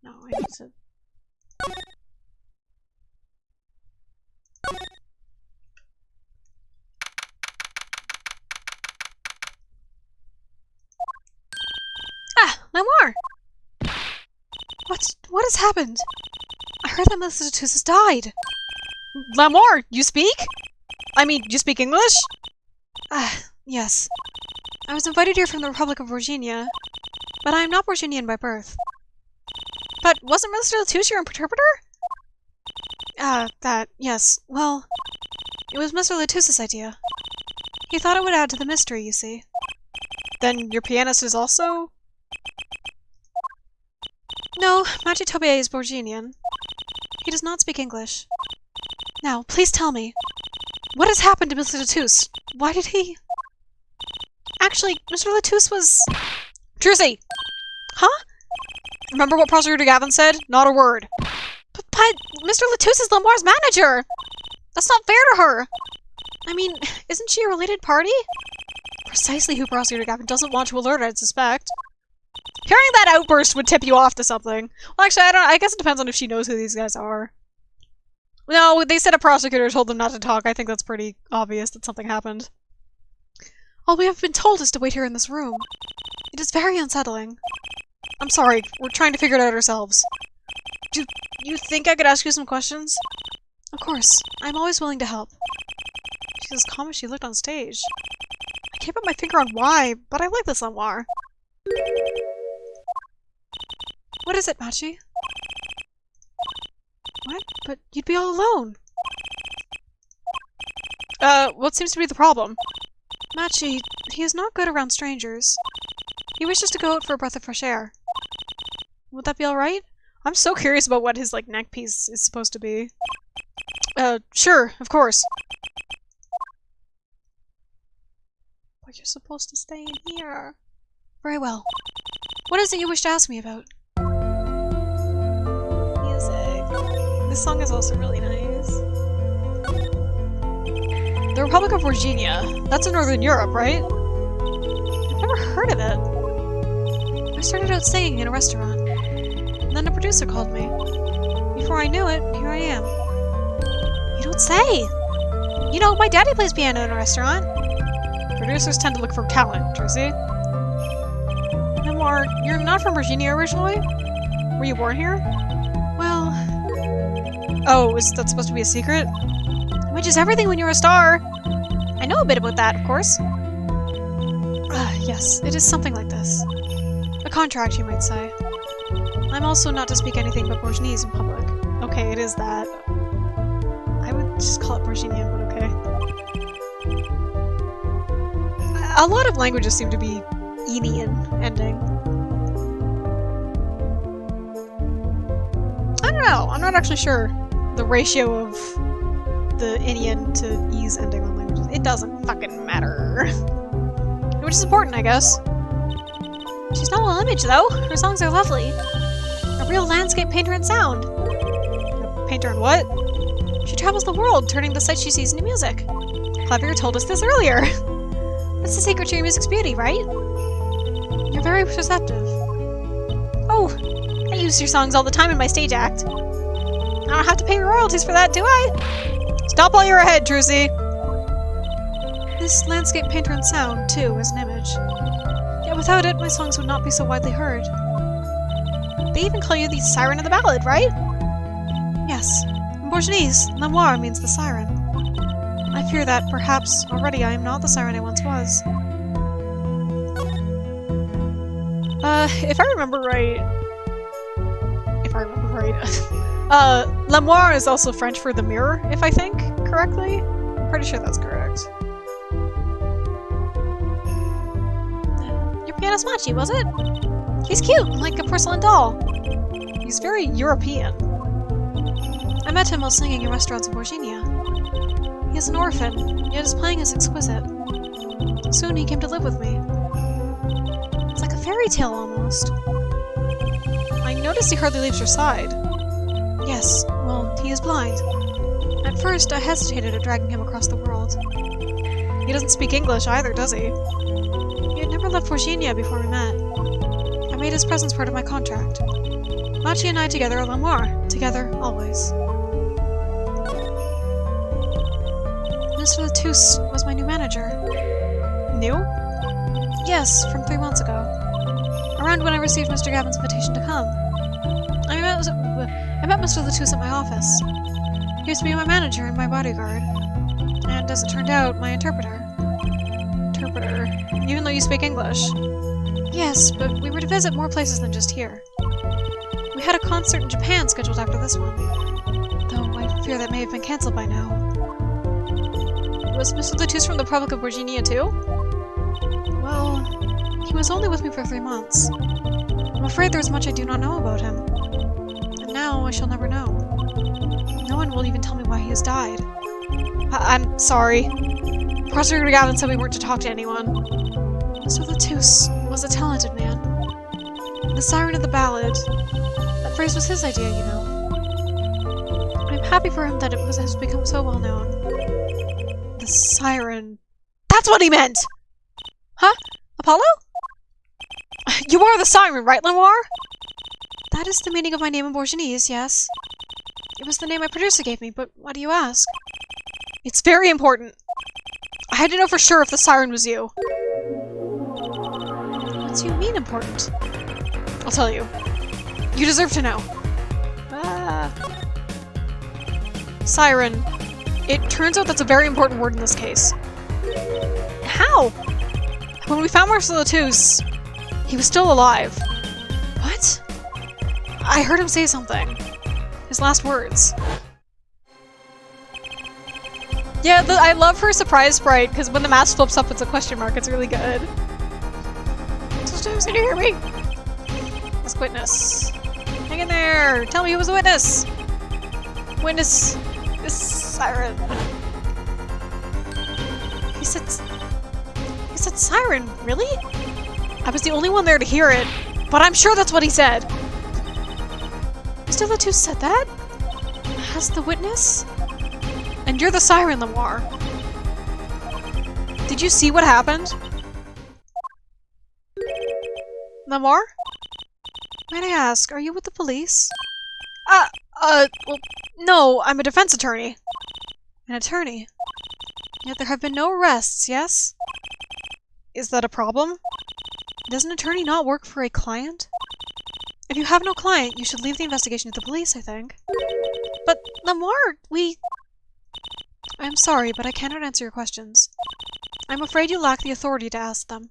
No, I need to... Ah! Lamar! What has happened? I heard that Mr. Latus has died! Lamar, you speak? I mean, you speak English? Ah, yes. I was invited here from the Republic of Virginia, but I am not Virginian by birth. But wasn't Mr. Latus your interpreter? Yes. Well, it was Mr. Latus's idea. He thought it would add to the mystery, you see. Then your pianist is also... No, Machitobe is Borginian. He does not speak English. Now, please tell me, what has happened to Mr. Latus? Why did he... Actually, Mr. Latus was... Trucy! Huh? Remember what Prosecutor Gavin said? Not a word. But Mr. Latus is Lamar's manager! That's not fair to her! I mean, isn't she a related party? Precisely who Prosecutor Gavin doesn't want to alert, I'd suspect. Hearing that outburst would tip you off to something. Well, actually, I guess it depends on if she knows who these guys are. No, they said a prosecutor told them not to talk. I think that's pretty obvious that something happened. All we have been told is to wait here in this room. It is very unsettling. I'm sorry, we're trying to figure it out ourselves. Do you think I could ask you some questions? Of course, I'm always willing to help. She's as calm as she looked on stage. I can't put my finger on why, but I like this Lamar. What is it, Machi? What? But you'd be all alone. What seems to be the problem? Machi, he is not good around strangers. He wishes to go out for a breath of fresh air. Would that be alright? I'm so curious about what his, neck piece is supposed to be. Sure, of course. But you're supposed to stay in here. Very well. What is it you wish to ask me about? Music. This song is also really nice. The Republic of Virginia. That's in Northern Europe, right? I've never heard of it. I started out singing in a restaurant. And then a producer called me. Before I knew it, here I am. You don't say! You know, my daddy plays piano in a restaurant. Producers tend to look for talent, Tracy. Lamar, you're not from Virginia originally? Were you born here? Well... Oh, is that supposed to be a secret? Which is everything when you're a star! I know a bit about that, of course. Yes, it is something like this. A contract, you might say. I'm also not to speak anything but Borginese in public. Okay, it is that. I would just call it Borginian, but okay. A lot of languages seem to be Enian ending. I don't know, I'm not actually sure the ratio of the Enian to E's ending on languages. It doesn't fucking matter. Which is important, I guess. She's not well image, though. Her songs are lovely. A real landscape painter in sound. A painter in what? She travels the world, turning the sights she sees into music. Clavier told us this earlier. That's the secret to your music's beauty, right? You're very perceptive. Oh, I use your songs all the time in my stage act. I don't have to pay royalties for that, do I? Stop while you're ahead, Trucy! This landscape painter in sound, too, is an image. Yet without it, my songs would not be so widely heard. They even call you the Siren of the Ballad, right? Yes. In Borginese, Lamar means the siren. I fear that, perhaps, already I am not the siren I once was. If I remember right... Lamoire is also French for the mirror, if I think correctly. pretty sure that's correct. Your pianist Machi, was it? He's cute, like a porcelain doll. He's very European. I met him while singing in restaurants in Borginia. He is an orphan, yet his playing is exquisite. Soon he came to live with me. It's like a fairy tale almost. I noticed he hardly leaves your side. Yes, well, he is blind. At first, I hesitated at dragging him across the world. He doesn't speak English either, does he? He had never left Borginia before we met. I made his presence part of my contract. Machi and I together are Lamoire. Together, always. Mr. Latouche was my new manager. New? Yes, from 3 months ago. Around when I received Mr. Gavin's invitation to come. I met Mr. Latouche at my office. He used to be my manager and my bodyguard. And as it turned out, my interpreter. Interpreter? Even though you speak English? Yes, but we were to visit more places than just here. We had a concert in Japan scheduled after this one. Though I fear that may have been cancelled by now. Was Mr. Latouche from the Republic of Borginia too? Well, he was only with me for 3 months. I'm afraid there is much I do not know about him. And now I shall never know. No one will even tell me why he has died. I'm sorry. Prosecutor Gavin said we weren't to talk to anyone. Mr. Latouche was a talented man. The siren of the ballad. That phrase was his idea, you know. I'm happy for him that it has become so well known. The siren. That's what he meant! Huh? Apollo? You are the siren, right, Lenoir? That is the meaning of my name in Borginese, yes. It was the name my producer gave me, but why do you ask? It's very important. I had to know for sure if the siren was you. What do you mean important? I'll tell you. You deserve to know. Siren. It turns out that's a very important word in this case. How? When we found Mr. Latouche, he was still alive. What? I heard him say something. His last words. Yeah, I love her surprise sprite, because when the mask flips up, it's a question mark. It's really good. Can you hear me? Let's witness. Hang in there! Tell me who was the witness! Witness this siren. He said siren, really? I was the only one there to hear it, but I'm sure that's what he said. Mr. Latouche said that? Has the witness? And you're the siren, Lenoir. Did you see what happened? Lenoir? Might I ask, are you with the police? Well, no, I'm a defense attorney. An attorney? Yet there have been no arrests, yes? Is that a problem? Does an attorney not work for a client? If you have no client, you should leave the investigation to the police, I think. But, Lenoir, I'm sorry, but I cannot answer your questions. I'm afraid you lack the authority to ask them.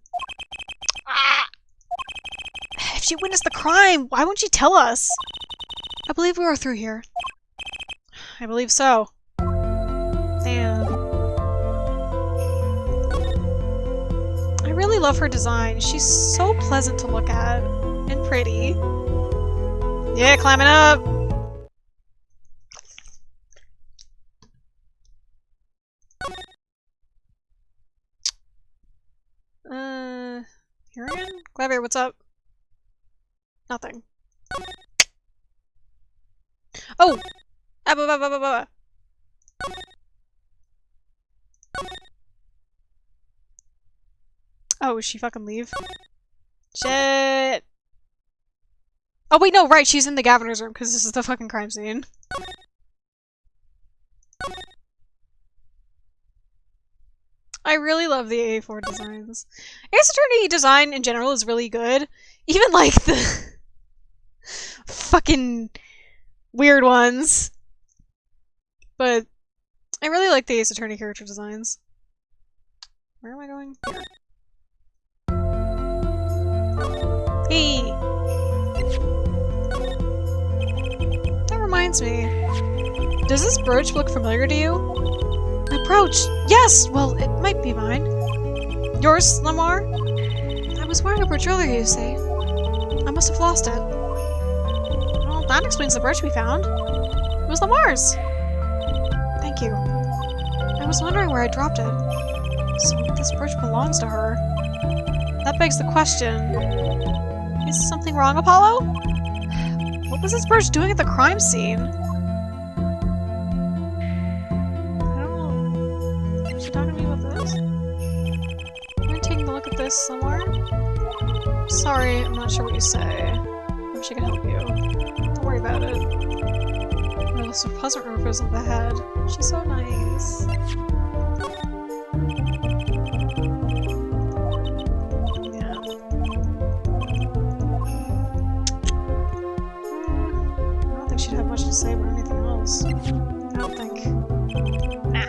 If she witnessed the crime, why won't she tell us? I believe we are through here. I believe so. Damn. I really love her design. She's so pleasant to look at. And pretty. Yeah, climbing up! Here again? Clever, what's up? Nothing. Oh! Oh, is she fucking leave? Shit! Oh wait, no, right, she's in the governor's room, because this is the fucking crime scene. I really love the A4 designs. Ace Attorney design in general is really good. Even like the fucking weird ones. But I really like the Ace Attorney character designs. Where am I going? Here. Hey! That reminds me. Does this brooch look familiar to you? My approach. Yes! Well, it might be mine. Yours, Lamar? I was wearing a brooch earlier, you see. I must have lost it. Well, that explains the brooch we found. It was Lamar's. Thank you. I was wondering where I dropped it. So this brooch belongs to her. That begs the question. Is something wrong, Apollo? What was this brooch doing at the crime scene? I don't know. Is she talking to me about this? Am I taking a look at this somewhere? Sorry, I'm not sure what you say. I wish I could help you. Don't worry about it. My list of puzzle removers of the head. She's so nice. Yeah. I don't think she'd have much to say about anything else. I don't think. Nah.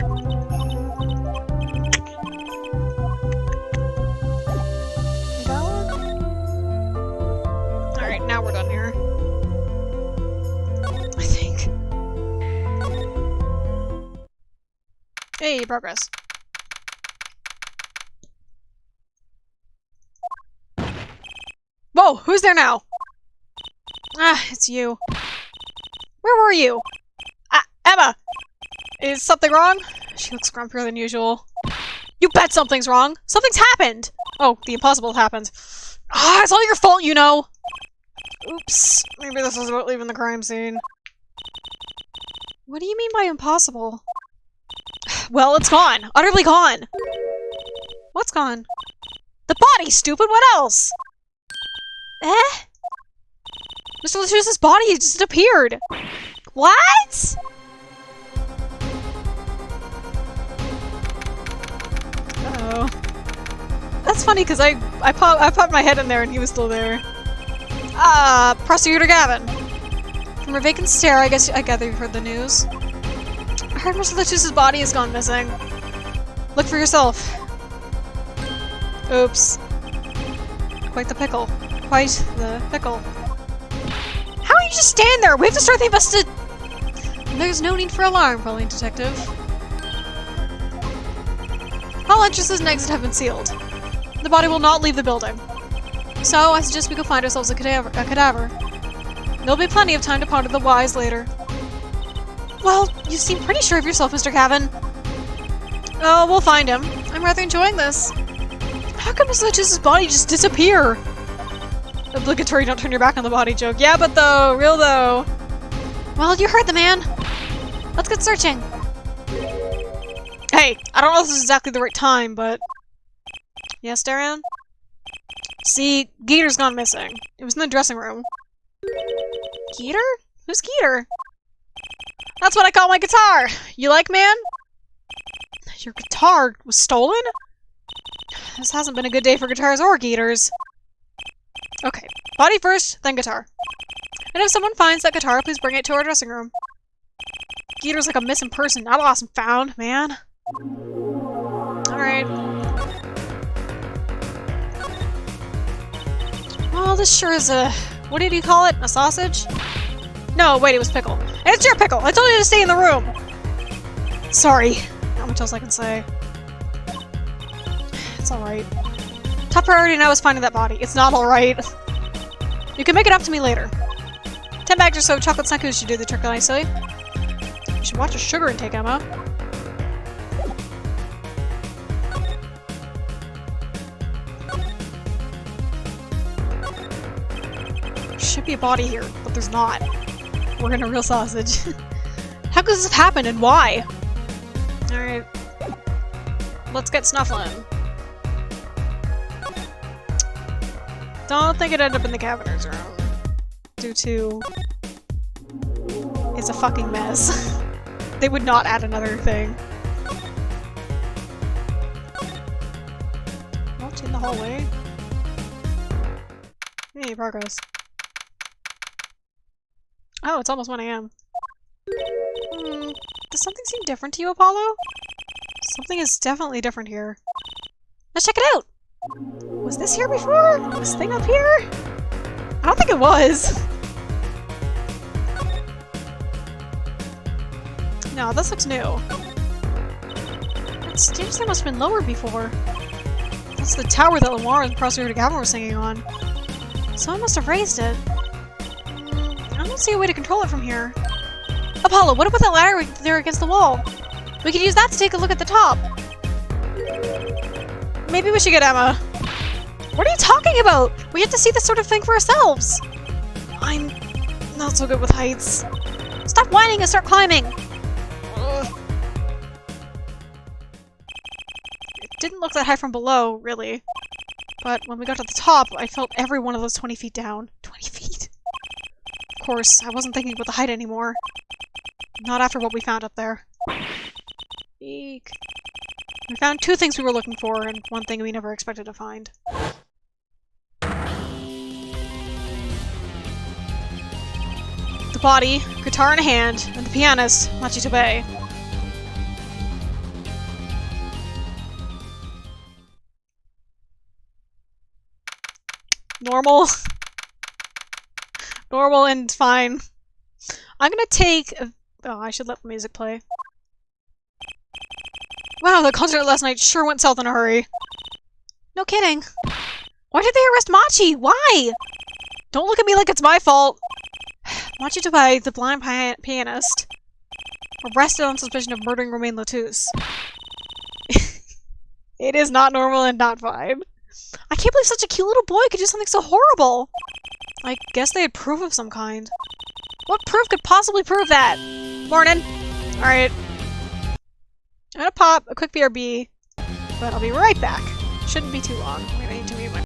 Alright, now we're done here. I think. Hey, progress. Whoa, who's there now? Ah, it's you. Where were you? Ah, Emma! Is something wrong? She looks grumpier than usual. You bet something's wrong! Something's happened! Oh, the impossible happened. Ah, it's all your fault, you know! Oops. Maybe this was about leaving the crime scene. What do you mean by impossible? Well, it's gone. Utterly gone. What's gone? The body, stupid! What else? Eh? Mr. Latusa's body just appeared! What?! Uh-oh. That's funny, because I popped my head in there and he was still there. Prosecutor Gavin. From a vacant stare, I gather you've heard the news. I heard Mr. Latusa's body has gone missing. Look for yourself. Oops. Quite the pickle. Quite the pickle. How are you just stand there? We have to start the There's no need for alarm, following detective. All entrances and exits have been sealed. The body will not leave the building. So, I suggest we go find ourselves a cadaver. There'll be plenty of time to ponder the whys later. Well, you seem pretty sure of yourself, Mr. Gavin. Oh, we'll find him. I'm rather enjoying this. How come Mr. Latusa's body just disappear? Obligatory don't turn your back on the body joke. Yeah, but though, real though. Well, you heard the man. Let's get searching. Hey, I don't know if this is exactly the right time, but... Yes, Darren? See, Geeter's gone missing. It was in the dressing room. Geeter? Who's Geeter? That's what I call my guitar! You like, man? Your guitar was stolen? This hasn't been a good day for guitars or Geeters. Okay, body first, then guitar. And if someone finds that guitar, please bring it to our dressing room. Geeter's like a missing person, not lost and found, man. Alright. Well, this sure is a... What did you call it? A sausage? No, wait, it was pickle. It's your pickle! I told you to stay in the room! Sorry. Not much else I can say. It's alright. Top priority now is finding that body. It's not alright. You can make it up to me later. 10 bags or so of chocolate snackers should do the trick nicely. You should watch your sugar intake, Emma. Should be a body here, but there's not. We're in a real sausage. How could this have happened and why? Alright. Let's get snuffling. Don't think it ended up in the cabiner's room. Due to... It's a fucking mess. They would not add another thing. Not in the hallway. Hey, progress. Oh, it's almost 1 AM. Does something seem different to you, Apollo? Something is definitely different here. Let's check it out! Was this here before? This thing up here? I don't think it was. No, this looks new. Stage there must have been lowered before. That's the tower that Lamar and Prosecutor Gavin were singing on. Someone must have raised it. I don't see a way to control it from here. Apollo, what about that ladder there against the wall? We could use that to take a look at the top. Maybe we should get Emma. What are you talking about? We have to see this sort of thing for ourselves. I'm not so good with heights. Stop whining and start climbing. Ugh. It didn't look that high from below, really. But when we got to the top, I felt every one of those 20 feet down. 20 feet? Of course, I wasn't thinking about the height anymore. Not after what we found up there. Eek. We found two things we were looking for, and one thing we never expected to find. The body, guitar in hand, and the pianist, Machi Tobey. Normal. Normal and fine. I'm gonna take... Oh, I should let the music play. Wow, the concert last night sure went south in a hurry. No kidding. Why did they arrest Machi? Why? Don't look at me like it's my fault. Machi Tobey, the blind pianist, arrested on suspicion of murdering Romain Latouche. It is not normal and not fine. I can't believe such a cute little boy could do something so horrible. I guess they had proof of some kind. What proof could possibly prove that? Morning. Alright. I'm gonna pop a quick BRB, but I'll be right back. Shouldn't be too long. I'm gonna need to mute my...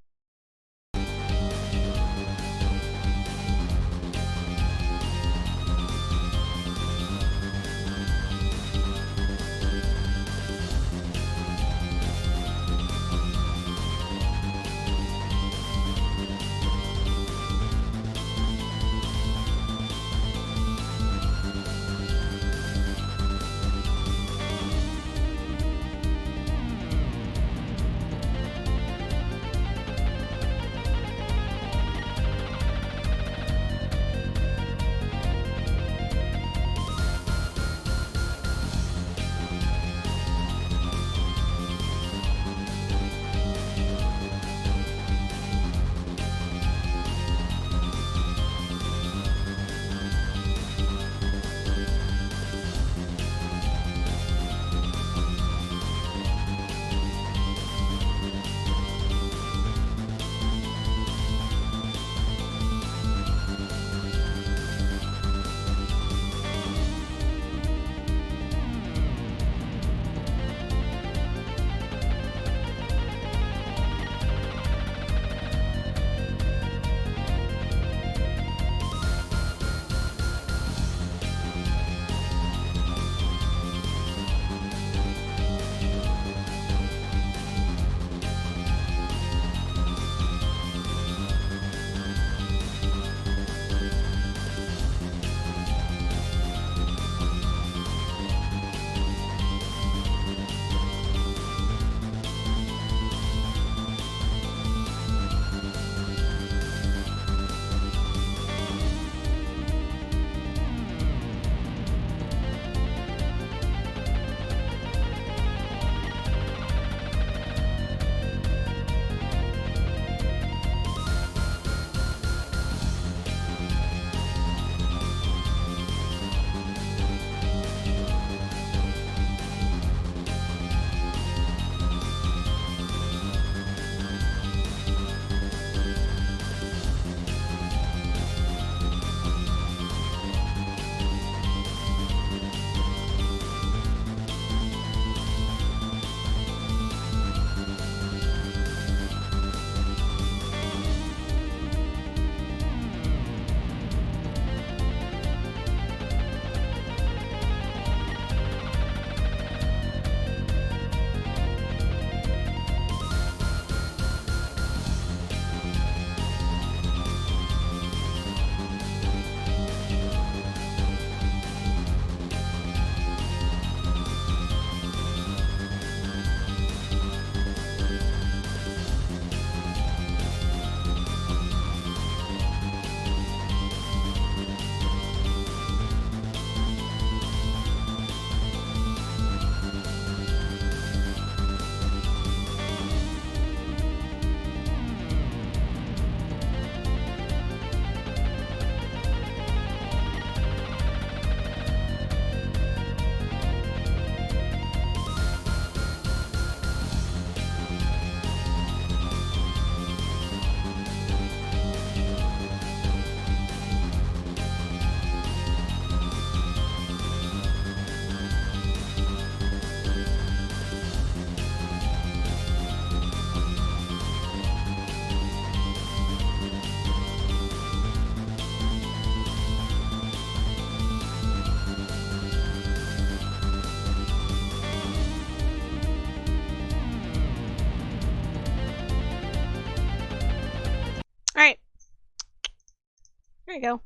There you go.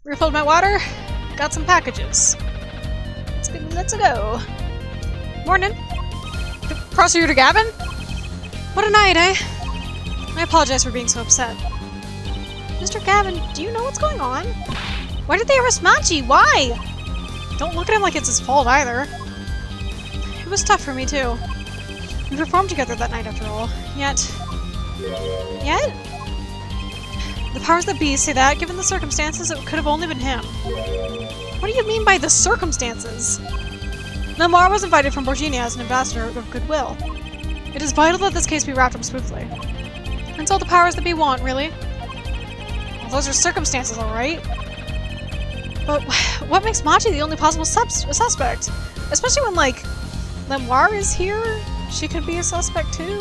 Refilled my water. Got some packages. Let's go. Morning. Prosecutor Gavin? What a night, eh? I apologize for being so upset. Mr. Gavin, do you know what's going on? Why did they arrest Machi? Why? Don't look at him like it's his fault either. It was tough for me too. We performed together that night after all. Yet? The powers that be say that, given the circumstances, it could have only been him. What do you mean by the circumstances? Lamar was invited from Borginia as an ambassador of goodwill. It is vital that this case be wrapped up smoothly. That's all the powers that be want, really. Well, those are circumstances, alright. But what makes Machi the only possible suspect? Especially when, like, Lemoire is here? She could be a suspect too?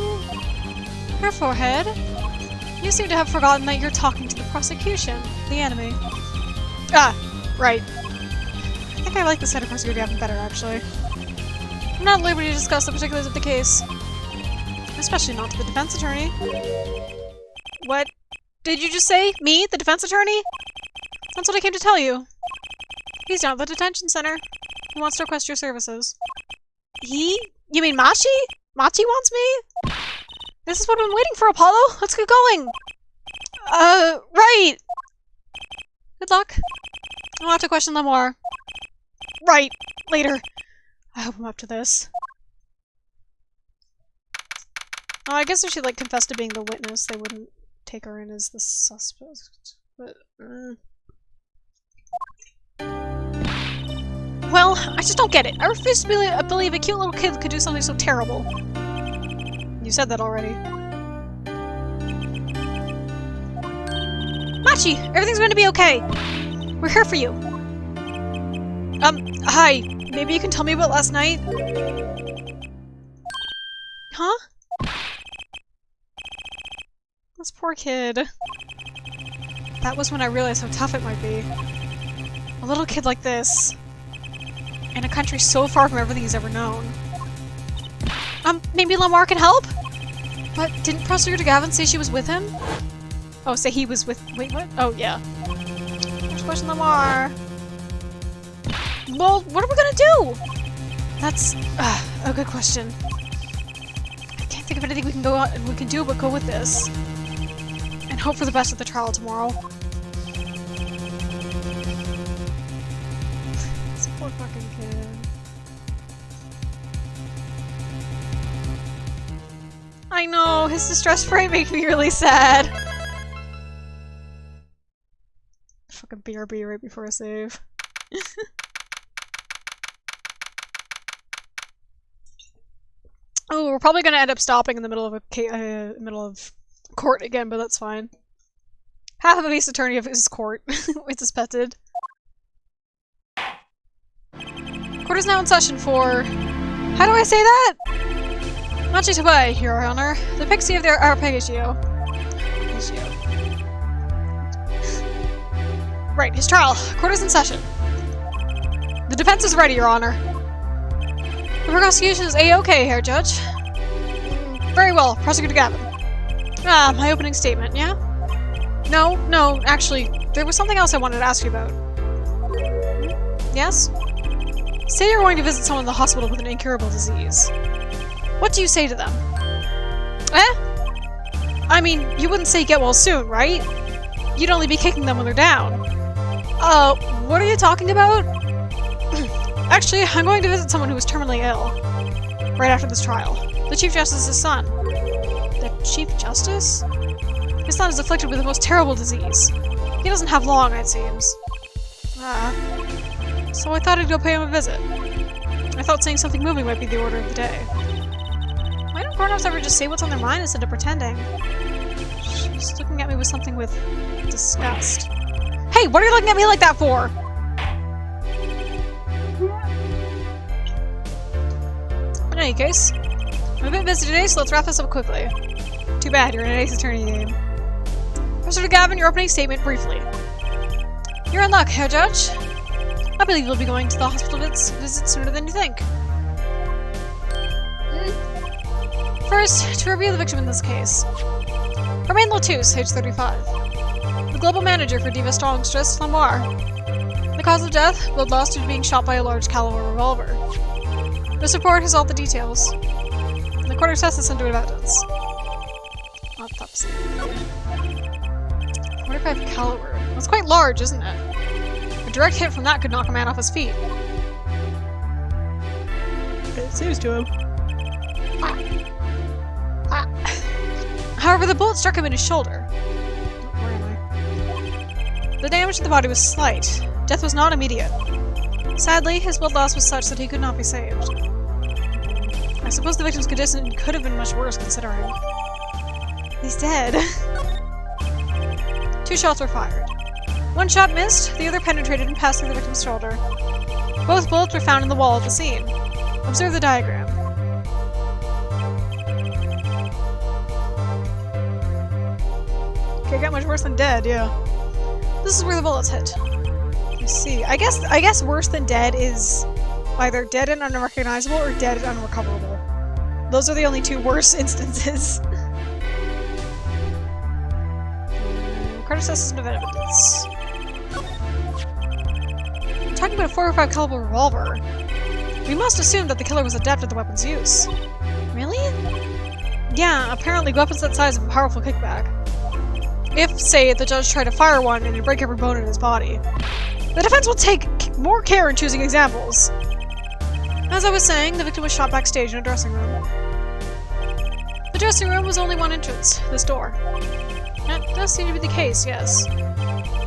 Her forehead. You seem to have forgotten that you're talking to the prosecution, the enemy. Ah, right. I think I like this side of Prosecutor Gavin better, actually. I'm not at liberty to discuss the particulars of the case. Especially not to the defense attorney. What did you just say? Me? The defense attorney? That's what I came to tell you. He's down at the detention center. He wants to request your services. He? You mean Machi? Machi wants me? This is what I'm waiting for, Apollo! Let's get going! Right! Good luck. I'll have to question them more. Right! Later. I hope I'm up to this. Oh, I guess if she, like, confessed to being the witness, they wouldn't take her in as the suspect. But, Well, I just don't get it. I refuse to believe a cute little kid could do something so terrible. You said that already. Machi! Everything's going to be okay! We're here for you! Hi. Maybe you can tell me about last night? Huh? This poor kid. That was when I realized how tough it might be. A little kid like this. In a country so far from everything he's ever known. Maybe Lamar can help? But didn't Prosecutor Gavin say she was with him? Oh, say he was with- wait, what? Oh, yeah. Let's question Lamar. Well, what are we gonna do? That's, a good question. I can't think of anything we can do but go with this. And hope for the best at the trial tomorrow. This poor fucking kid. I know, his distress frame makes me really sad. Fucking BRB right before I save. Oh, we're probably gonna end up stopping in the middle of middle of court again, but that's fine. Half of Ace Attorney of his court. It's suspected. Court is now in session for... How do I say that? Machi Tabai, Your Honor. The pixie of the Arpeggio. Right, his trial. Court is in session. The defense is ready, Your Honor. The prosecution is A-okay here, Judge. Very well, Prosecutor Gavin. Ah, my opening statement, yeah? No, actually, there was something else I wanted to ask you about. Yes? Say you're going to visit someone in the hospital with an incurable disease. What do you say to them? I mean, you wouldn't say get well soon, right? You'd only be kicking them when they're down. What are you talking about? Actually, I'm going to visit someone who is terminally ill. Right after this trial. The Chief Justice's son. The Chief Justice? His son is afflicted with the most terrible disease. He doesn't have long, it seems. So I thought I'd go pay him a visit. I thought saying something moving might be the order of the day. Why don't grown-ups ever just say what's on their mind instead of pretending? She's looking at me with something with disgust. Hey, what are you looking at me like that for? In any case, I'm a bit busy today, so let's wrap this up quickly. Too bad, you're in an Ace Attorney game. Professor Gavin, your opening statement briefly. You're in luck, Herr Judge. I believe you'll be going to the hospital visit sooner than you think. First, to review the victim in this case. Romain Lotus, age 35. The global manager for Diva Strongstress Flamoir. The cause of death, blood loss due to being shot by a large caliber revolver. This report has all the details. The court assesses this into evidence. Autopsy. 45 caliber. That's quite large, isn't it? A direct hit from that could knock a man off his feet. It seems to him. However, the bullet struck him in his shoulder. Where am I? The damage to the body was slight. Death was not immediate. Sadly, his blood loss was such that he could not be saved. I suppose the victim's condition could have been much worse considering. He's dead. 2 shots were fired. One shot missed, the other penetrated and passed through the victim's shoulder. Both bullets were found in the wall of the scene. Observe the diagram. Okay, got much worse than dead, yeah. This is where the bullets hit. I see. I guess worse than dead is either dead and unrecognizable or dead and unrecoverable. Those are the only 2 worse instances. Court assesses of evidence. I'm talking about a 45 caliber revolver. We must assume that the killer was adept at the weapon's use. Really? Yeah, apparently weapons that size have a powerful kickback. If, say, the judge tried to fire one and it'd break every bone in his body. The defense will take more care in choosing examples. As I was saying, the victim was shot backstage in a dressing room. The dressing room was only one entrance, this door. That does seem to be the case, yes.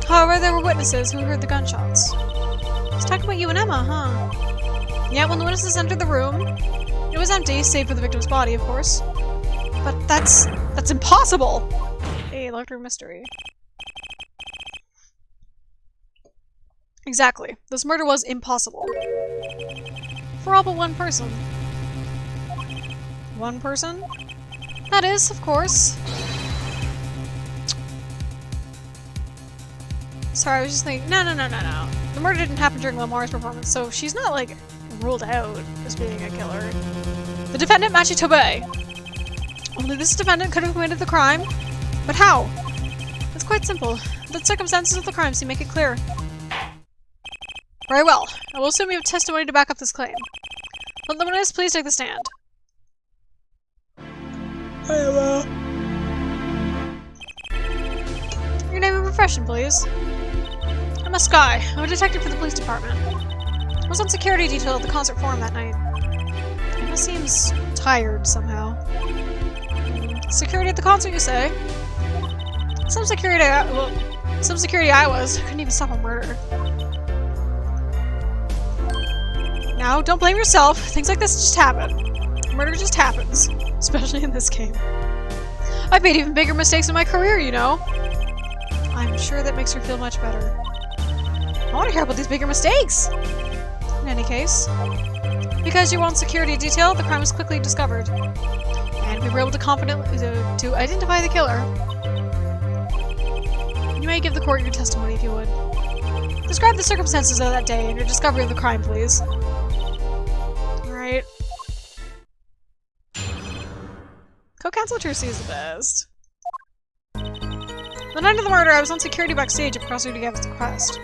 However, there were witnesses who heard the gunshots. He's talking about you and Emma, huh? Yeah, when the witnesses entered the room, it was empty, save for the victim's body, of course. But that's impossible! A larger mystery. Exactly. This murder was impossible. For all but one person. One person? That is, of course. Sorry, I was just thinking, no. The murder didn't happen during Lamar's performance, so she's not, like, ruled out as being a killer. The defendant, Machitobe. Only this defendant could have committed the crime. But how? It's quite simple. The circumstances of the crime seem to make it clear. Very well. I will assume you have testimony to back up this claim. Let the witness please take the stand. Hello. Your name and profession, please. I'm a Sky. I'm a detective for the police department. I was on security detail at the concert forum that night. Emma seems tired somehow. Security at the concert, you say? Some security I was. I couldn't even stop a murder. Now, don't blame yourself. Things like this just happen. Murder just happens. Especially in this game. I've made even bigger mistakes in my career, you know. I'm sure that makes her feel much better. I want to hear about these bigger mistakes! In any case, because you were on security detail, the crime was quickly discovered. And we were able to confidently to identify the killer. You may give the court your testimony if you would. Describe the circumstances of that day and your discovery of the crime, please. Alright. Co-counsel Tercy is the best. The night of the murder, I was on security backstage at Prosecutor Gavin's request.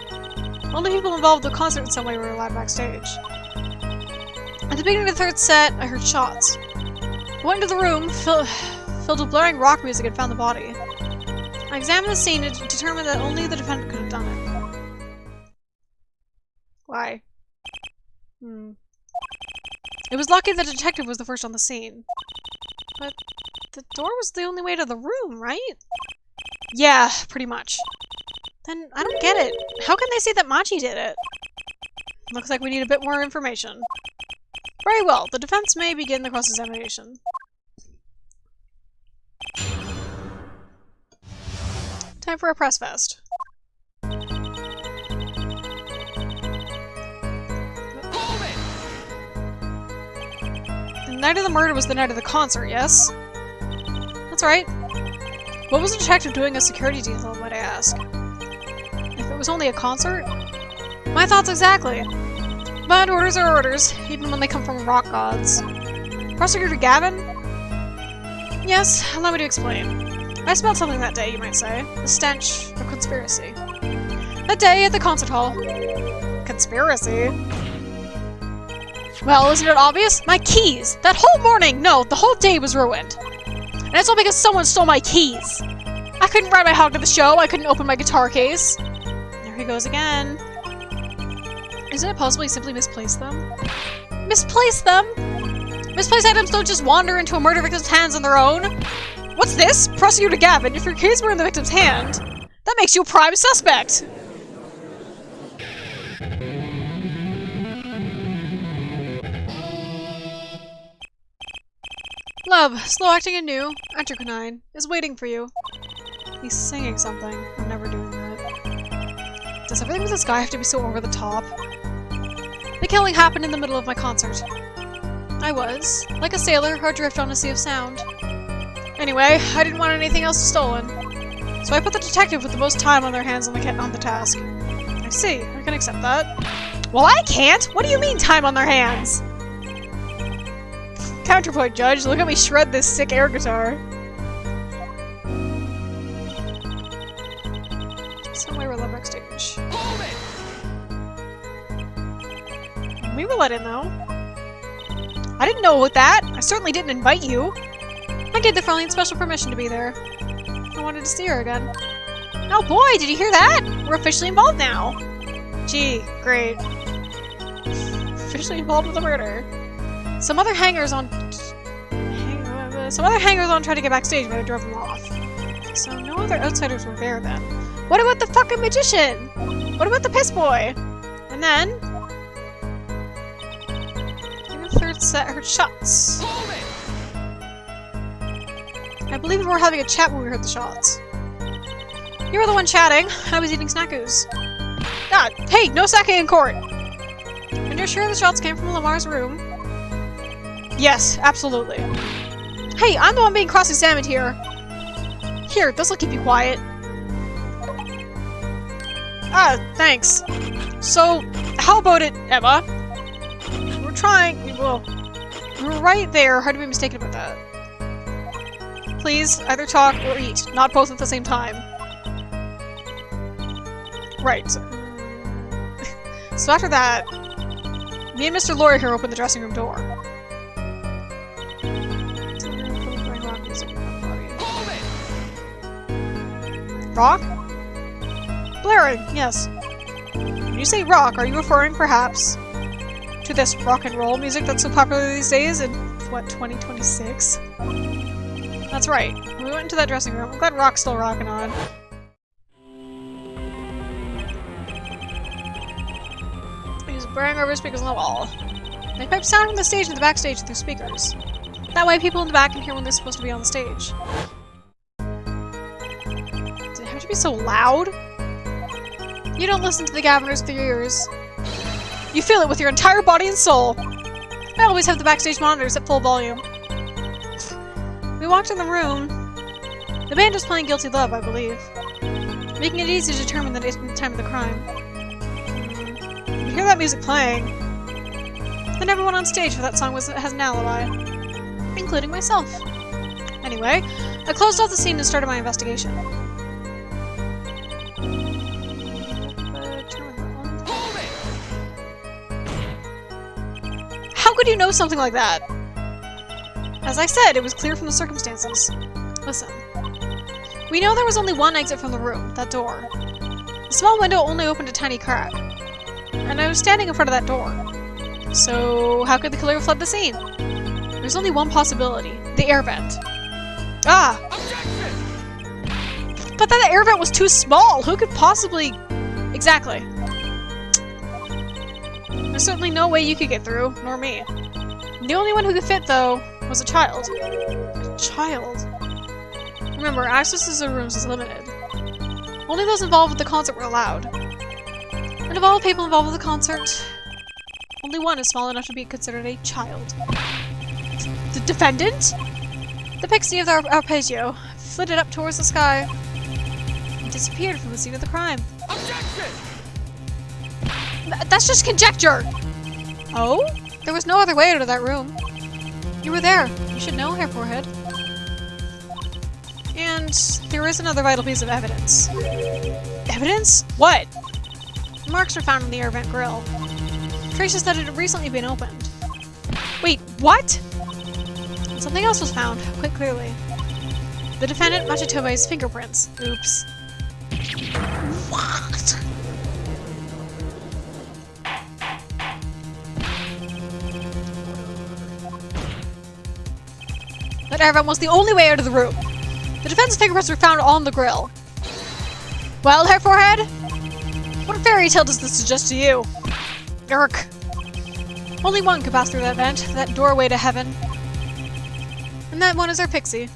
Only people involved with the concert in some way were allowed backstage. At the beginning of the 3rd set, I heard shots. I went into the room, filled with blaring rock music, and found the body. I examined the scene and determined that only the defendant could have done it. Why? It was lucky the detective was the first on the scene. But the door was the only way to the room, right? Yeah, pretty much. Then I don't get it. How can they say that Machi did it? Looks like we need a bit more information. Very well, the defense may begin the cross-examination. Time for a press fest. The night of the murder was the night of the concert, yes? That's right. What was the detective doing as security detail, might I ask? If it was only a concert? My thoughts exactly. But orders are orders, even when they come from rock gods. Prosecutor Gavin? Yes, allow me to explain. I smelled something that day, you might say. The stench of conspiracy. That day at the concert hall. Conspiracy? Well, isn't it obvious? My keys! That whole morning! No, the whole day was ruined. And it's all because someone stole my keys. I couldn't ride my hog to the show, I couldn't open my guitar case. There he goes again. Isn't it possible he simply misplaced them? Misplaced them? Misplaced items don't just wander into a murder victim's hands on their own. What's this? Prosecutor Gavin, if your keys were in the victim's hand, that makes you a prime suspect! Love, slow acting and new, Antrocanine, is waiting for you. He's singing something. I'm never doing that. Does everything with this guy have to be so over the top? The killing happened in the middle of my concert. I was, like a sailor, adrift on a sea of sound. Anyway, I didn't want anything else stolen. So I put the detective with the most time on their hands on the task. I see, I can accept that. Well, I can't! What do you mean, time on their hands? Counterpoint, Judge. Look at me shred this sick air guitar. Somewhere we're left backstage. We were let in, though. I didn't know about that. I certainly didn't invite you. I gave the Fraulein special permission to be there. I wanted to see her again. Oh boy, did you hear that? We're officially involved now. Gee, great. Officially involved with a murder. Some other hangers-on tried to get backstage, but I drove them off. So no other outsiders were there then. What about the fucking magician? What about the piss boy? And then... the third set heard shots. I believe we were having a chat when we heard the shots. You were the one chatting. I was eating snackoos. Ah, hey, no sake in court! And you're sure the shots came from Lamar's room? Yes, absolutely. Hey, I'm the one being cross-examined here. Here, this'll keep you quiet. Ah, thanks. So, how about it, Emma? We're trying. We were right there. Hard to be mistaken about that. Please, either talk or eat, not both at the same time. Right. So after that, me and Mr. Lawyer here opened the dressing room door. Rock? Blaring, yes. When you say rock, are you referring, perhaps, to this rock and roll music that's so popular these days in, what, 2026? That's right. We went into that dressing room. I'm glad Rock's still rocking on. He was blaring over speakers on the wall. They pipe sound from the stage to the backstage through speakers. That way people in the back can hear when they're supposed to be on the stage. Did it have to be so loud? You don't listen to the Gaviners with your ears. You feel it with your entire body and soul. I always have the backstage monitors at full volume. We walked in the room. The band was playing Guilty Love, I believe, making it easy to determine the time of the crime. You hear that music playing. Then everyone on stage for that song has an alibi, including myself. Anyway, I closed off the scene and started my investigation. How could you know something like that? As I said, it was clear from the circumstances. Listen. We know there was only one exit from the room, that door. The small window only opened a tiny crack. And I was standing in front of that door. So, how could the killer have fled the scene? There's only one possibility. The air vent. Ah! Objection! But that air vent was too small! Who could possibly... Exactly. There's certainly no way you could get through, nor me. The only one who could fit, though, was a child. A child? Remember, access to the rooms is limited. Only those involved with the concert were allowed. And of all people involved with the concert, only one is small enough to be considered a child. The defendant? The pixie of the arpeggio flitted up towards the sky and disappeared from the scene of the crime. Objection! That's just conjecture! Oh? There was no other way out of that room. You were there. You should know, Hair Forehead. And there is another vital piece of evidence. Evidence? What? Marks were found in the air vent grill. Traces that it had recently been opened. Wait, what? Something else was found, quite clearly. The defendant, Machitobe's fingerprints. Oops. What? That air vent was the only way out of the room. The defendant's fingerprints were found on the grill. Well, Hair Forehead? What fairy tale does this suggest to you? Irk. Only one could pass through that vent, that doorway to heaven. And that one is our pixie.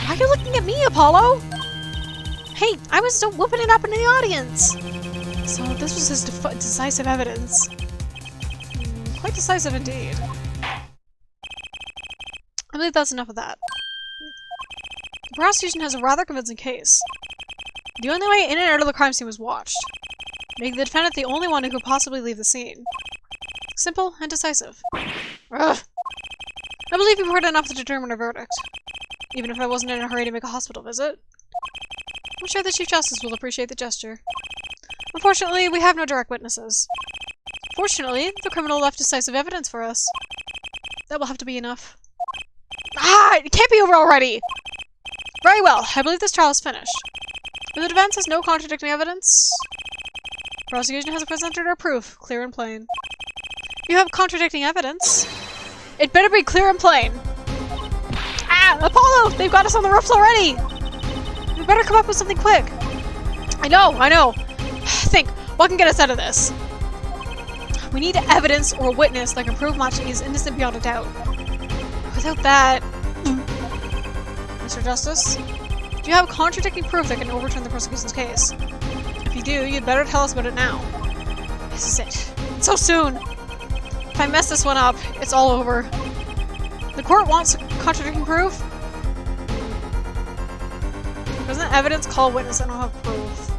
Why are you looking at me, Apollo? Hey, I was still whooping it up in the audience. So this was his decisive evidence. Quite decisive indeed. I believe that's enough of that. The prosecution has a rather convincing case. The only way in and out of the crime scene was watched, making the defendant the only one who could possibly leave the scene. Simple and decisive. Ugh. I believe you've heard enough to determine a verdict, even if I wasn't in a hurry to make a hospital visit. I'm sure the Chief Justice will appreciate the gesture. Unfortunately, we have no direct witnesses. Fortunately, the criminal left decisive evidence for us. That will have to be enough. Ah! It can't be over already! Very well, I believe this trial is finished. If the defense has no contradicting evidence, the prosecution has presented our proof, clear and plain. You have contradicting evidence. It better be clear and plain. Ah! Apollo! They've got us on the ropes already! We better come up with something quick. I know. Think, what can get us out of this? We need evidence or a witness that can prove Machi is innocent beyond a doubt. Without that... Mr. Justice? Do you have contradicting proof that can overturn the prosecution's case? If you do, you'd better tell us about it now. This is it. It's so soon! If I mess this one up, it's all over. The court wants contradicting proof? Doesn't evidence call a witness? I don't have proof.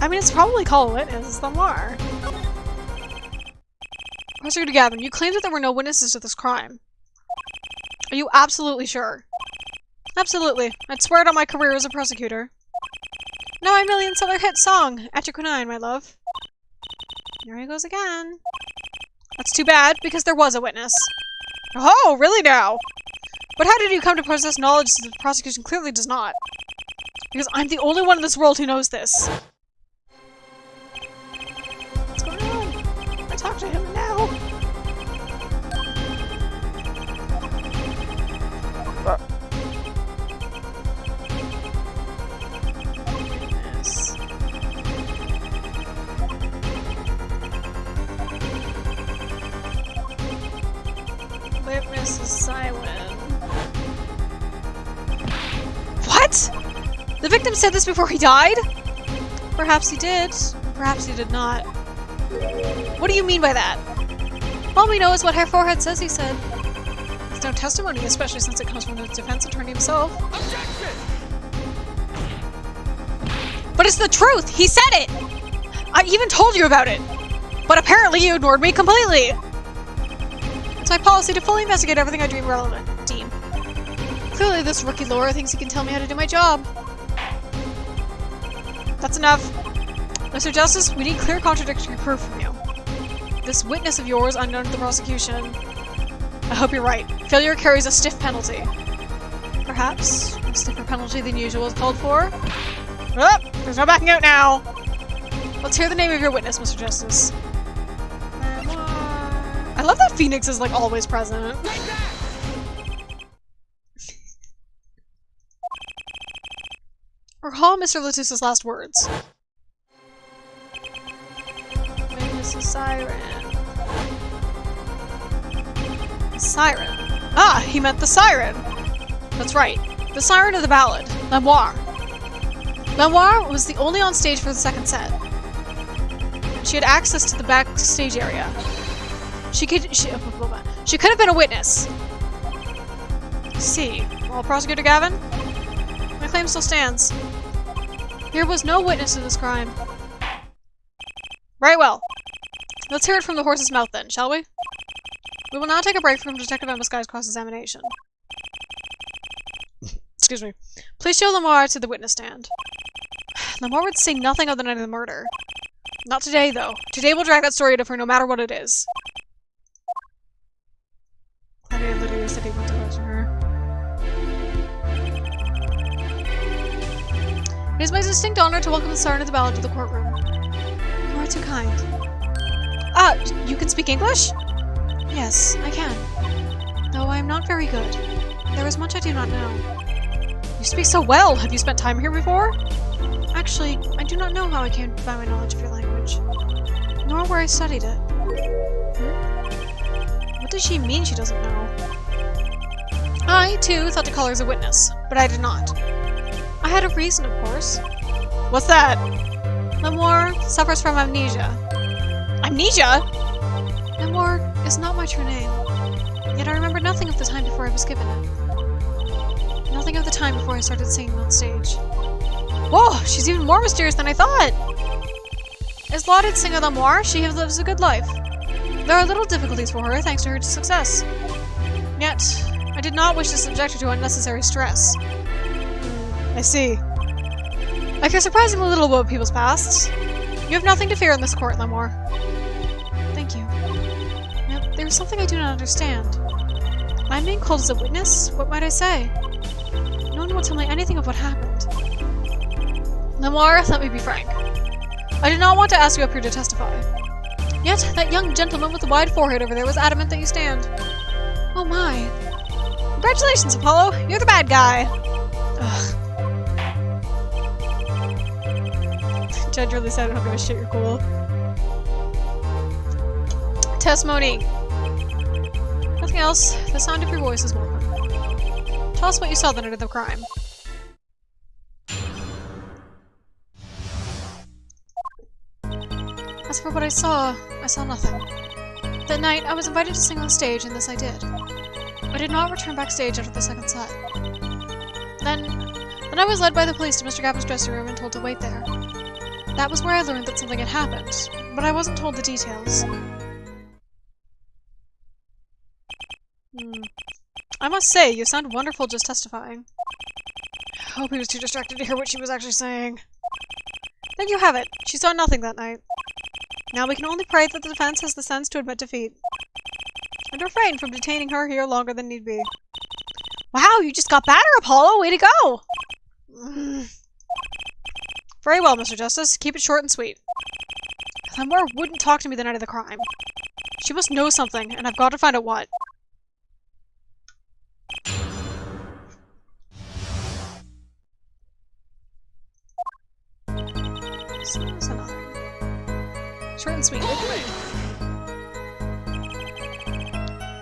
I mean, it's probably call a witness. It's the more. Prosecutor Gavin, you claimed that there were no witnesses to this crime. Are you absolutely sure? Absolutely. I'd swear it on my career as a prosecutor. Now my million-seller hit song, At Your Quinine, my love. There he goes again. That's too bad, because there was a witness. Oh, really now? But how did you come to possess knowledge that the prosecution clearly does not? Because I'm the only one in this world who knows this. What's going on? I talk to him now. Witness is silent. What? The victim said this before he died? Perhaps he did. Perhaps he did not. What do you mean by that? All we know is what Hair Forehead says he said. It's no testimony, especially since it comes from the defense attorney himself. Objection! But it's the truth! He said it! I even told you about it! But apparently you ignored me completely! It's my policy to fully investigate everything I deem relevant. Clearly this rookie lawyer thinks he can tell me how to do my job. That's enough. Mr. Justice, we need clear contradictory proof from you. This witness of yours unknown to the prosecution. I hope you're right. Failure carries a stiff penalty. Perhaps a stiffer penalty than usual is called for? Oh, there's no backing out now! Let's hear the name of your witness, Mr. Justice. I love that Phoenix is, like, always present. Recall Mr. Latussa's last words. Witness is Siren. Siren. Ah, he meant the siren! That's right. The siren of the ballad. Memoir. Memoir was the only on stage for the second set. She had access to the backstage area. She could have been a witness. See. Well, Prosecutor Gavin? My claim still stands. There was no witness to this crime. Very well. Let's hear it from the horse's mouth then, shall we? We will now take a break from Detective Emma Sky's cross-examination. Excuse me. Please show Lamar to the witness stand. Lamar would say nothing of the night of the murder. Not today, though. Today we'll drag that story out of her no matter what it is. Claudia literally said he went to question her. It is my distinct honor to welcome the Sergeant of the Ballad to the courtroom. You are too kind. Ah, you can speak English? Yes, I can. Though I am not very good. There is much I do not know. You speak so well! Have you spent time here before? Actually, I do not know how I came by my knowledge of your language. Nor where I studied it. What does she mean she doesn't know? I, too, thought to call her as a witness, but I did not. I had a reason, of course. What's that? Lamar suffers from amnesia. Amnesia? Lamar is not my true name. Yet I remember nothing of the time before I was given it. Nothing of the time before I started singing on stage. Whoa, she's even more mysterious than I thought! As lauded singer Lamar, she lives a good life. There are little difficulties for her, thanks to her success. Yet, I did not wish to subject her to unnecessary stress. I see. I care surprisingly little about people's pasts. You have nothing to fear in this court, Lamar. Thank you. Yet, there is something I do not understand. I'm being called as a witness? What might I say? No one will tell me anything of what happened. Lamar, let me be frank. I did not want to ask you up here to testify. Yet, that young gentleman with the wide forehead over there was adamant that you stand. Oh my. Congratulations, Apollo! You're the bad guy! Ugh. Judge really said I don't give a shit, you're cool. Testimony. Nothing else. The sound of your voice is welcome. Tell us what you saw the night of the crime. As for what I saw nothing. That night, I was invited to sing on stage, and this I did. I did not return backstage after the second set. Then I was led by the police to Mr. Capcom's dressing room and told to wait there. That was where I learned that something had happened, but I wasn't told the details. I must say, you sound wonderful just testifying. I hope he was too distracted to hear what she was actually saying. There you have it. She saw nothing that night. Now we can only pray that the defense has the sense to admit defeat. And refrain from detaining her here longer than need be. Wow, you just got better, Apollo! Way to go! Very well, Mr. Justice. Keep it short and sweet. Lamar wouldn't talk to me the night of the crime. She must know something, and I've got to find out what. Short and sweet.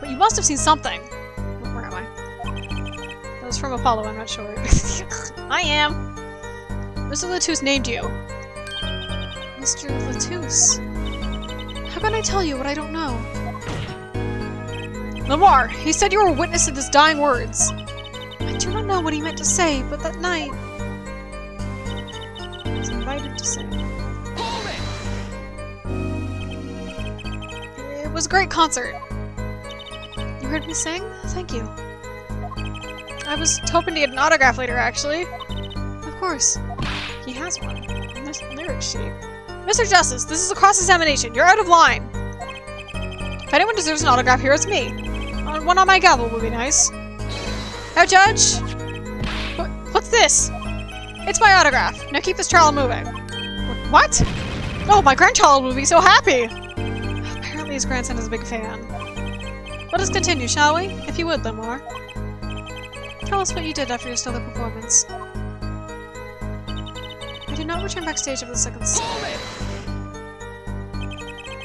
But you must have seen something. Where am I? That was from Apollo, I'm not sure. I am! Mr. Latouche named you. Mr. Latouche? How can I tell you what I don't know? Lamar, he said you were a witness of his dying words. I do not know what he meant to say, but that night... I was invited to sing. It was a great concert. You heard me sing? Thank you. I was hoping to get an autograph later, actually. Of course. He has one. On this lyric sheet. Mr. Justice, this is a cross-examination. You're out of line. If anyone deserves an autograph, here it's me. One on my gavel would be nice. Now, Judge! What's this? It's my autograph. Now keep this trial moving. What? Oh, my grandchild will be so happy! Apparently his grandson is a big fan. Let us continue, shall we? If you would, Lamar. Tell us what you did after your stellar performance. I did not return backstage after the second set.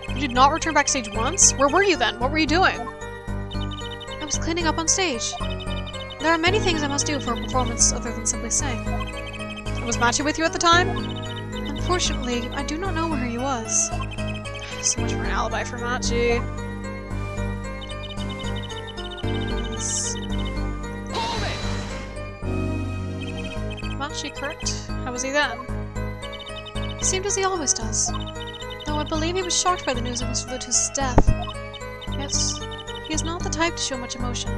You did not return backstage once? Where were you then? What were you doing? I was cleaning up on stage. There are many things I must do for a performance other than simply sing. Was Machi with you at the time? Unfortunately, I do not know where he was. So much for an alibi for Machi. Machi, correct? How was he then? He seemed as he always does. Though Though I believe he was shocked by the news of Mr. Lutus's death. Yes, he is not the type to show much emotion.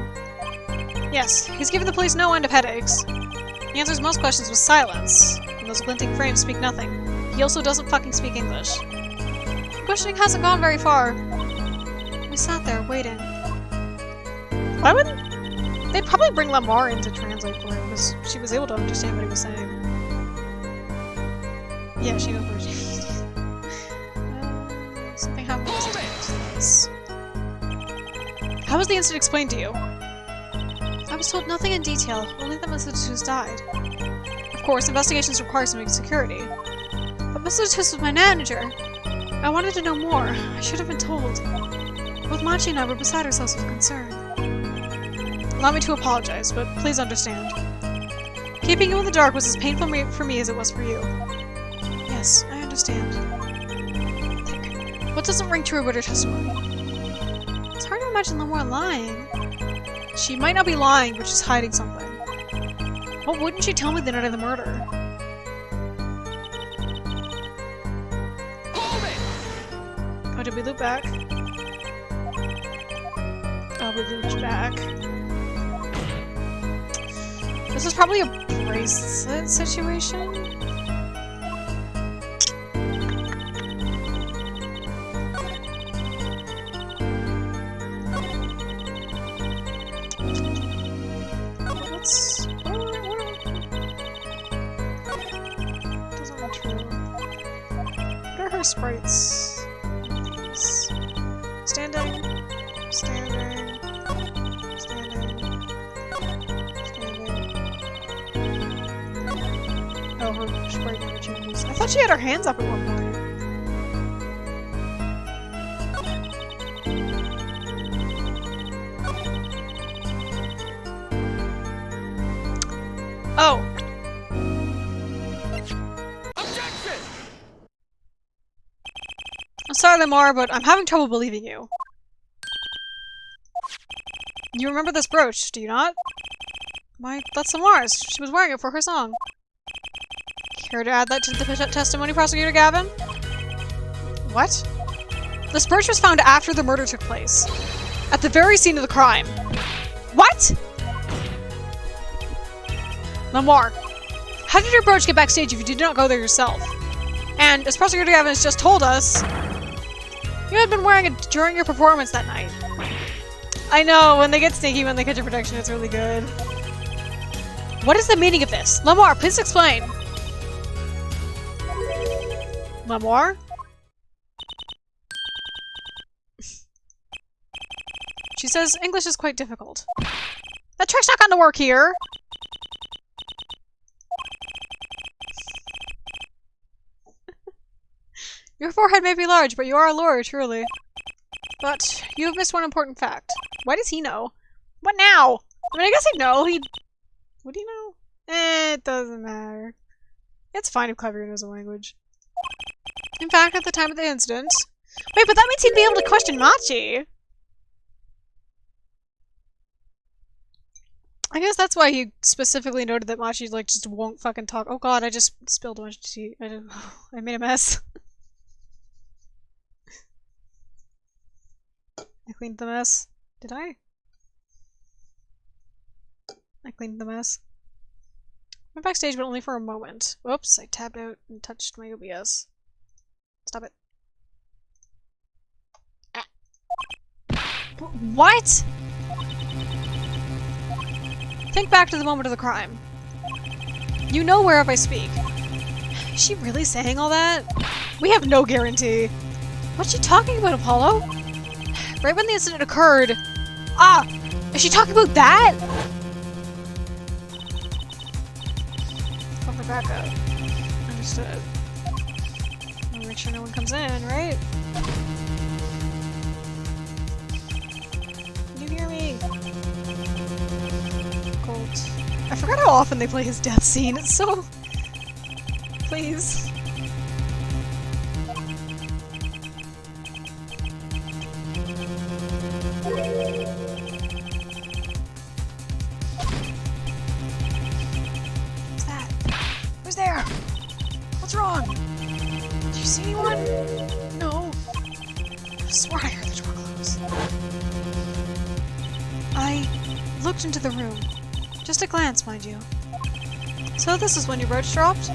Yes, he's given the police no end of headaches. He answers most questions with silence, and those glinting frames speak nothing. He also doesn't fucking speak English. The questioning hasn't gone very far. We sat there, waiting. Why wouldn't... They'd probably bring Lamar in to translate for him, because she was able to understand what he was saying. Yeah, she knows Persian. Something happened to this. How was the incident explained to you? I was told nothing in detail, only that Mr. Lutus died. Of course, investigations require some security. But Mr. Lutus was my manager. I wanted to know more. I should have been told. Both Machi and I were beside ourselves with concern. Allow me to apologize, but please understand. Keeping you in the dark was as painful for me as it was for you. Yes, I understand. Think. What doesn't ring true about her testimony? It's hard to imagine Lamar lying. She might not be lying, but she's hiding something. What wouldn't she tell me the night of the murder? Oh, did we loop back? Oh, we looped back. This is probably a bracelet situation? Doesn't look true. What are her sprites? Standing. Standing. Oh, her sprite never changes. I thought she had her hands up at one point. Oh. Objection! I'm sorry, Lamar, but I'm having trouble believing you. You remember this brooch, do you not? Why, that's Lamar's. She was wearing it for her song. Care to add that to the testimony, Prosecutor Gavin? What? This brooch was found after the murder took place. At the very scene of the crime. What? Lamar, how did your brooch get backstage if you did not go there yourself? And, as Prosecutor Gavin has just told us, you had been wearing it during your performance that night. I know, when they get sneaky when they catch a protection, it's really good. What is the meaning of this? Lamar, please explain. Lamar? She says English is quite difficult. That trick's not gonna work here! Your forehead may be large, but you are a lawyer, truly. But you have missed one important fact. Why does he know? What now? I mean, I guess I know. Would he know? It doesn't matter. It's fine if Clever knows a language. In fact, at the time of the incident... Wait, but that means he'd be able to question Machi! I guess that's why he specifically noted that Machi, like, just won't fucking talk. Oh god, I just spilled a bunch of tea. I made a mess. I cleaned the mess. Did I? I cleaned the mess. Went backstage, but only for a moment. Whoops, I tabbed out and touched my OBS. Stop it. Ah. What? Think back to the moment of the crime. You know whereof I speak. Is she really saying all that? We have no guarantee. What's she talking about, Apollo? Right when the incident occurred... Ah! Is she talking about that? Cover back up. Understood. Wanna make sure no one comes in, right? Can you hear me? Colt. I forgot how often they play his death scene. It's so... Please. What's that? Who's there? What's wrong? Did you see anyone? No. swore I heard the door close. I looked into the room. Just a glance, mind you. So this is when your brooch dropped?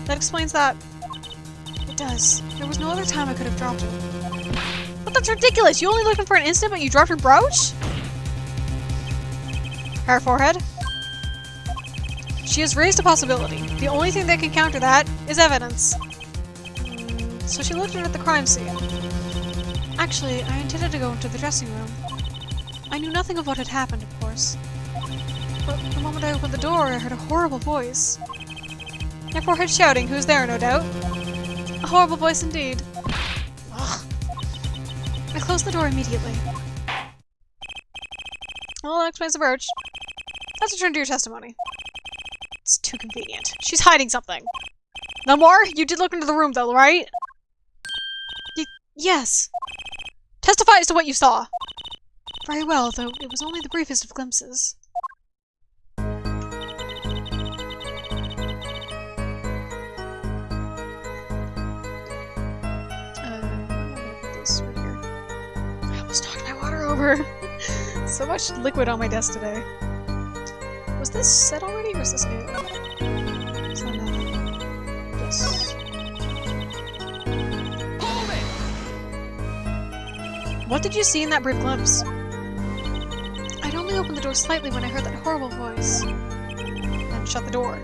That explains that. It does. There was no other time I could have dropped it. But that's ridiculous! You only looked for an instant, but you dropped your brooch? Her forehead? She has raised a possibility. The only thing that can counter that is evidence. So she looked in at the crime scene. Actually, I intended to go into the dressing room. I knew nothing of what had happened, of course. But the moment I opened the door, I heard a horrible voice. My forehead shouting, who's there, no doubt. A horrible voice indeed. Ugh. I closed the door immediately. Well, that explains the brooch. Let's return to your testimony. It's too convenient. She's hiding something. No more? You did look into the room, though, right? Yes. Testify as to what you saw. Very well, though it was only the briefest of glimpses. I almost knocked my water over. So much liquid on my desk today. Was this set already, or is this new? It's not nothing. Yes. What did you see in that brief glimpse? I'd only opened the door slightly when I heard that horrible voice. Then shut the door.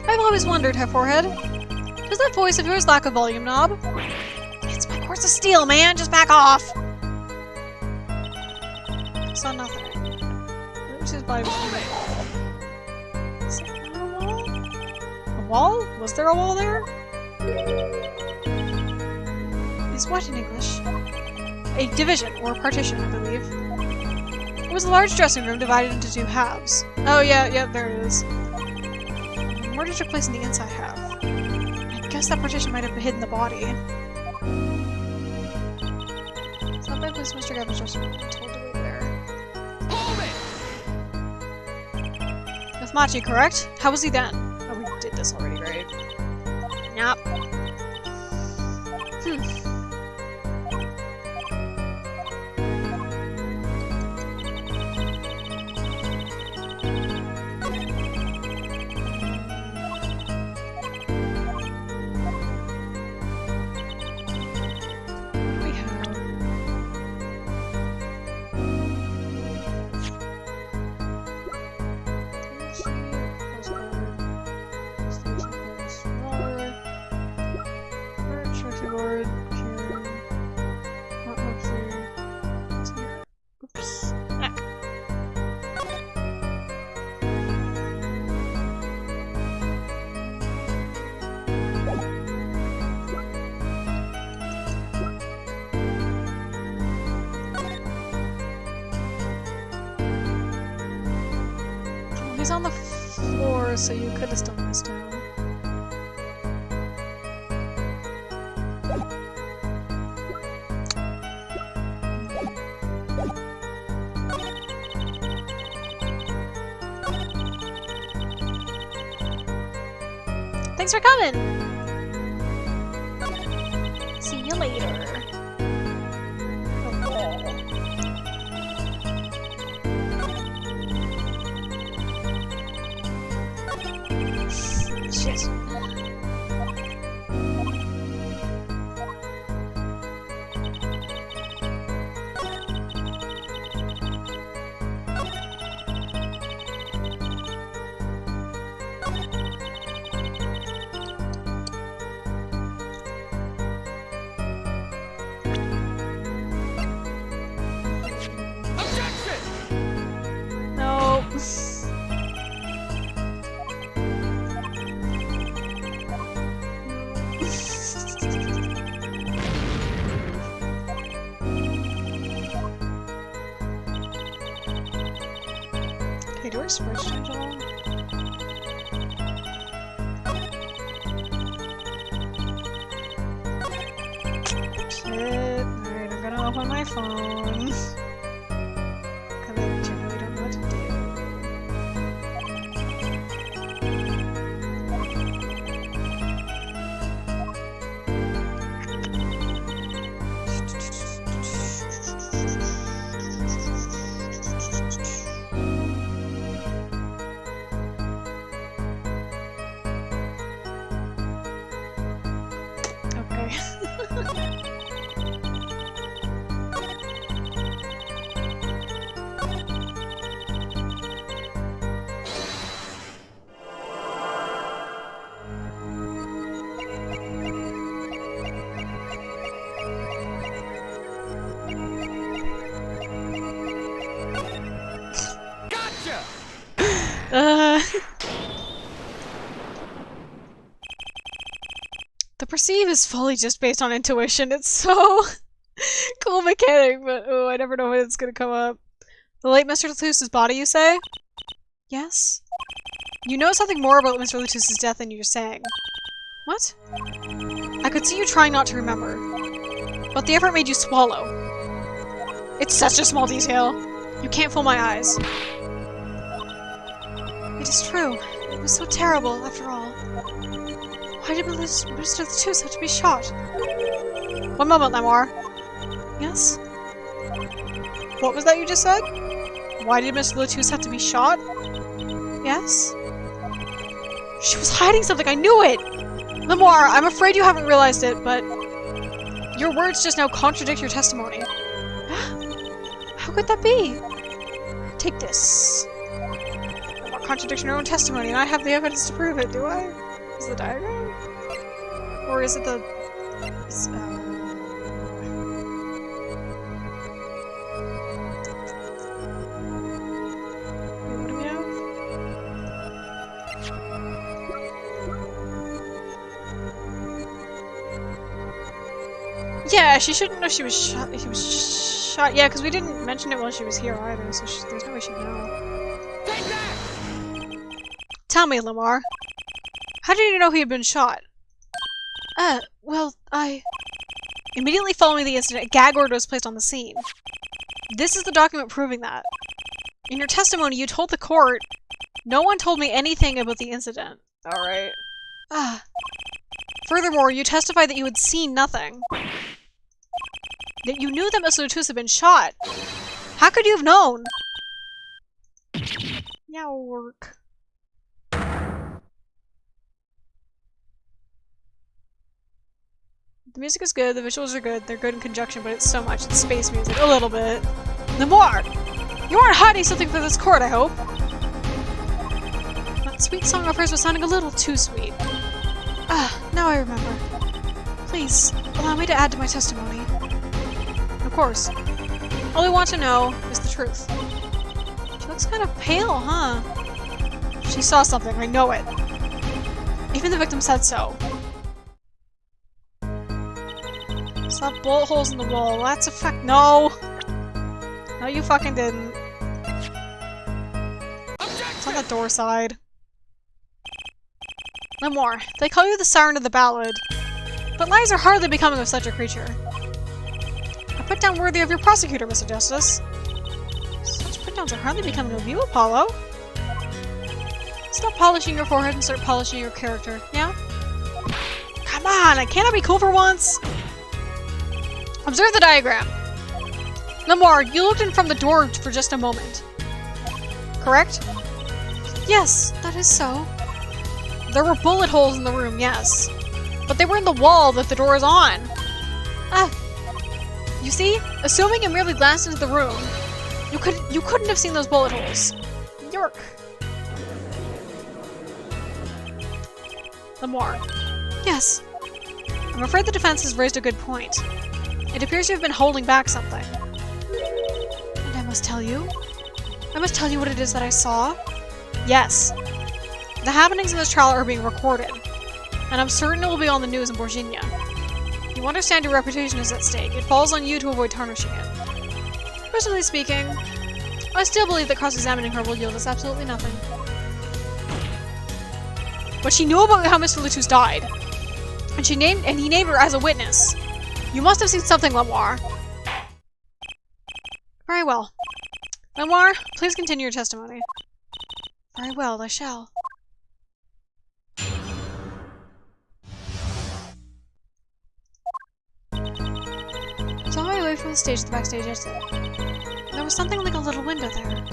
I've always wondered, Her Forehead. Does that voice of yours lack a volume knob? It's my course of steel, man! Just back off! Saw nothing. Which is by Is there a wall? A wall? Was there a wall there? Is what in English? A division, or partition, I believe. It was a large dressing room divided into two halves. Oh yeah, there it is. The murder took place in the inside half. I guess that partition might have hidden the body. It's not by place Mr. Gavin's dressing room. I'm told to wait there. With Machi, correct? How was he then? Oh, we did this already, right? Nope. He's on the floor, so you could have still missed him. Thanks for coming! See you later. Shit. No. Okay, do I switch change at all? Shit. Alright, I'm gonna open my phone. Because I generally don't know what to do. The perceive is fully just based on intuition. It's so cool mechanic, but oh, I never know when it's gonna come up. The late Mr. Lutus's body, you say? Yes? You know something more about Mr. Lutus's death than you're saying. What? I could see you trying not to remember, but the effort made you swallow. It's such a small detail. You can't fool my eyes. It is true. It was so terrible, after all. Why did Mr. Lutus have to be shot? One moment, Lamar. Yes? What was that you just said? Why did Mr. Lutus have to be shot? Yes? She was hiding something, I knew it! Lamar, I'm afraid you haven't realized it, but your words just now contradict your testimony. How could that be? Take this. Lamar contradicts your own testimony, and I have the evidence to prove it, do I? Is the diagram? Or is it the... What do we have? Yeah, she shouldn't know she was shot. He was shot. Yeah, because we didn't mention it while she was here either, so there's no way she'd know. Tell me, Lamar. How did you know he had been shot? Well, Immediately following the incident, a gag order was placed on the scene. This is the document proving that. In your testimony, you told the court, no one told me anything about the incident. Alright. Furthermore, you testified that you had seen nothing. That you knew that Mr. Lutus had been shot. How could you have known? Yeah, it'll work. The music is good, the visuals are good, they're good in conjunction, but it's so much. It's space music. A little bit. Lamar! You aren't hiding something for this court, I hope! That sweet song of hers was sounding a little too sweet. Now I remember. Please, allow me to add to my testimony. Of course. All I want to know is the truth. She looks kind of pale, huh? She saw something, I know it. Even the victim said so. Saw bullet holes in the wall. That's a fact. No! No, you fucking didn't. It's on the door side. No more. They call you the siren of the ballad. But lies are hardly becoming of such a creature. A put-down worthy of your prosecutor, Mr. Justice. Such put-downs are hardly becoming of you, Apollo. Stop polishing your forehead and start polishing your character, yeah? Come on, can't I be cool for once? Observe the diagram. Lamar, you looked in from the door for just a moment. Correct? Yes, that is so. There were bullet holes in the room, yes. But they were in the wall that the door is on. You see? Assuming it merely glanced into the room, you couldn't have seen those bullet holes. York. Lamar. Yes. I'm afraid the defense has raised a good point. It appears you have been holding back something. And I must tell you? I must tell you what it is that I saw? Yes. The happenings in this trial are being recorded, and I'm certain it will be on the news in Virginia. You understand your reputation is at stake. It falls on you to avoid tarnishing it. Personally speaking, I still believe that cross-examining her will yield us absolutely nothing. But she knew about how Mr. Lutus died, and he named her as a witness. You must have seen something, Lamar. Very well. Lamar, please continue your testimony. Very well, I shall. So I away from the stage to the backstage exit. There was something like a little window there.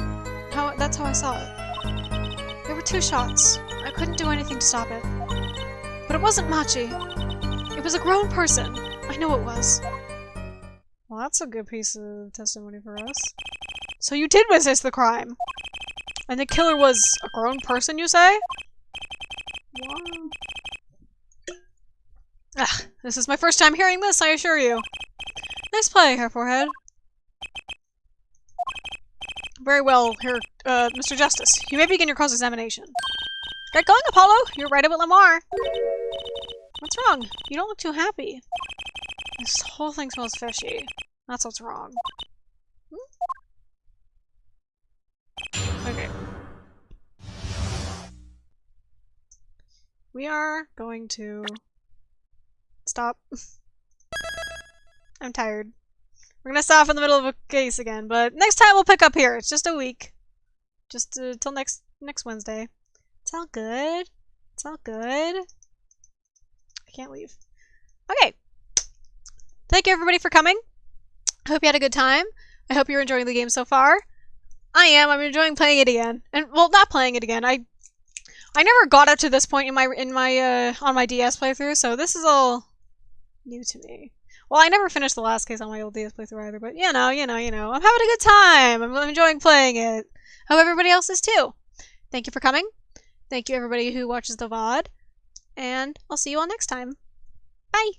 That's how I saw it. There were 2 shots. I couldn't do anything to stop it. But it wasn't Machi. It was a grown person. I know it was. Well, that's a good piece of testimony for us. So you did witness the crime! And the killer was a grown person, you say? Wow. This is my first time hearing this, I assure you. Nice play, Hair Forehead. Very well, Mr. Justice. You may begin your cross-examination. Get going, Apollo! You're right about Lamar! What's wrong? You don't look too happy. This whole thing smells fishy. That's what's wrong. Okay. We are going to... stop. I'm tired. We're gonna stop in the middle of a case again, but next time we'll pick up here. It's just a week. Just till next Wednesday. It's all good. It's all good. I can't leave. Okay. Thank you everybody for coming. I hope you had a good time. I hope you're enjoying the game so far. I am. I'm enjoying playing it again. And well, not playing it again. I never got up to this point in my on my DS playthrough, so this is all new to me. Well, I never finished the last case on my old DS playthrough either, but you know. I'm having a good time. I'm enjoying playing it. Hope everybody else is too. Thank you for coming. Thank you everybody who watches the VOD. And I'll see you all next time. Bye!